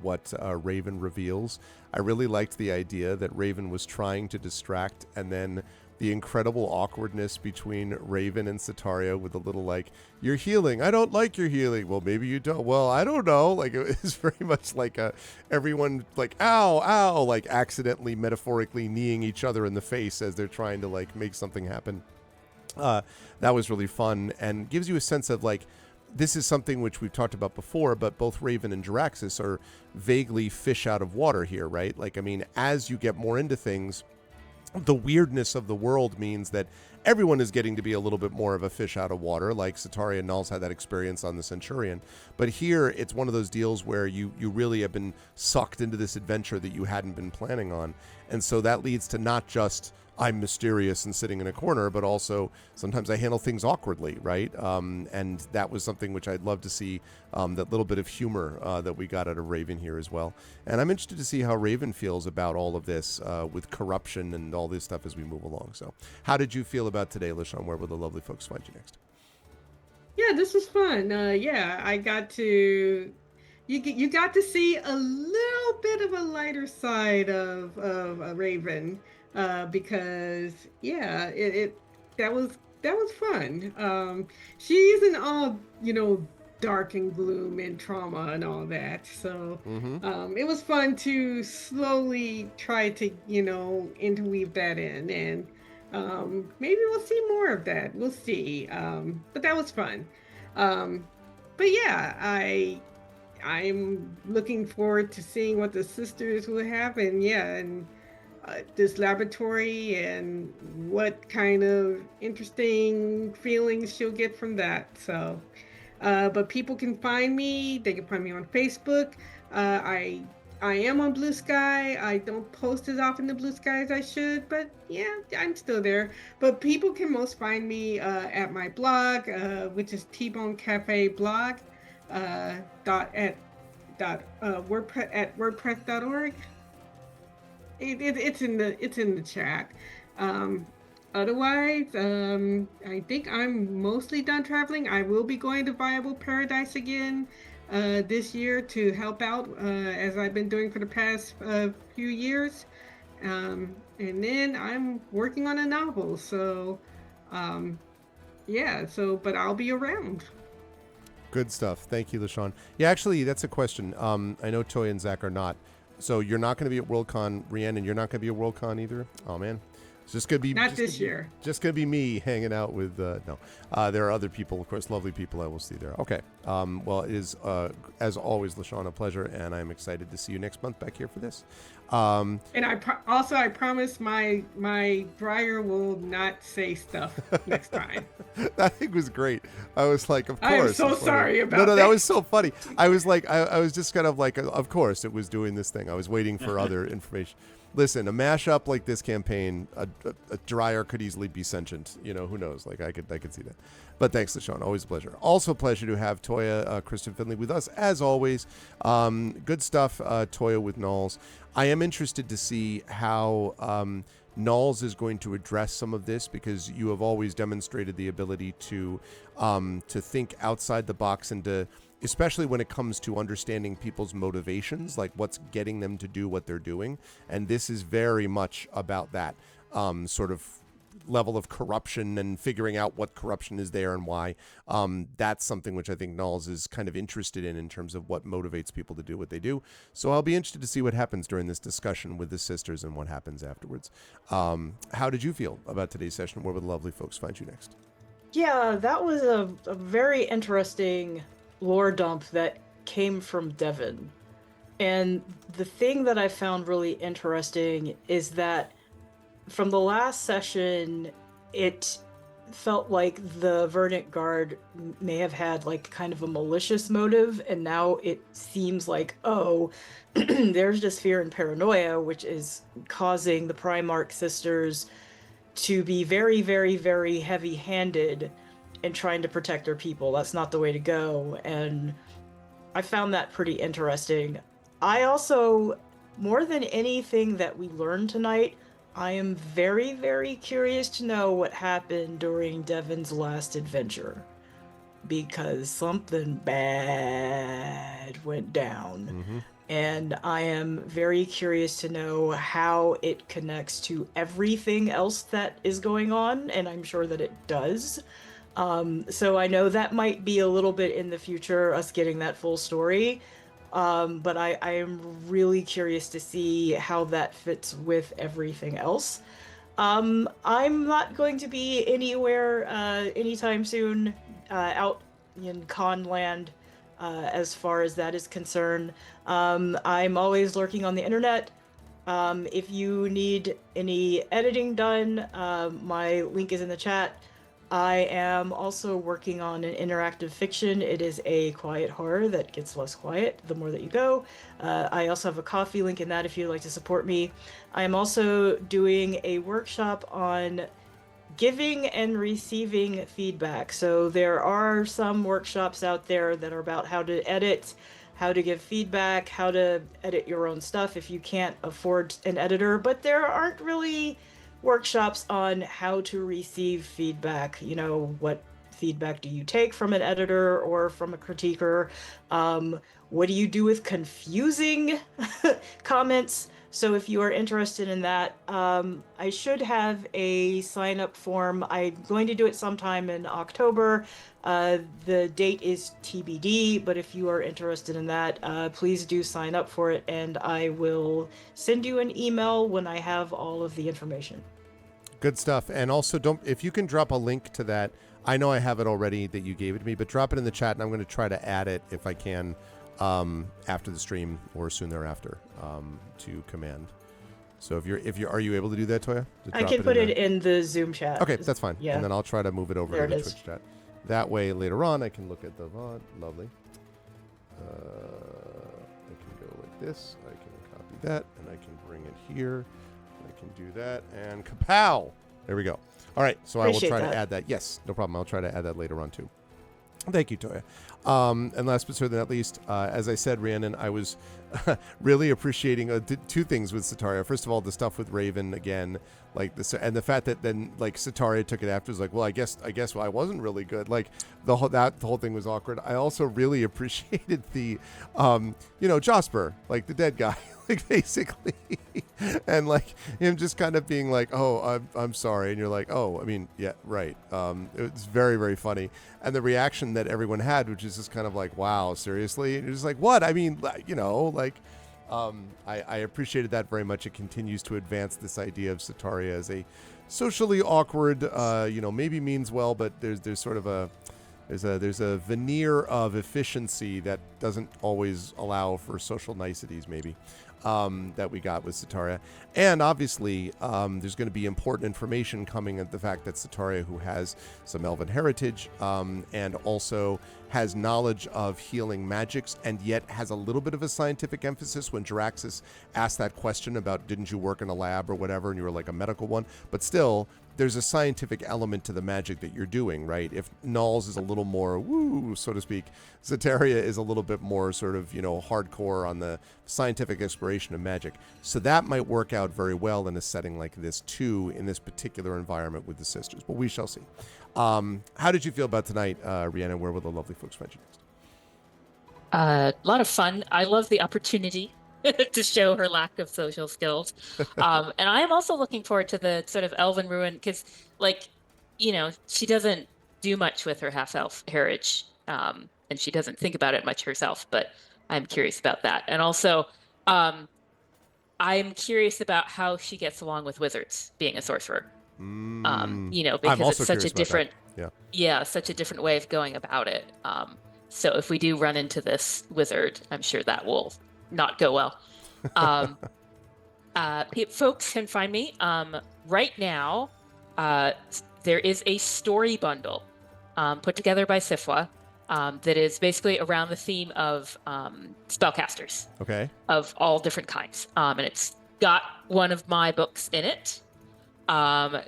what Raven reveals. I really liked the idea that Raven was trying to distract, and then the incredible awkwardness between Raven and Sataria with a little like, you're healing. I don't like your healing. Well, maybe you don't. Well, I don't know. Like, it was very much like everyone like, ow, ow, like accidentally, metaphorically kneeing each other in the face as they're trying to like make something happen. That was really fun and gives you a sense of like, this is something which we've talked about before, but both Raven and Jaraxxus are vaguely fish out of water here, right? Like, I mean, as you get more into things, the weirdness of the world means that everyone is getting to be a little bit more of a fish out of water, like Sataria and Null's had that experience on the Centurion. But here, it's one of those deals where you really have been sucked into this adventure that you hadn't been planning on. And so that leads to not just, I'm mysterious and sitting in a corner, but also sometimes I handle things awkwardly, right? And that was something which I'd love to see, that little bit of humor that we got out of Raven here as well. And I'm interested to see how Raven feels about all of this with corruption and all this stuff as we move along. So how did you feel about today, LaShawn? Where will the lovely folks find you next? Yeah, this was fun. I got to you got to see a little bit of a lighter side of a Raven, because that was fun. She isn't all dark and gloom and trauma and all that. So it was fun to slowly try to interweave that in, and maybe we'll see more of that. We'll see. But that was fun. But yeah, I'm looking forward to seeing what the sisters will have, and this laboratory, and what kind of interesting feelings she'll get from that. So, but people can find me. They can find me on Facebook. I am on Blue Sky. I don't post as often to Blue Sky as I should, but yeah, I'm still there. But people can most find me at my blog, which is T-Bone Cafe blog. WordPress.org. It's in the chat. otherwise, I think I'm mostly done traveling. I will be going to Viable Paradise again this year to help out, as I've been doing for the past few years. And then I'm working on a novel. So, yeah, but I'll be around. Good stuff. Thank you, LaShawn. Yeah, actually, that's a question. I know Toya and Zach are not. So you're not going to be at Worldcon, Rhiannon. You're not going to be at Worldcon either? Oh, man. It's just going to be... Not this year. Just going to be me hanging out with... no. There are other people, of course, lovely people I will see there. Okay. Well, it is, as always, LaShawn, a pleasure, and I'm excited to see you next month back here for this. And I promise my dryer will not say stuff next time. That thing was great. I was like, of course. I am so sorry about No, that. that was so funny. I was like, I was just kind of like, of course it was doing this thing. I was waiting for other information. Listen, a mashup like this campaign, a dryer could easily be sentient. You know, who knows? Like I could see that. But thanks, LaShawn. Always a pleasure. Also a pleasure to have Toya, Kristen Finley with us as always. Good stuff, Toya with Knowles. I am interested to see how Knowles is going to address some of this, because you have always demonstrated the ability to think outside the box and to, especially when it comes to understanding people's motivations, like what's getting them to do what they're doing. And this is very much about that sort of level of corruption and figuring out what corruption is there and why. That's something which I think Knowles is kind of interested in terms of what motivates people to do what they do. So I'll be interested to see what happens during this discussion with the sisters and what happens afterwards. How did you feel about today's session? Where will the lovely folks find you next? Yeah, that was a very interesting lore dump that came from Devin. And the thing that I found really interesting is that from the last session, it felt like the Verdant Guard may have had like kind of a malicious motive, and now it seems like, oh, there's just fear and paranoia, which is causing the Primarch sisters to be very, very, very heavy-handed in trying to protect their people. That's not the way to go, and I found that pretty interesting. I also, more than anything that we learned tonight, I am very, very curious to know what happened during Devin's last adventure, because something bad went down. Mm-hmm. And I am very curious to know how it connects to everything else that is going on, and I'm sure that it does. So I know that might be a little bit in the future, us getting that full story. But I am really curious to see how that fits with everything else. I'm not going to be anywhere anytime soon out in con land as far as that is concerned. I'm always lurking on the internet. If you need any editing done, my link is in the chat. I am also working on an interactive fiction. It is a quiet horror that gets less quiet the more that you go. I also have a coffee link in that if you'd like to support me. I am also doing a workshop on giving and receiving feedback. So there are some workshops out there that are about how to edit, how to give feedback, how to edit your own stuff if you can't afford an editor, but there aren't really workshops on how to receive feedback. You know, what feedback do you take from an editor or from a critiquer? What do you do with confusing comments? So if you are interested in that, I should have a sign-up form. I'm going to do it sometime in October. The date is TBD, but if you are interested in that, please do sign up for it, and I will send you an email when I have all of the information. Good stuff. And also, if you can drop a link to that, I know I have it already that you gave it to me, but drop it in the chat, and I'm going to try to add it if I can after the stream or soon thereafter to command. So are you able to do that, Toya? I can put it in the Zoom chat. Okay, that's fine. Yeah. And then I'll try to move it over to the Twitch chat. That way, later on, I can look at the VOD. Lovely. I can go like this. I can copy that, and I can bring it here. I can do that, and kapow! There we go. All right, so I will try to add that. Yes, no problem. I'll try to add that later on, too. Thank you, Toya. And last but certainly not least, as I said, Rhiannon, I was really appreciating two things with Sataria. First of all, the stuff with Raven again, like this, and the fact that then like Sataria took it after was like, well, I guess I wasn't really good. Like the whole thing was awkward. I also really appreciated the, Jasper, like the dead guy. Like basically, and like him just kind of being like, "Oh, I'm sorry," and you're like, "Oh, I mean, yeah, right." It was very, very funny, and the reaction that everyone had, which is just kind of like, "Wow, seriously?" And you're just like, "What?" I mean, I appreciated that very much. It continues to advance this idea of Sataria as a socially awkward, maybe means well, but there's sort of there's a veneer of efficiency that doesn't always allow for social niceties, maybe. That we got with Sataria. And obviously, there's going to be important information coming at the fact that Sataria, who has some elven heritage and also has knowledge of healing magics, and yet has a little bit of a scientific emphasis. When Jaraxxus asked that question about didn't you work in a lab or whatever, and you were like a medical one, but still, there's a scientific element to the magic that you're doing, right? If Nulls is a little more woo, so to speak, Sataria is a little bit more sort of, hardcore on the scientific exploration of magic. So that might work out very well in a setting like this too, in this particular environment with the sisters. But we shall see. How did you feel about tonight, Rhiannon? Where will the lovely folks find you next? A lot of fun. I love the opportunity to show her lack of social skills. And I am also looking forward to the sort of elven ruin because, she doesn't do much with her half-elf heritage, and she doesn't think about it much herself, but I'm curious about that. And also, I'm curious about how she gets along with wizards, being a sorcerer. Because it's such a different, such a different way of going about it. So if we do run into this wizard, I'm sure that will not go well. Folks can find me right now. There is a story bundle put together by Sifwa that is basically around the theme of spellcasters, of all different kinds, and it's got one of my books in it.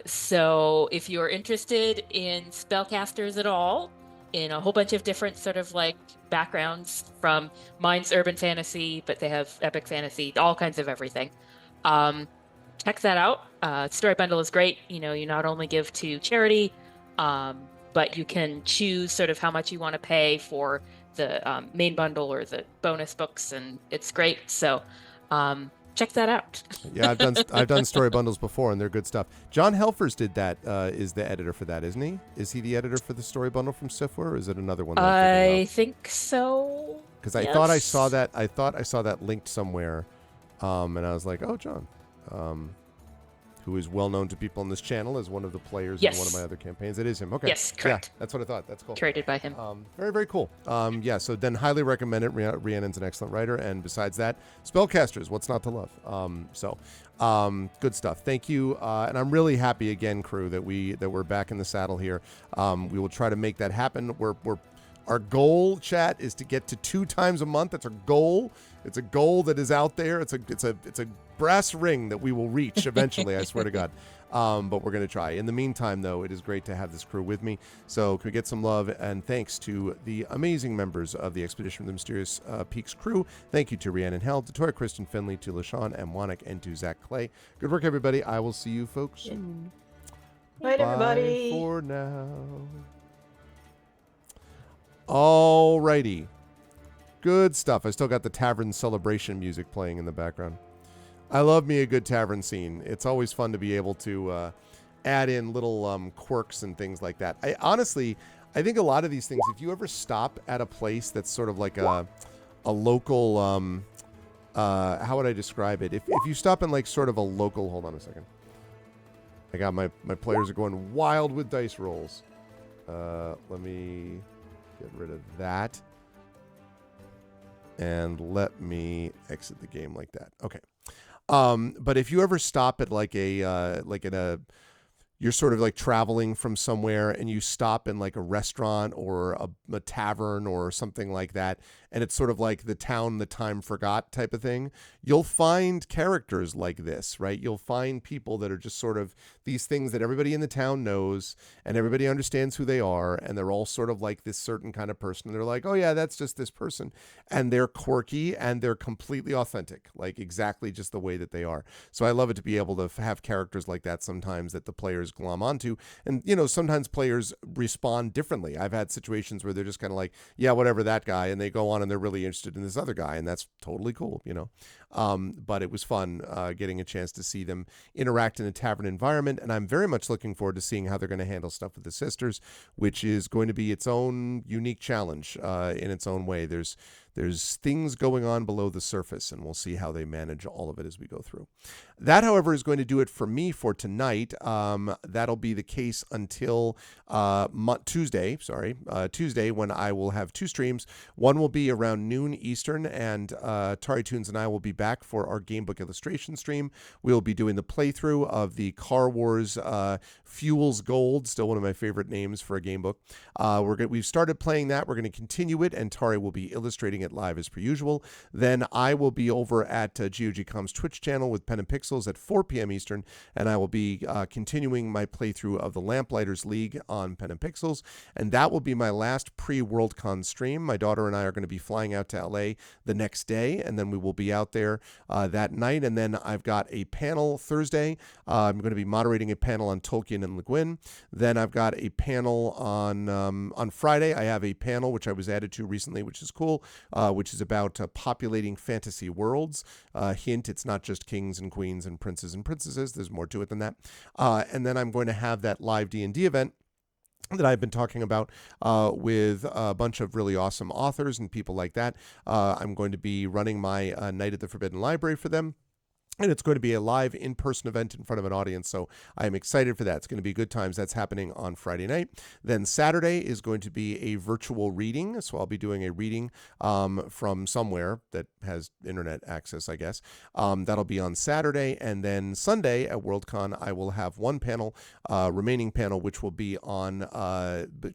So if you're interested in spellcasters at all, in a whole bunch of different sort of like backgrounds, from mine's urban fantasy, but they have epic fantasy, all kinds of everything. Check that out. Story bundle is great. You not only give to charity, but you can choose sort of how much you want to pay for the main bundle or the bonus books, and it's great. So check that out. Yeah, I've done story bundles before, and they're good stuff. John Helfers did that. Is the editor for that, isn't he? Is he the editor for the story bundle from Sifwa, or is it another one? I think so. Because I thought I saw that. I thought I saw that linked somewhere, and I was like, oh, John, who is well known to people on this channel as one of the players in one of my other campaigns. It is him. Okay. Yes, correct. Yeah, that's what I thought. That's cool. Created by him. Very, very cool. So then highly recommend it. Rhiannon's an excellent writer. And besides that, spellcasters, what's not to love? Good stuff. Thank you. And I'm really happy again, crew, that we're back in the saddle here. We will try to make that happen. Our goal, chat, is to get to 2 times a month. That's our goal. It's a goal that is out there. It's a brass ring that we will reach eventually. I swear to God. But we're going to try. In the meantime, though, it is great to have this crew with me. So can we get some love and thanks to the amazing members of the Expedition of the Mysterious Peaks crew. Thank you to Rhiannon Held, to Tori Kristen Finley, to LaShawn M. Wannick, and to Zach Clay. Good work, everybody. I will see you folks soon. Bye, everybody. For now. Alrighty. Good stuff. I still got the tavern celebration music playing in the background. I love me a good tavern scene. It's always fun to be able to add in little quirks and things like that. I think a lot of these things, if you ever stop at a place that's sort of like a local, how would I describe it? If you stop in like sort of a local, hold on a second. I got my players are going wild with dice rolls. Let me get rid of that. And let me exit the game like that. Okay. But if you ever stop at like in a you're sort of like traveling from somewhere and you stop in like a restaurant or a tavern or something like that, and it's sort of like the town the time forgot type of thing, you'll find characters like this, right? You'll find people that are just sort of these things that everybody in the town knows and everybody understands who they are, and they're all sort of like this certain kind of person. And they're like, oh yeah, that's just this person. And they're quirky and they're completely authentic, like exactly just the way that they are. So I love it to be able to have characters like that sometimes that the players glom onto. And, you know, sometimes players respond differently. I've had situations where they're just kind of like, yeah, whatever, that guy. And they go on and they're really interested in this other guy. And that's totally cool, you know. But it was fun getting a chance to see them interact in a tavern environment. And I'm very much looking forward to seeing how they're going to handle stuff with the sisters, which is going to be its own unique challenge in its own way. There's things going on below the surface, and we'll see how they manage all of it as we go through. That, however, is going to do it for me for tonight. That'll be the case until Tuesday, when I will have 2 streams. One will be around noon Eastern, and Tari Toons and I will be back for our Gamebook illustration stream. We'll be doing the playthrough of the Car Wars Fuels Gold, still one of my favorite names for a gamebook. We've started playing that. We're going to continue it, and Tari will be illustrating it live as per usual. Then I will be over at GOGCom's Twitch channel with Pen and Pixels at 4 p.m. Eastern, and I will be continuing my playthrough of the Lamplighters League on Pen and Pixels, and that will be my last pre-Worldcon stream. My daughter and I are going to be flying out to LA the next day, and then we will be out there that night, and then I've got a panel Thursday. I'm going to be moderating a panel on Tolkien and Le Guin. Then I've got a panel on Friday. I have a panel which I was added to recently, which is cool, which is about populating fantasy worlds. Hint, it's not just kings and queens and princes and princesses. There's more to it than that. And then I'm going to have that live D&D event that I've been talking about with a bunch of really awesome authors and people like that. I'm going to be running my Night at the Forbidden Library for them. And it's going to be a live in-person event in front of an audience, so I am excited for that. It's going to be good times. That's happening on Friday night. Then Saturday is going to be a virtual reading, so I'll be doing a reading from somewhere that has internet access, I guess. That'll be on Saturday, and then Sunday at Worldcon, I will have one panel, remaining panel, which will be on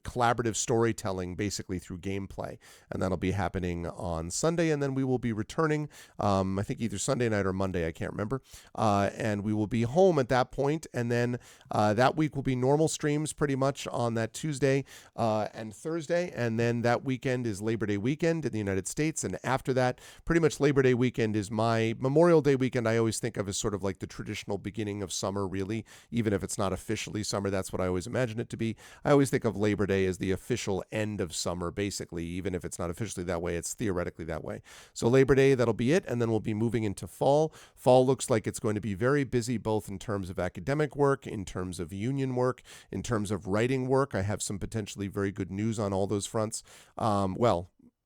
collaborative storytelling, basically through gameplay, and that'll be happening on Sunday, and then we will be returning, I think either Sunday night or Monday, I can't remember, and we will be home at that point, and then that week will be normal streams pretty much on that Tuesday and Thursday, and then that weekend is Labor Day weekend in the United States, and after that, pretty much Labor Day weekend is my Memorial Day weekend. I always think of as sort of like the traditional beginning of summer, really, even if it's not officially summer. That's what I always imagine it to be. I always think of Labor Day as the official end of summer, basically, even if it's not officially that way, it's theoretically that way. So Labor Day, that'll be it, and then we'll be moving into fall. Fall looks like it's going to be very busy, both in terms of academic work, in terms of union work, in terms of writing work. I have some potentially very good news on all those fronts.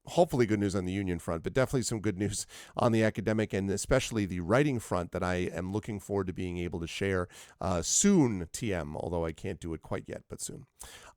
Hopefully good news on the union front, but definitely some good news on the academic and especially the writing front that I am looking forward to being able to share soon, TM, although I can't do it quite yet, but soon.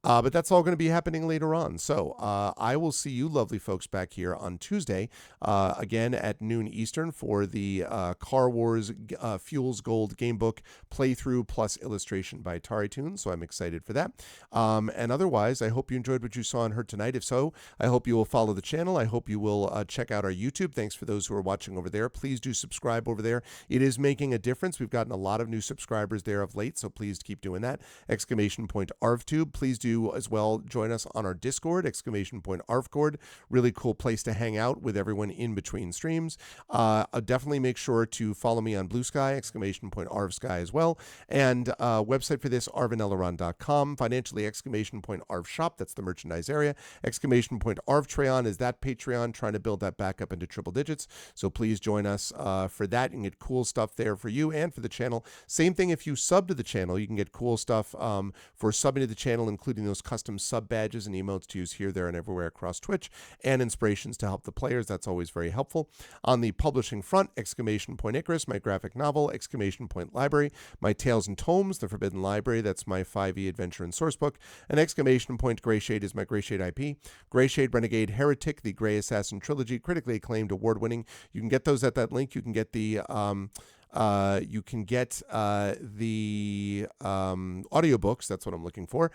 But that's all going to be happening later on. So I will see you lovely folks back here on Tuesday, again at noon Eastern for the Car Wars Fuels Gold Gamebook playthrough plus illustration by Tari Toons. So I'm excited for that. And otherwise, I hope you enjoyed what you saw and heard tonight. If so, I hope you will follow the channel. I hope you will check out our YouTube. Thanks for those who are watching over there. Please do subscribe over there. It is making a difference. We've gotten a lot of new subscribers there of late, so please keep doing that. ! ArvTube. Please do as well join us on our Discord, ! ArvCord. Really cool place to hang out with everyone in between streams. Definitely make sure to follow me on Blue Sky, ! ArvSky as well. And website for this, arvaneleron.com. Financially, ! ArvShop. That's the merchandise area. ! ArvTreon is that Patreon, trying to build that back up into triple digits. So please join us for that. You can get cool stuff there for you and for the channel. Same thing if you sub to the channel. You can get cool stuff for subbing to the channel, including those custom sub badges and emotes to use here, there, and everywhere across Twitch, and inspirations to help the players. That's always very helpful. On the publishing front, ! Icarus, my graphic novel, ! Library, my Tales and Tomes, The Forbidden Library, that's my 5e adventure and sourcebook, and ! Greyshade is my Greyshade IP. Greyshade, Renegade, Heretic, the Grey Assassin Trilogy, critically acclaimed, award-winning. You can get those at that link. You can get the audiobooks, that's what I'm looking for,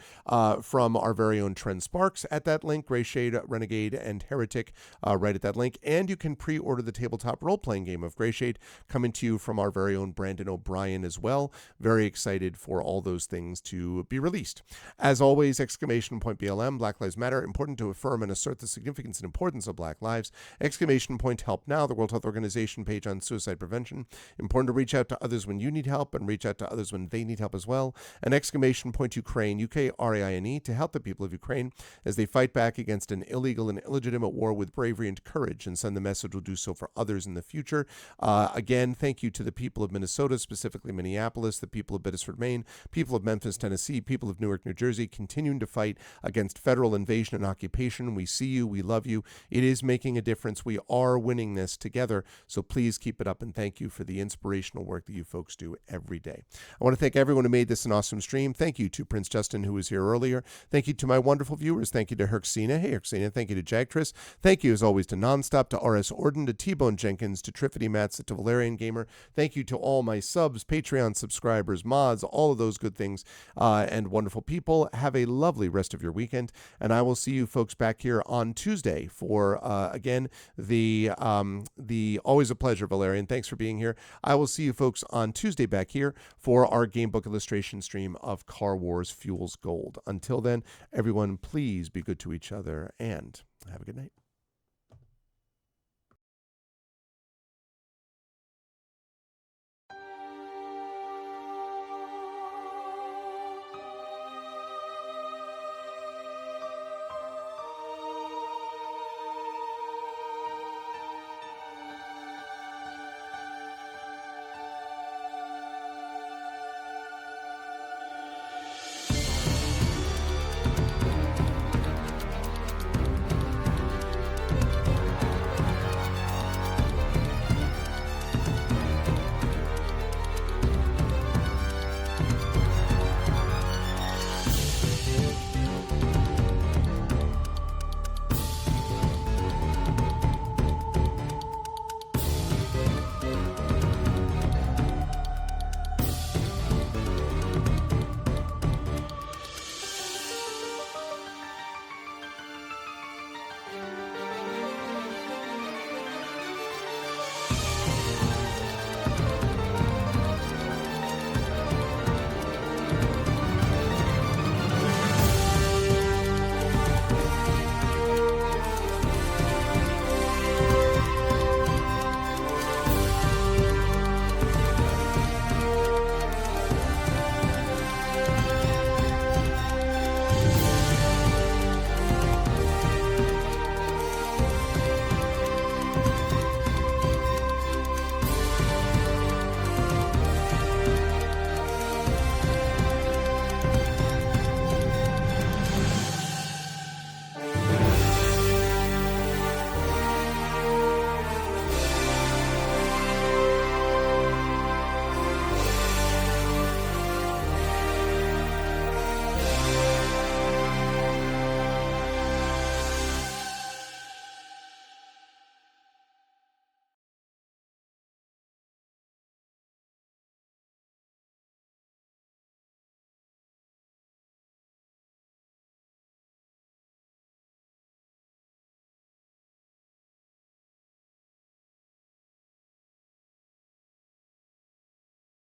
from our very own Trent Sparks at that link, Grey Shade, Renegade, and Heretic, right at that link. And you can pre-order the tabletop role-playing game of Grey Shade, coming to you from our very own Brandon O'Brien as well. Very excited for all those things to be released. As always, exclamation point BLM, Black Lives Matter, important to affirm and assert the significance and importance of Black lives. Exclamation point Help Now, the World Health Organization page on suicide prevention. Important to reach out to others when you need help and reach out to others when they need help as well. And exclamation point Ukraine, UKRAINE, to help the people of Ukraine as they fight back against an illegal and illegitimate war with bravery and courage, and send the message will do so for others in the future. Again, thank you to the people of Minnesota, specifically Minneapolis, the people of Biddeford, Maine, people of Memphis, Tennessee, people of Newark, New Jersey, continuing to fight against federal invasion and occupation. We see you. We love you. It is making a difference. We are winning this together. So please keep it up, and thank you for the inspirational work that you folks do every day. I want to thank everyone who made this an awesome stream. Thank you to Prince Justin, who was here earlier. Thank you to my wonderful viewers. Thank you to Herxina. Hey, Herxina. Thank you to Jagtris. Thank you, as always, to Nonstop, to RS Orden, to T-Bone Jenkins, to Triffity Mats, to Valerian Gamer. Thank you to all my subs, Patreon subscribers, mods, all of those good things, and wonderful people. Have a lovely rest of your weekend, and I will see you folks back here on Tuesday for, again, the always a pleasure, Valerian. Thanks for being here. I will see you folks on Tuesday back here for our Gamebook illustration stream of Car Wars Fuels Gold. Until then, everyone, please be good to each other and have a good night.